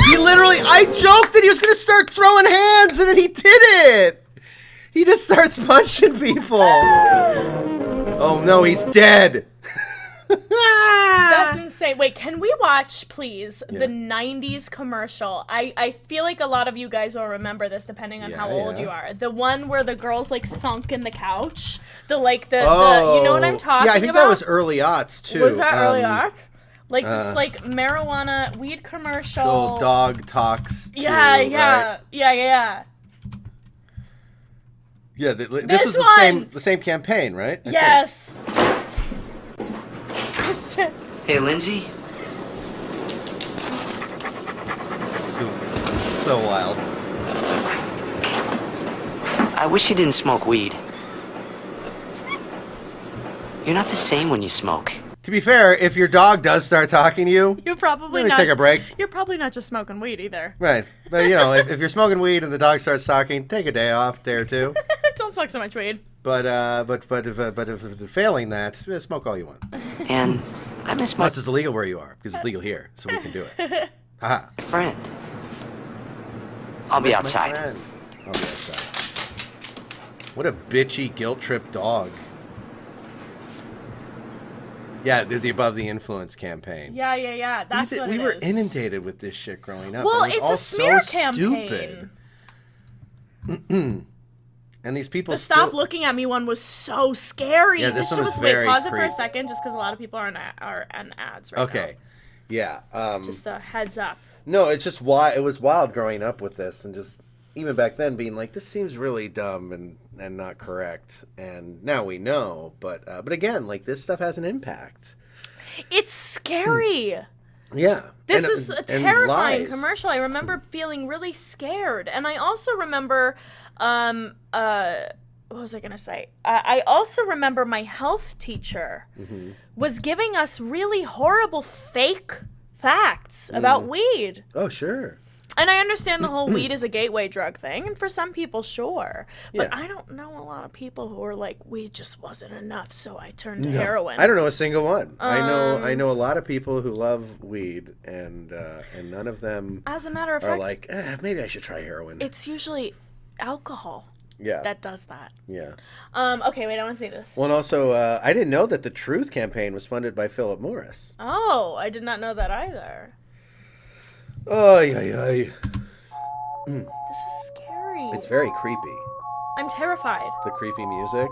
He literally, I joked that he was going to start throwing hands, and then he did it. He just starts punching people. Oh no, he's dead. That's insane. Wait, can we watch, please, the 90s commercial? I feel like a lot of you guys will remember this, depending on how old you are. The one where the girl's, like, sunk in the couch. The you know what I'm talking about? Yeah, I think that was early aughts, too. Was that early aughts? Like, just, like, marijuana, weed commercial. Little dog talks, too, Yeah. right? Yeah. Yeah, this was one! the same campaign, right? I Yes. Hey, Lindsay. So wild. I wish you didn't smoke weed. You're not the same when you smoke. To be fair, if your dog does start talking to you, You're probably maybe not. take a break. You're probably not just smoking weed either. Right. But, you know, if you're smoking weed and the dog starts talking, take a day off, day or two. Don't smoke so much weed. But if failing that, smoke all you want. And I miss my Unless it's illegal where you are, because it's legal here, so we can do it. Haha. friend. I'll be outside. I'll be outside. What a bitchy, guilt trip dog. Yeah, there's the Above the Influence campaign. Yeah. That's what we it were is. inundated with this shit growing up. Well, It was it's all a smear so campaign. Stupid. And these people The Stop Looking at Me one was so scary. Yeah, this shit one was wait, very pause it for a creepy. second, just because a lot of people are on ads right Okay. Yeah. now. Just a heads up. No, it's just why it was wild growing up with this, and just even back then being like, this seems really dumb and not correct. And now we know, but again, like, this stuff has an impact. It's scary. Yeah. This And- is a and terrifying lies. commercial. I remember feeling really scared. And I also remember, what was I going to say? I also remember my health teacher was giving us really horrible fake facts about weed. Oh, sure. And I understand the whole weed is a gateway drug thing, and for some people, sure. But Yeah. I don't know a lot of people who are like, weed just wasn't enough, so I turned to heroin. I don't know a single one. I know a lot of people who love weed, and none of them as a matter of are fact, like, maybe I should try heroin. it's usually alcohol that does that. Yeah. Okay, wait, I want to see this. Well, and also, I didn't know that the Truth campaign was funded by Philip Morris. Oh, I did not know that either. Ay, ay, ay. This is scary. It's very creepy. I'm terrified. The creepy music.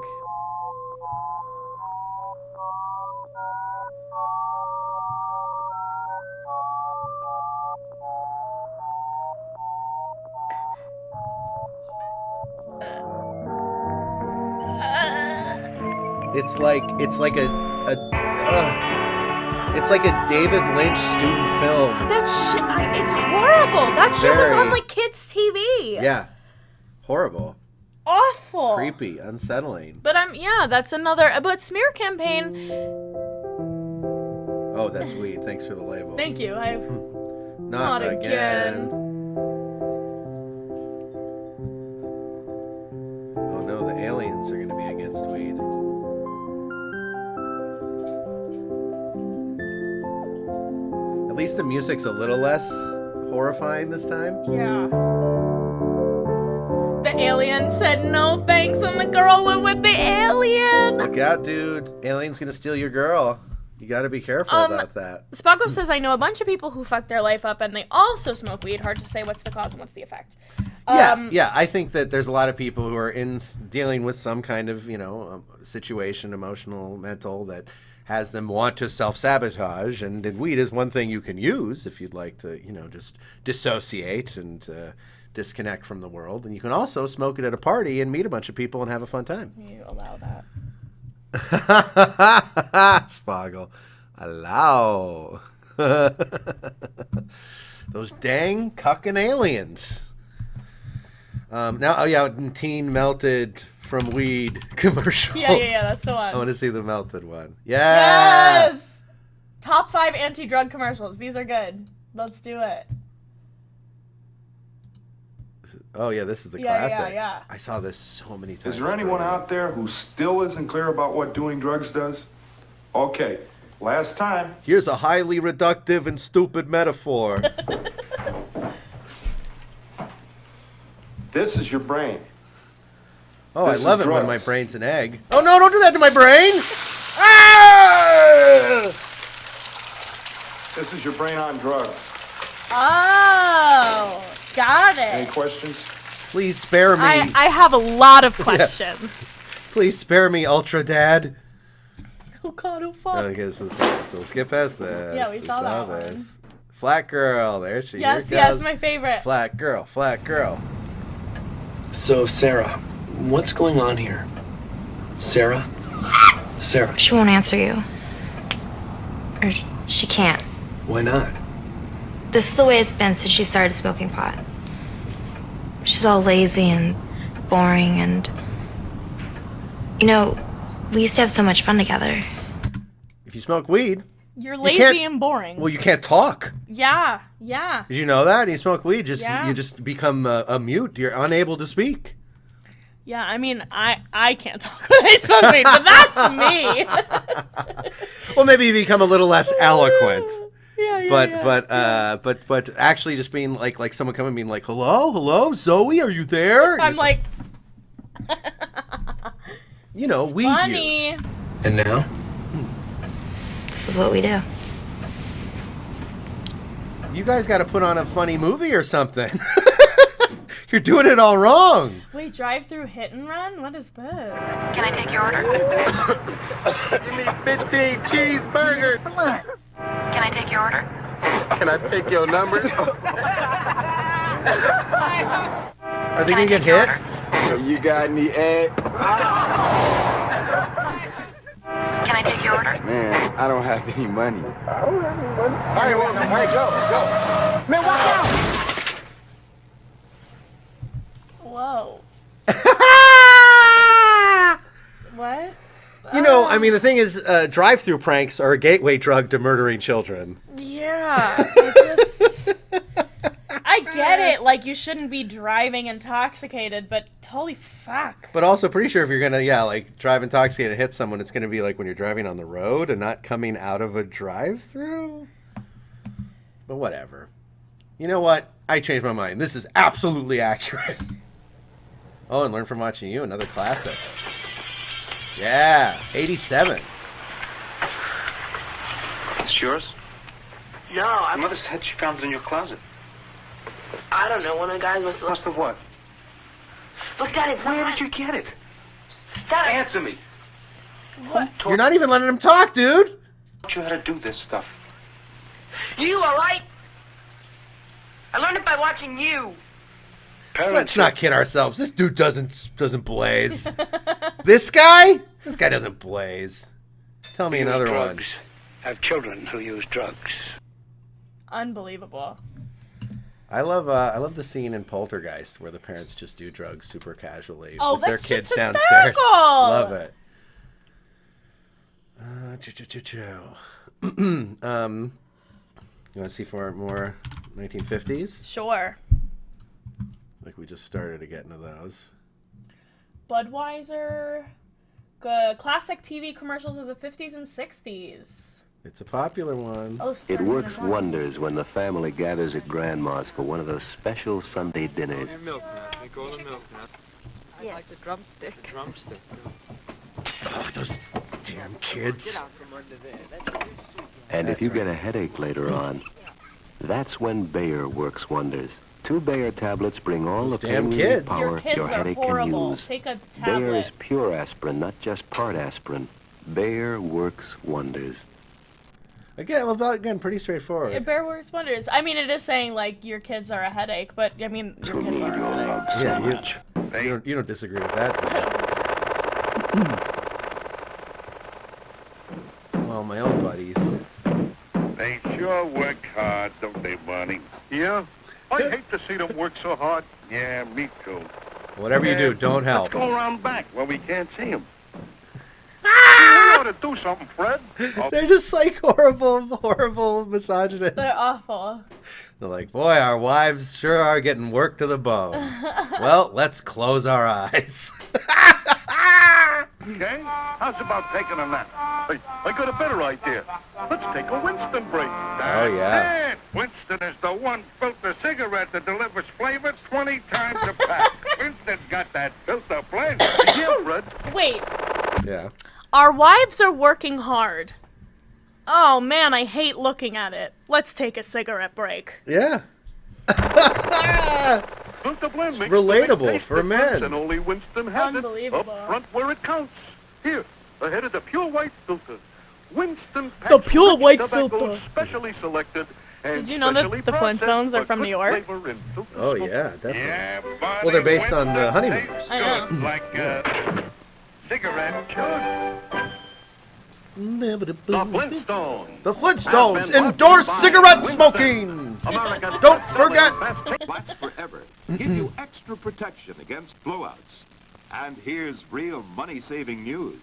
It's like a David Lynch student film. That shit, it's horrible. That shit was on like kids' TV. Yeah, horrible, awful, creepy, unsettling. But that's another. But smear campaign. Oh, that's weed. Thanks for the label. Thank you. Not again. Oh no, the aliens are going to be against weed. At least the music's a little less horrifying this time. Yeah. The alien said no thanks, and the girl went with the alien. Look out, dude. Alien's going to steal your girl. You got to be careful about that. Spocko says, I know a bunch of people who fuck their life up, and they also smoke weed. Hard to say what's the cause and what's the effect. Yeah, I think that there's a lot of people who are dealing with some kind of, situation, emotional, mental, that has them want to self-sabotage, and weed is one thing you can use if you'd like to, just dissociate and disconnect from the world. And you can also smoke it at a party and meet a bunch of people and have a fun time. You allow that. Spoggle. Allow. Those dang cucking aliens. Teen melted from weed commercial. Yeah, that's the one. I want to see the melted one. Yes! Top 5 anti-drug commercials. These are good. Let's do it. Oh, yeah, this is the classic. Yeah. I saw this so many times. Is there anyone out there who still isn't clear about what doing drugs does? Okay, last time. Here's a highly reductive and stupid metaphor. This is your brain. Oh, This I love is it when drugs. my brain's an egg. Oh, no, don't do that to my brain! Ah! This is your brain on drugs. Oh, got it. Any questions? Please spare me. I have a lot of questions. Yeah. Please spare me, Ultra Dad. Oh, God, oh, fuck. Okay, so let's get past this. Yeah, we saw that one. Flat girl, there she is. Yes, my favorite. Flat girl. So, Sarah, what's going on here? Sarah? Sarah. She won't answer you. Or she can't. Why not? This is the way it's been since she started smoking pot. She's all lazy and boring and... we used to have so much fun together. If you smoke weed... You're lazy and boring. Well, you can't talk. Yeah. Did you know that? You smoke weed, Yeah. you just become a mute. You're unable to speak. Yeah, I mean, I can't talk when I smoke weed, but that's me. Well, maybe you become a little less eloquent. Yeah. But actually just being like someone coming and being like, hello, Zoe, are you there? I'm like... weed funny. use. And now? This is what we do. You guys got to put on a funny movie or something. You're doing it all wrong. Wait, drive-through hit and run? What is this? Can I take your order? Give me 15 cheeseburgers. Come on. Can I take your order? Can I take your number? Are they going to get hit? You got any egg? Can I take your order? Man, I don't have any money. All right, go. Man, watch out! Whoa. What? I mean, the thing is, drive-through pranks are a gateway drug to murdering children. Yeah, I get it. Like, you shouldn't be driving intoxicated, but holy fuck. But also pretty sure if you're gonna, like, drive intoxicated and hit someone, it's gonna be like when you're driving on the road and not coming out of a drive-through. But whatever. You know what? I changed my mind. This is absolutely accurate. Oh, and Learn from Watching You, another classic. Yeah, 87. It's yours? No, I... Mother said she found it in your closet. I don't know. One of the guys must have... Must have what? Look, Dad, it's Where not... did you get it? Dad, Answer me. What? You're not even letting him talk, dude. I taught you how to do this stuff. You, all right? I learned it by watching you. Let's not kid ourselves. This dude doesn't blaze. This guy doesn't blaze. Tell me another one. Have children who use drugs. Unbelievable. I love the scene in Poltergeist where the parents just do drugs super casually Oh, with their that kids shit's downstairs. hysterical. Love it. You want to see more 1950s? Sure. Like we just started to get into those. Budweiser. Classic TV commercials of the 50s and 60s. It's a popular one. Oh, it works wonders when the family gathers at Grandma's for one of those special Sunday dinners. Milk nut. They call it milk nut. I like the drumstick. The drumstick. Oh, those damn kids. And if you get a headache later on, that's when Bayer works wonders. 2 Bayer tablets bring all the damn pain kids. power Your kids your are headache horrible. can use. Take a Bayer is tablet. pure aspirin, not just part aspirin. Bayer works wonders. Again, pretty straightforward. Bear works wonders. I mean, it is saying, like, your kids are a headache, but, I mean, your kids are a headache. Yeah, you don't disagree with that. Well, my own buddies. They sure work hard, don't they, Barney? Yeah? I hate to see them work so hard. Yeah, me too. Whatever you do, don't help. Let's go around back where we can't see them. You ought to do something, Fred. They're just like horrible misogynists. They're awful. They're like, boy, our wives sure are getting worked to the bone. Well, let's close our eyes. Okay, how's about taking a nap? Hey, I got a better idea. Let's take a Winston break. Oh, yeah. It. Winston is the one filter cigarette that delivers flavor 20 times a pack. Winston's got that filter blend. Yeah, Fred. Wait. Yeah. Our wives are working hard. Oh, man, I hate looking at it. Let's take a cigarette break. Yeah. Filter blend makes relatable for men. And only Winston has Unbelievable. it up front where it counts. Here, ahead of the pure white filter. Winston packs The pure rich white tobacco filter. Specially selected. Did you know that the Flintstones are from New York? Oh, yeah, definitely. Yeah, Well, they're based on the Honeymooners. I know. Like cigarette should. The Flintstones. The Flintstones endorse cigarette smoking. Don't forget. Lasts forever. Give you extra protection against blowouts. And here's real money-saving news.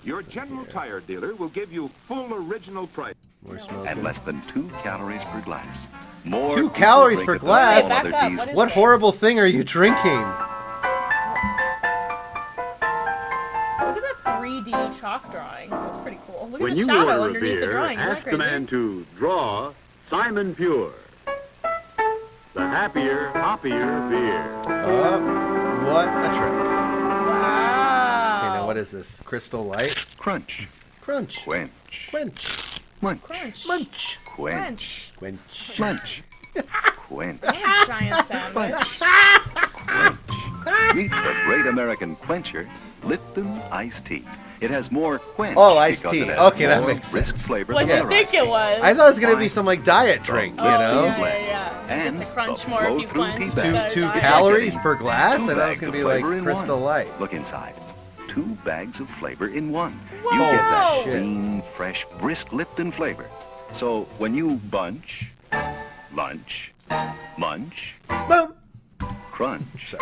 Your General Tire dealer will give you full original price. And less than 2 calories per glass. More 2 calories people per drink it than glass? all Hey, other back up. teas. What is What this? horrible thing are you drinking? Look at that 3D chalk drawing. That's pretty cool. Look When at the you shadow order a underneath the beer, drawing. Isn't that ask the crazy? man to draw Simon Pure. The happier, hoppier beer. What a trick. Wow. Okay, now what is this? Crystal Light? Crunch. Crunch. Quench. Quench. Munch. Crunch. Munch. Quench. Crunch. Quench. Munch. Quench. I need a giant sandwich. Meet the great American quencher, Lipton Iced Tea. It has more quench. Oh, iced because tea. it has Okay, that more makes brisk sense. flavor What'd than you other think iced it teas. was? I thought it was going to be some like diet drink, you Oh, know? yeah. You And get to crunch the more if you flow-through quench. tea the bag. Two diet. calories per glass? I 2 thought it was bags going to of be like flavor in Crystal one. Light. Look inside. 2 bags of flavor in one. Whoa. You get that Holy shit. clean, fresh, brisk Lipton flavor. So when you bunch, lunch, munch, Boom. crunch,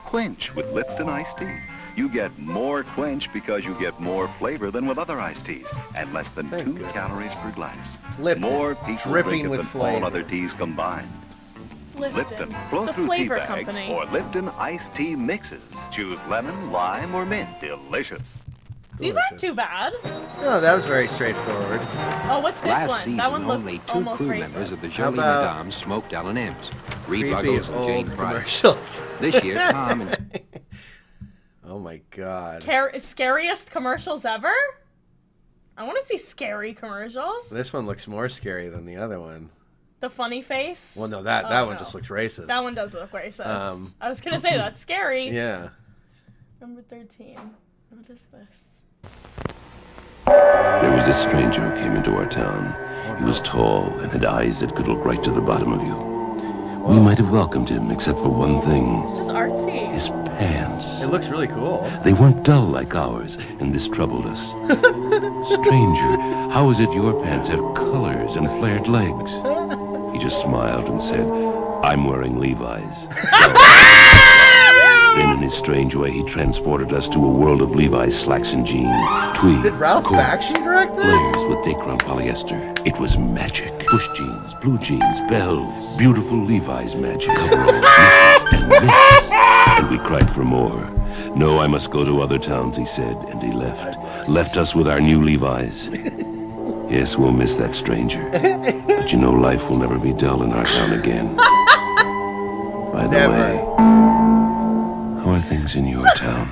quench with Lipton iced tea. You get more quench because you get more flavor than with other iced teas, and less than Thank 2 calories per glass. Lipton, More people dripping drink it with than flavor. all other teas combined. Lipton flow-through tea flavor bags company. or Lipton iced tea mixes. Choose lemon, lime, or mint. Delicious. These aren't too bad. No, that was very straightforward. Oh, what's this Last one? season, That one only looked two almost crew racist. members of the How Jolie about Madame smoked L&M's. Reed creepy Ruggles and Jane old Price. commercials? This year, Tom and... Oh my god. Scariest commercials ever? I want to see scary commercials. This one looks more scary than the other one. The funny face? Well, no, that one just looks racist. That one does look racist. I was going to say that's scary. Yeah. Number 13. What is this? There was a stranger who came into our town. He was tall and had eyes that could look right to the bottom of you. We might have welcomed him, except for one thing. This is artsy. His pants. It looks really cool. They weren't dull like ours, and this troubled us. Stranger, how is it your pants have colors and flared legs? He just smiled and said, I'm wearing Levi's. Then in his strange way, he transported us to a world of Levi's slacks and jeans, tweed, Did Ralph Bakshi direct this? layers with Dacron polyester. It was magic. Push jeans, blue jeans, bells, beautiful Levi's magic. Coveralls, knickers, and mitts. And we cried for more. No, I must go to other towns, he said, and he left. Left us with our new Levi's. Yes, we'll miss that stranger. But you know, life will never be dull in our town again. By the way, how are things in your town?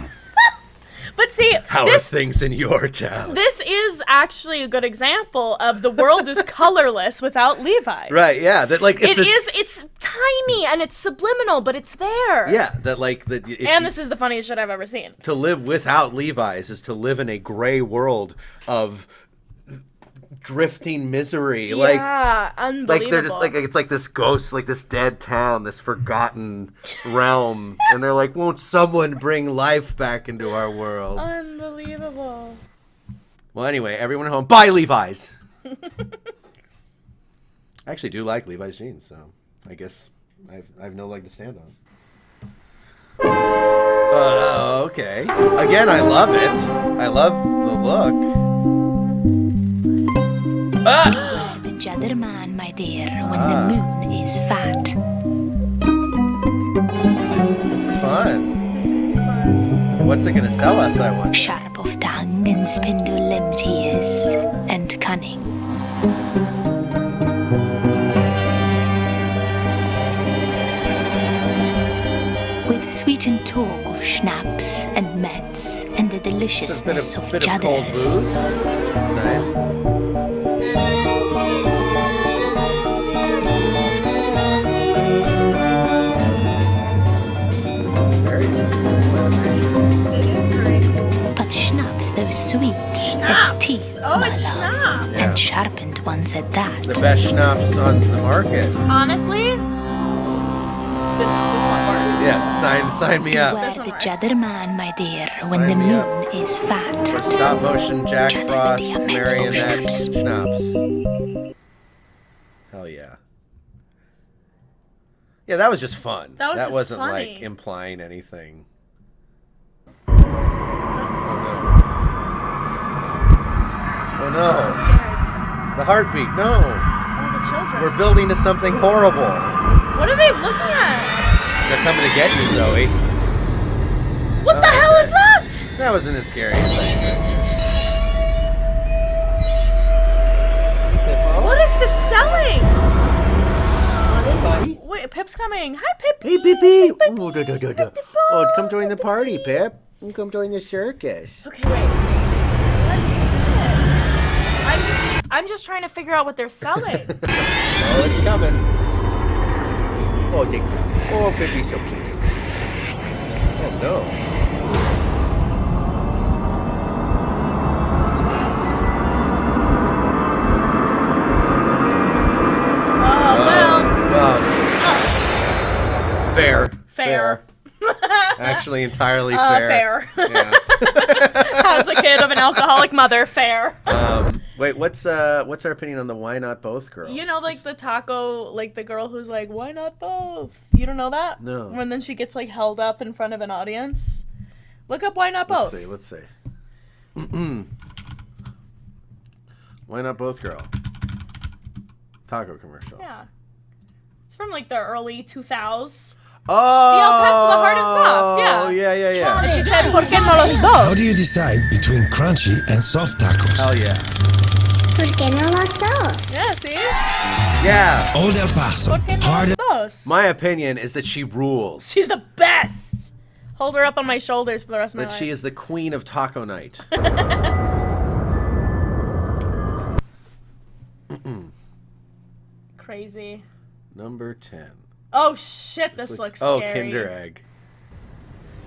But see, How are things in your town? This is actually a good example of the world is colorless without Levi's. Right, yeah. That like it's tiny and it's subliminal, but it's there. Yeah, that like that. And this is the funniest shit I've ever seen. To live without Levi's is to live in a gray world of drifting misery. Yeah, unbelievable. Like they're just like it's like this ghost, like this dead town, this forgotten realm, and they're like, won't someone bring life back into our world? Unbelievable. Well, anyway, everyone at home, buy Levi's. I actually do like Levi's jeans, so I guess I have no leg to stand on. Okay. Again, I love it. I love the look. The Jadder Man, my dear, when the moon is fat. This is fun. What's it gonna sell us, I wonder? Sharp of tongue and spindle-limbed he is, and cunning. With sweetened talk of schnapps and mets and the deliciousness of Jadders. That's nice. But schnapps, though sweet, has teeth, Oh, my it's love, schnapps. and sharpened ones at that. The best schnapps on the market. Honestly, this one works. Yeah, sign me up. Beware the Jadder Man, my dear, when the Sign me up. moon is fat. For stop motion Jack Frost marionette schnapps. Hell yeah. Yeah, that was just fun. That was just wasn't funny. like implying anything. Oh no. I'm so scared. The heartbeat, no. Oh, the children. We're building to something horrible. What are they looking at? They're coming to get you, Zoe. What the hell is that? That wasn't as scary as I expected. What is this selling? Hey, buddy. Wait, Pip's coming. Hi, Pip. Hey, Pip. Oh, come join the party, Pip. Come join the circus. Okay, wait. What is this? I'm just trying to figure out what they're selling. Oh, it's coming. Oh, thank you. Oh, baby, so kiss. Oh, no. Fair. Actually, entirely fair. Fair. As a kid of an alcoholic mother, fair. Wait, what's our opinion on the why not both girl? You know, like the taco, like the girl who's like, why not both? You don't know that? No. And then she gets like held up in front of an audience. Look up why not both. Let's see. Why not both girl? Taco commercial. Yeah. from like the early 2000s. Oh, the El Paso, the hard and soft, yeah. And she said, "Por qué no los dos?" How do you decide between crunchy and soft tacos? Hell yeah. ¿Por qué no los dos? Yeah, see? Yeah. Old El Paso. Hard. Dos. My opinion is that she rules. She's the best. Hold her up on my shoulders for the rest of my life. That she is the queen of taco night. Crazy. Number 10. Oh shit, this looks scary. Oh, Kinder Egg.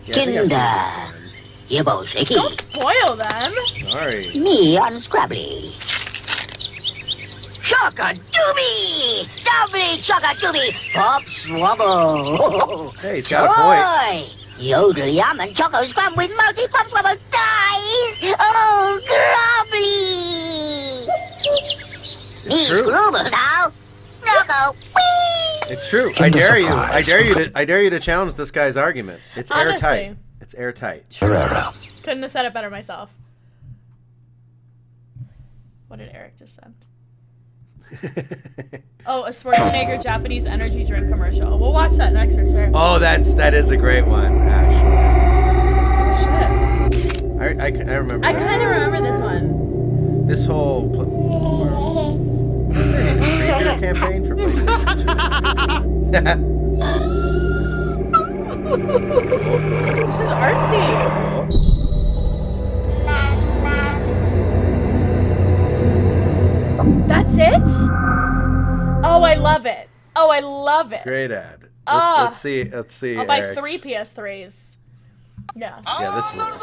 Yeah, Kinder. You both shaky. Don't spoil them. Sorry. Me unscrabbly. Choca-dooby! Doubly choca-dooby! Pop swabble! Hey, he's got a point. Yodel yum and choco scrum with multi-pop swabble dice! Oh, grubbly! Me scrubble now! Snuggle! Whee! It's true. I dare you. I dare you to challenge this guy's argument. It's Honestly. airtight. It's airtight. Couldn't have said it better myself. What did Eric just send? Oh, a Schwarzenegger Japanese energy drink commercial. We'll watch that next for sure. Oh, that is a great one, actually. Shit. I remember. I kind of remember this one. This whole preview campaign for PlayStation 2. This is artsy. That's it? Oh, I love it. Oh, I love it. Great ad. Ah. Let's see. I'll buy Eric. 3 PS3s. Yeah. Yeah, this rules.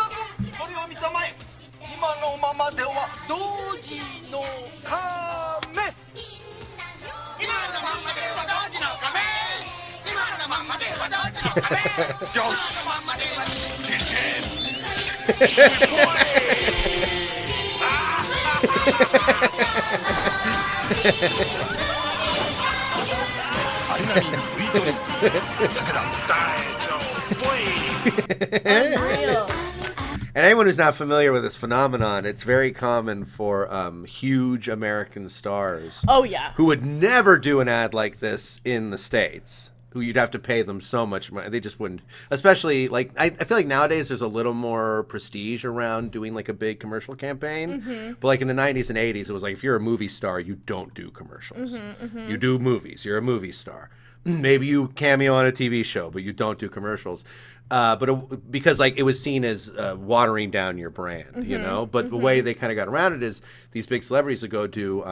And anyone who's not familiar with this phenomenon, it's very common for huge American stars. Oh, yeah. Who would never do an ad like this in the States. Who you'd have to pay them so much money. They just wouldn't. Especially, like, I feel like nowadays there's a little more prestige around doing, like, a big commercial campaign. Mm-hmm. But, like, in the 90s and 80s, it was like, if you're a movie star, you don't do commercials. You do movies. You're a movie star. Maybe you cameo on a TV show, but you don't do commercials. Because, like, it was seen as watering down your brand, you know? But the way they kind of got around it is these big celebrities would go do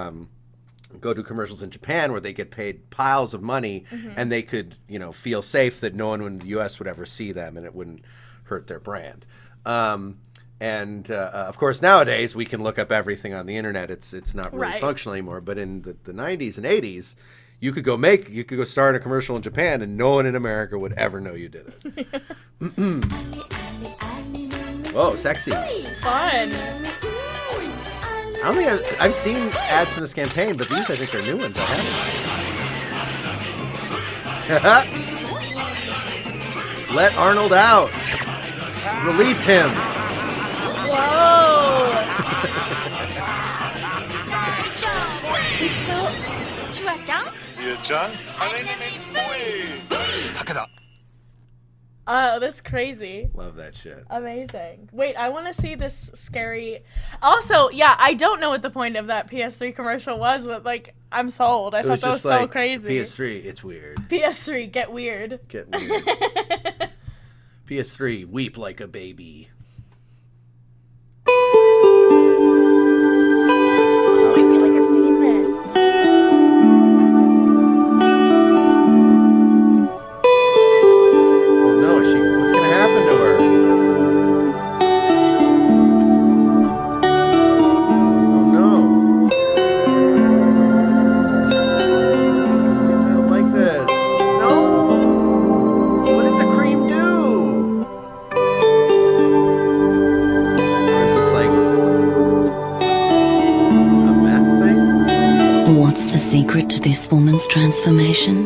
commercials in Japan where they get paid piles of money and they could, you know, feel safe that no one in the U.S. would ever see them and it wouldn't hurt their brand. Of course, nowadays we can look up everything on the internet. It's not really functional anymore. But in the 90s and 80s, you could go star in a commercial in Japan and no one in America would ever know you did it. Oh, sexy. Fun. I don't think I've seen ads from this campaign, but these I think are new ones I haven't seen. Let Arnold out. Release him. Whoa. He's so... Oh, that's crazy. Love that shit. Amazing. Wait, I want to see this scary... Also, yeah, I don't know what the point of that PS3 commercial was, but, like, I'm sold. I thought that was so crazy. PS3, it's weird. PS3, get weird. Get weird. PS3, weep like a baby. Oh, I feel like I've seen this. What's gonna happen to her? Oh no. I don't like this. No. What did the cream do? Or is this like a meth thing? What's the secret to this woman's transformation?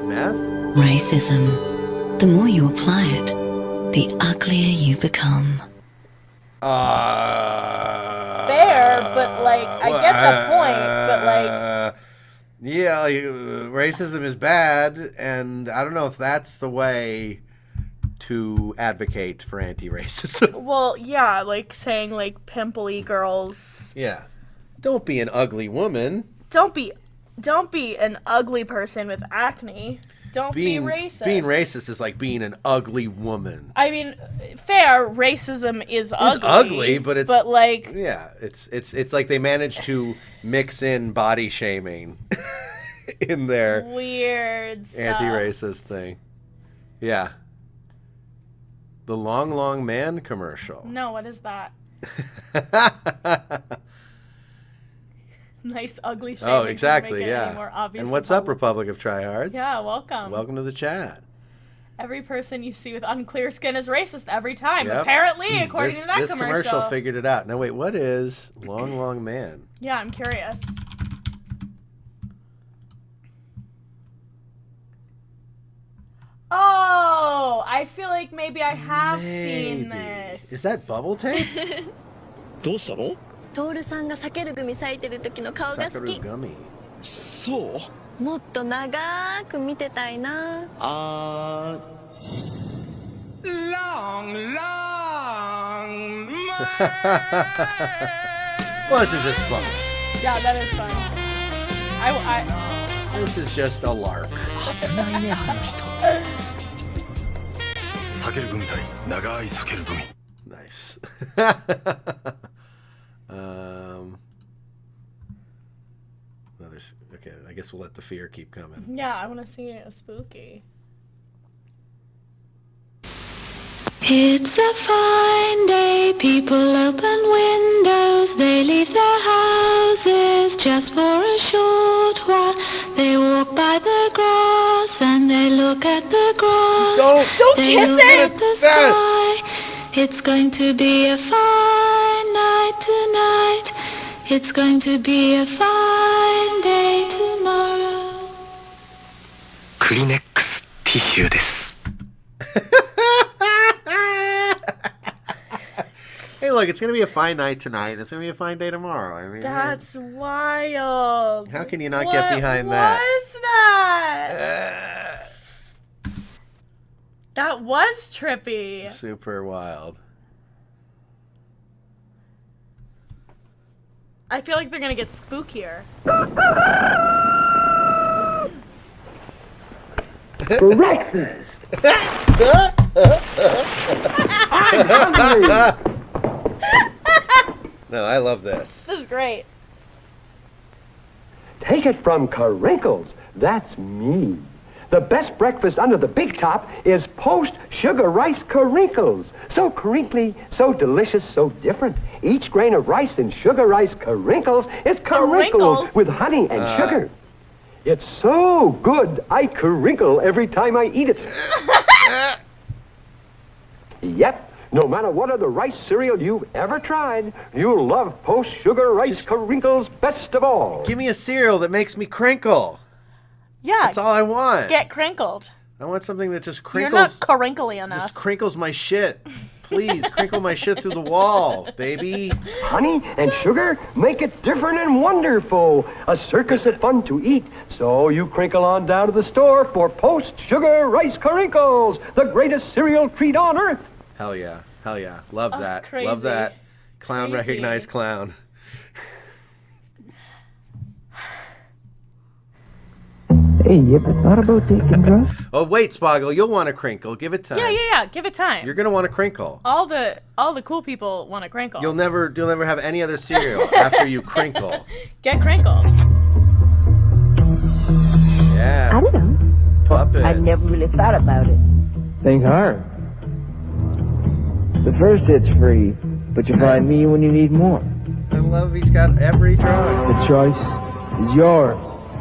Meth? Racism. The more you apply it, the uglier you become. Fair, but, like, I get the point, but, like... Yeah, like, racism is bad, and I don't know if that's the way to advocate for anti-racism. Well, yeah, like saying like pimply girls. Yeah. Don't be an ugly woman. Don't be an ugly person with acne. Don't be racist. Being racist is like being an ugly woman. I mean, fair, racism is ugly. It's ugly, but it's like yeah, it's like they managed to mix in body shaming in their weird stuff. Anti-racist thing. Yeah. The Long Long Man commercial. No, what is that? Nice ugly shaming. Oh, exactly, make it yeah. any more obvious And what's up, Republic of Tryhards? Yeah, welcome. Welcome to the chat. Every person you see with unclear skin is racist every time. Yep. Apparently, according to that this commercial. commercial figured it out. Now wait, what is Long Long Man? Yeah, I'm curious. Oh, I feel like maybe I have seen this. Is that bubble tape? どうしたの？トールさんが避けるグミ咲いてる時の顔が好き。そう？もっと長く見てたいな。Long, long, Well, this is just fun. Yeah, that is fun. This is just a lark. 危ないね、あの人。避けるグミ対長い避けるグミ。Nice. Okay, I guess we'll let the fear keep coming. Yeah, I want to see it spooky. It's a fine day, people open windows, they leave their houses just for a short while. They walk by the grass and they look at the grass. Don't they kiss look it! At the sky. It's going to be a fine night tonight. It's going to be a fine day tomorrow. クリネックスティッシュです。Hey, look, it's going to be a fine night tonight. It's going to be a fine day tomorrow. I mean, That's wild. How can you not get behind that? What was that? That was trippy. Super wild. I feel like they're gonna get spookier. Breakfast! No, I love this. This is great. Take it from Carinkles. That's me. The best breakfast under the big top is post-sugar rice Carinkles. So crinkly, so delicious, so different. Each grain of rice in sugar rice Carinkles is Carinkles with honey and sugar. It's so good, I crinkle every time I eat it. Yep, no matter what other rice cereal you've ever tried, you'll love post-sugar rice Carinkles best of all. Give me a cereal that makes me crinkle. Yeah. That's all I want. Get crinkled. I want something that just crinkles. You're not crinkly enough. Just crinkles my shit. Please, crinkle my shit through the wall, baby. Honey and sugar make it different and wonderful. A circus of fun to eat. So you crinkle on down to the store for post-sugar rice Carinkles, the greatest cereal treat on earth. Hell yeah. Hell yeah. Love that. Crazy. Love that. Clown Crazy. recognized clown. Hey, you ever thought about taking drugs? Oh, wait, Spoggle. You'll want a crinkle. Give it time. Yeah. Give it time. You're going to want a crinkle. All the cool people want to crinkle. You'll never have any other cereal after you crinkle. Get crinkled. Yeah. I don't know. Puppets. I never really thought about it. Think hard. The first hit's free, but you find me when you need more. I love he's got every drug. The choice is yours.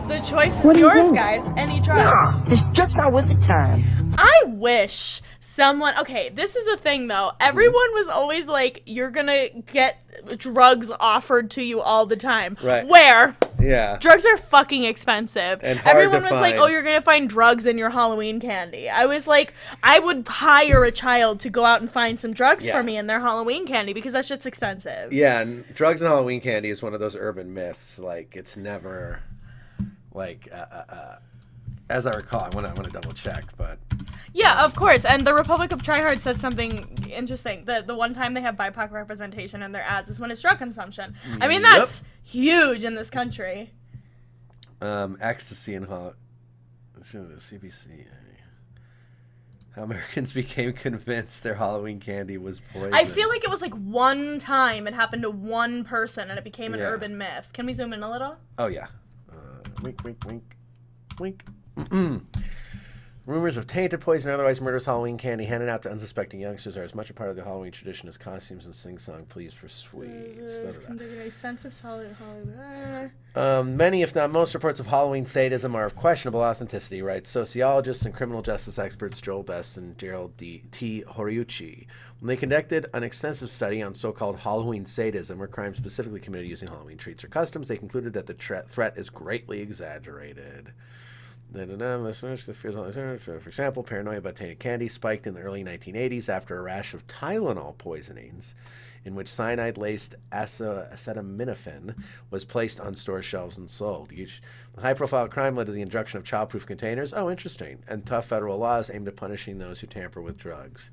The choice is yours, guys. Any drug. It's just not with the time. I wish someone... Okay, this is a thing, though. Everyone was always like, you're gonna get drugs offered to you all the time. Right. Where? Yeah. Drugs are fucking expensive. And hard Everyone to was like, find. oh, you're gonna find drugs in your Halloween candy. I was like, I would hire a child to go out and find some drugs Yeah. for me in their Halloween candy because that shit's expensive. Yeah, and drugs and Halloween candy is one of those urban myths. Like, it's never Like, as I recall, I want to double check, but yeah, of course. And the Republic of Tryhard said something interesting. The one time they have BIPOC representation in their ads is when it's drug consumption. I mean, that's huge in this country. Ecstasy and CBC. How Americans became convinced their Halloween candy was poison. I feel like it was like one time it happened to one person and it became an urban myth. Can we zoom in a little? Oh, yeah. Wink, wink, wink. Wink. Rumors of tainted poison or otherwise murderous Halloween candy handed out to unsuspecting youngsters are as much a part of the Halloween tradition as costumes and sing-song pleas for sweets. A sense of solid Hollywood. Many, if not most, reports of Halloween sadism are of questionable authenticity, write sociologists and criminal justice experts Joel Best and Gerald T. Horiuchi. When they conducted an extensive study on so-called Halloween sadism, or crimes specifically committed using Halloween treats or customs, they concluded that the threat is greatly exaggerated. For example, paranoia about tainted candy spiked in the early 1980s after a rash of Tylenol poisonings in which cyanide-laced acetaminophen was placed on store shelves and sold. The high-profile crime led to the introduction of child-proof containers, interesting, and tough federal laws aimed at punishing those who tamper with drugs.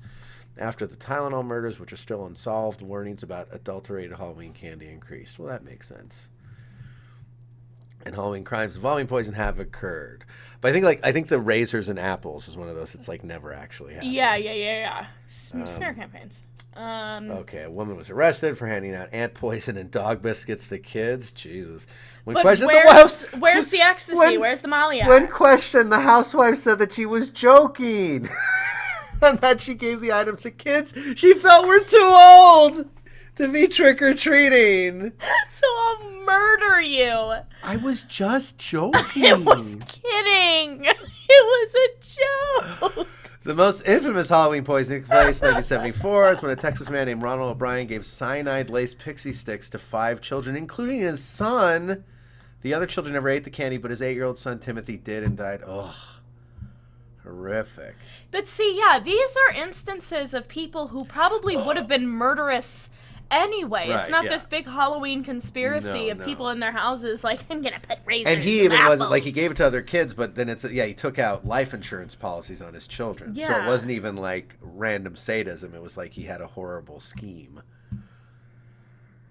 After the Tylenol murders, which are still unsolved, warnings about adulterated Halloween candy increased. Well, that makes sense. And Halloween crimes involving poison have occurred. But I think the razors and apples is one of those that's like never actually happened. Yeah. Smear campaigns. Okay, a woman was arrested for handing out ant poison and dog biscuits to kids. Jesus. But where's the ecstasy? Where's the Molly at? When questioned, the housewife said that she was joking. And that she gave the items to kids she felt were too old to be trick-or-treating. So I'll murder you. I was just joking. I was kidding. It was a joke. The most infamous Halloween poisoning took place in 1974. It's when a Texas man named Ronald O'Brien gave cyanide-laced pixie sticks to 5 children, including his son. The other children never ate the candy, but his 8-year-old son Timothy did and died. Ugh. Horrific. But see, yeah, these are instances of people who probably would have been murderous anyway. Right, it's not this big Halloween conspiracy of people in their houses like, I'm gonna put razors and he in even apples. wasn't like he gave it to other kids, but then he took out life insurance policies on his children. So it wasn't even like random sadism. It was like he had a horrible scheme.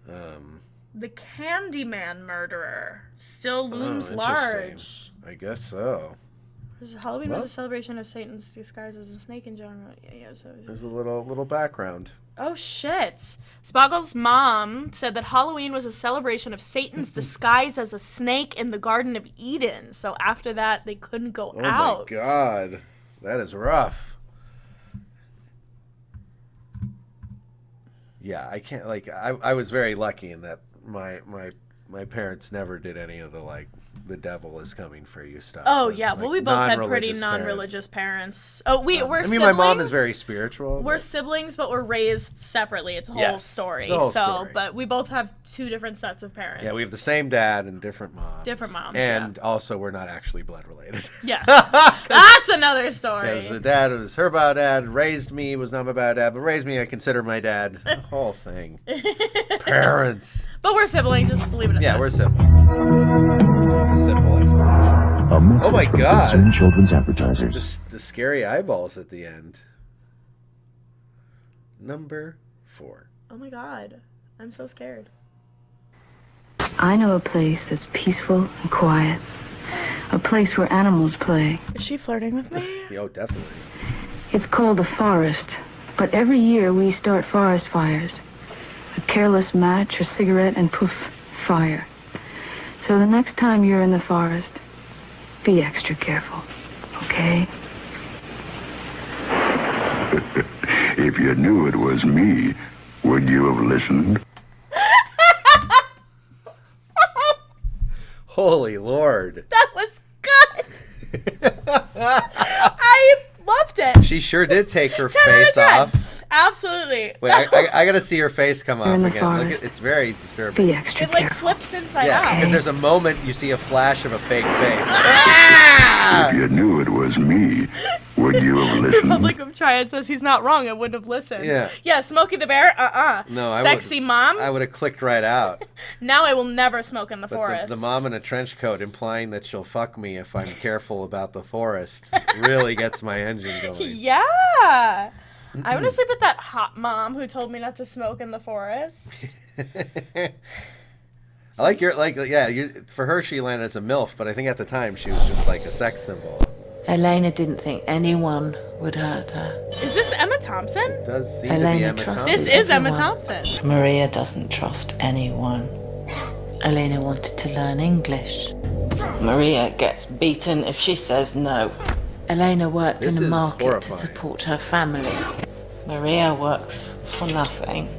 The Candyman murderer still looms large. I guess so. Halloween was a celebration of Satan's disguise as a snake in general. Yeah, so there's a little background. Oh shit! Spoggle's mom said that Halloween was a celebration of Satan's disguise as a snake in the Garden of Eden. So after that, they couldn't go out. Oh my god, that is rough. Yeah, I can't I was very lucky in that my parents never did any of the devil is coming for you stuff. Oh yeah, well we both had pretty non-religious parents. Oh, we're siblings. My mom is very spiritual. We're siblings, but we're raised separately. It's a whole story. It's a whole story. But we both have 2 different sets of parents. Yeah, we have the same dad and different moms. And also we're not actually blood related. Yeah, that's another story. Yeah, the dad was her biodad, raised me, was not my biodad, but raised me, I consider my dad. The whole thing. Parents. But we're siblings, just leave it at that. Yeah, we're siblings. It's a simple explanation. Oh my god! Children's advertisers. The scary eyeballs at the end. Number 4. Oh my god, I'm so scared. I know a place that's peaceful and quiet. A place where animals play. Is she flirting with me? Oh, definitely. It's called the forest. But every year we start forest fires. A careless match, a cigarette, and poof, fire. So the next time you're in the forest, be extra careful, okay? If you knew it was me, would you have listened? Holy Lord. That was good. I loved it. She sure did take her face off. Absolutely. Wait, I gotta see her face come off again. Forest. Look, it's very disturbing. Be extra It like flips inside Yeah, out. because there's a moment you see a flash of a fake face. If you knew it was me, Would you have listened? Republic of Triad says he's not wrong. I wouldn't have listened. Yeah. Yeah, Smokey the Bear? No, Sexy mom? I would have clicked right out. Now I will never smoke in the But forest. the mom in a trench coat implying that she'll fuck me if I'm careful about the forest really gets my engine going. Yeah. I want to sleep with that hot mom who told me not to smoke in the forest. I like for her she landed as a MILF, but I think at the time she was just like a sex symbol. Elena didn't think anyone would hurt her. Is this Emma Thompson? It does seem Elena to be Emma trusted Thompson. This is Emma everyone. Thompson. Maria doesn't trust anyone. Elena wanted to learn English. Maria gets beaten if she says no. Elena worked This in a is market horrifying. to support her family. Maria works for nothing.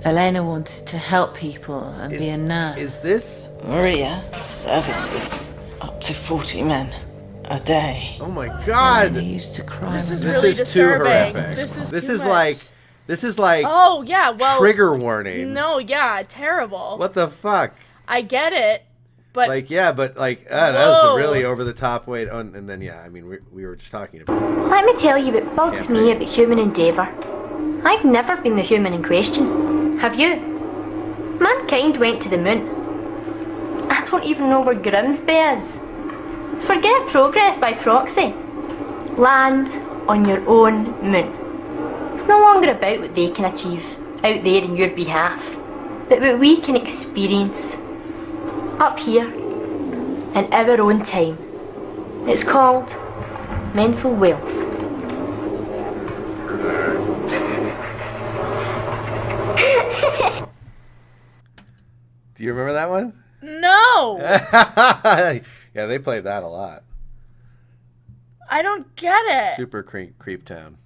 Elena wanted to help people and be a nurse. Is this? Maria services up to 40 men a day. Oh my God! Elena used to cry. This is when really This is too disturbing. horrific. This is too much. This is like Oh, yeah, well... trigger warning. No, yeah, terrible. What the fuck? I get it, but... That was a really over the top way. And then I mean we were just talking about it. Let me tell you what bugs me about human endeavour. I've never been the human in question. Have you? Mankind went to the moon. I don't even know where Grimsby is. Forget progress by proxy. Land on your own moon. It's no longer about what they can achieve out there in your behalf, but what we can experience up here in our own time. It's called mental wealth. Do you remember that one? No! Yeah, they played that a lot. I don't get it. Super creep town.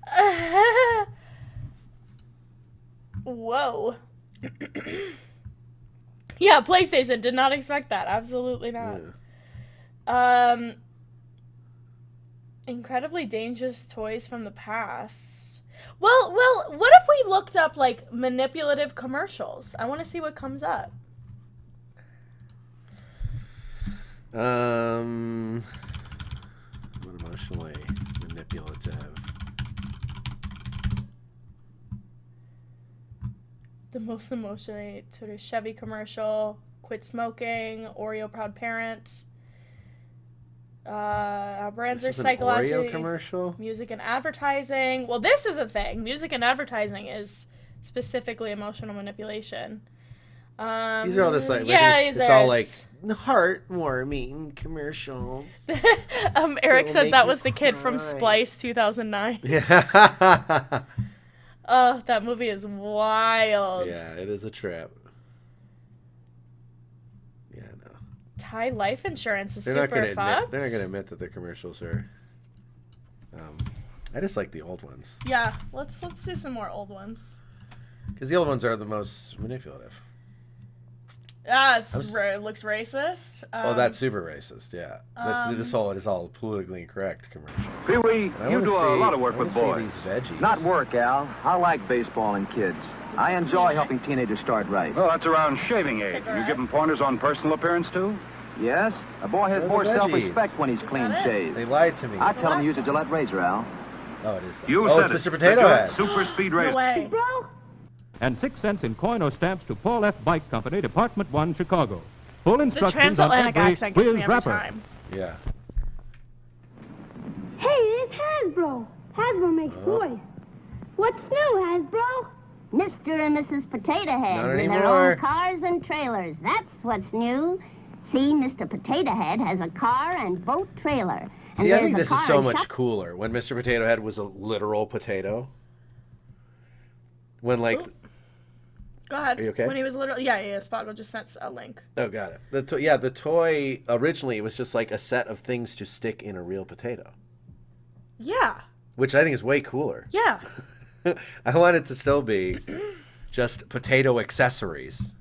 Whoa. Yeah, PlayStation. Did not expect that. Absolutely not. Yeah. Incredibly dangerous toys from the past. Well, what if we looked up, like, manipulative commercials? I want to see what comes up. What emotionally manipulative? The most emotionally Twitter Chevy commercial, quit smoking, Oreo proud parent. Our brands This are is an psychologically Oreo commercial? music and advertising. Well, this is a thing. Music and advertising is specifically emotional manipulation. These are all just like it's all like heartwarming commercials. Eric said that was the kid from Splice 2009. Yeah. Oh, that movie is wild. Yeah, it is a trip. Yeah, no. Thai life insurance is They're super not gonna fucked. they're not gonna admit that the commercials are. I just like the old ones Yeah, let's do some more old ones. because the old ones are the most manipulative. It looks racist. That's super racist. Yeah, this whole is all politically incorrect commercials. Pee-wee, you do a lot of work with boys. These veggies. Not work, Al. I like baseball and kids. I enjoy helping teenagers start right. Well, that's around shaving age. You give them pointers on personal appearance, too? Yes, a boy has They're more the veggies. self-respect when he's clean shaved. They lied to me. I tell him to use a Gillette razor, Al. Oh, it is. That. You Oh, said it's it. Mr. Potato Head. Super speed razor. No way. And 6 cents in coin or stamps to Paul F. Bike Company, Department 1, Chicago. Full The instructions transatlantic on every accent gets quiz me every wrapper. time. Yeah. Hey, it's Hasbro. Hasbro makes toys. What's new, Hasbro? Mr. and Mrs. Potato Head Not with their anymore. own cars and trailers. That's what's new. See, Mr. Potato Head has a car and boat trailer. And See, I there's think a this is car so and much shop- cooler when Mr. Potato Head was a literal potato. When like. Go ahead. Are you okay? When he was literally, yeah, Spotgo just sent a link. Oh, got it. The toy originally was just like a set of things to stick in a real potato, Yeah. which I think is way cooler. Yeah. I want it to still be just potato accessories.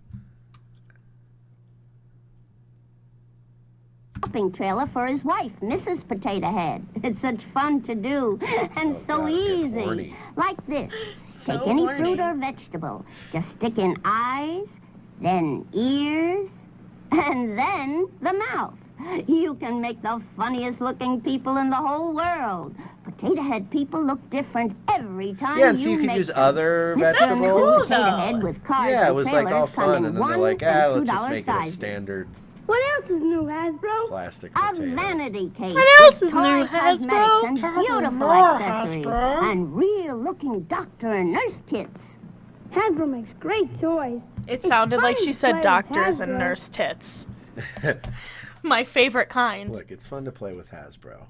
shopping trailer for his wife, Mrs. Potato Head. It's such fun to do and so easy. Like this. So Take any horny. fruit or vegetable. Just stick in eyes, then ears, and then the mouth. You can make the funniest looking people in the whole world. potato head people look different every time Yeah, and so you you could make use them. other Mr. vegetables. Mrs. Potato Head with cards Yeah, it and was like all sailors come fun, in and then they're 1 like, and let's just $2 make it a sizes. standard What else is new, Hasbro? plastic A potato. vanity case. What else with is new, toy cosmetics Hasbro? and Tell me beautiful more, accessories Hasbro. and real-looking doctor and nurse kits. Hasbro makes great toys. It sounded like fun she to said play with doctors and Hasbro. nurse tits. My favorite kind. Look, it's fun to play with Hasbro.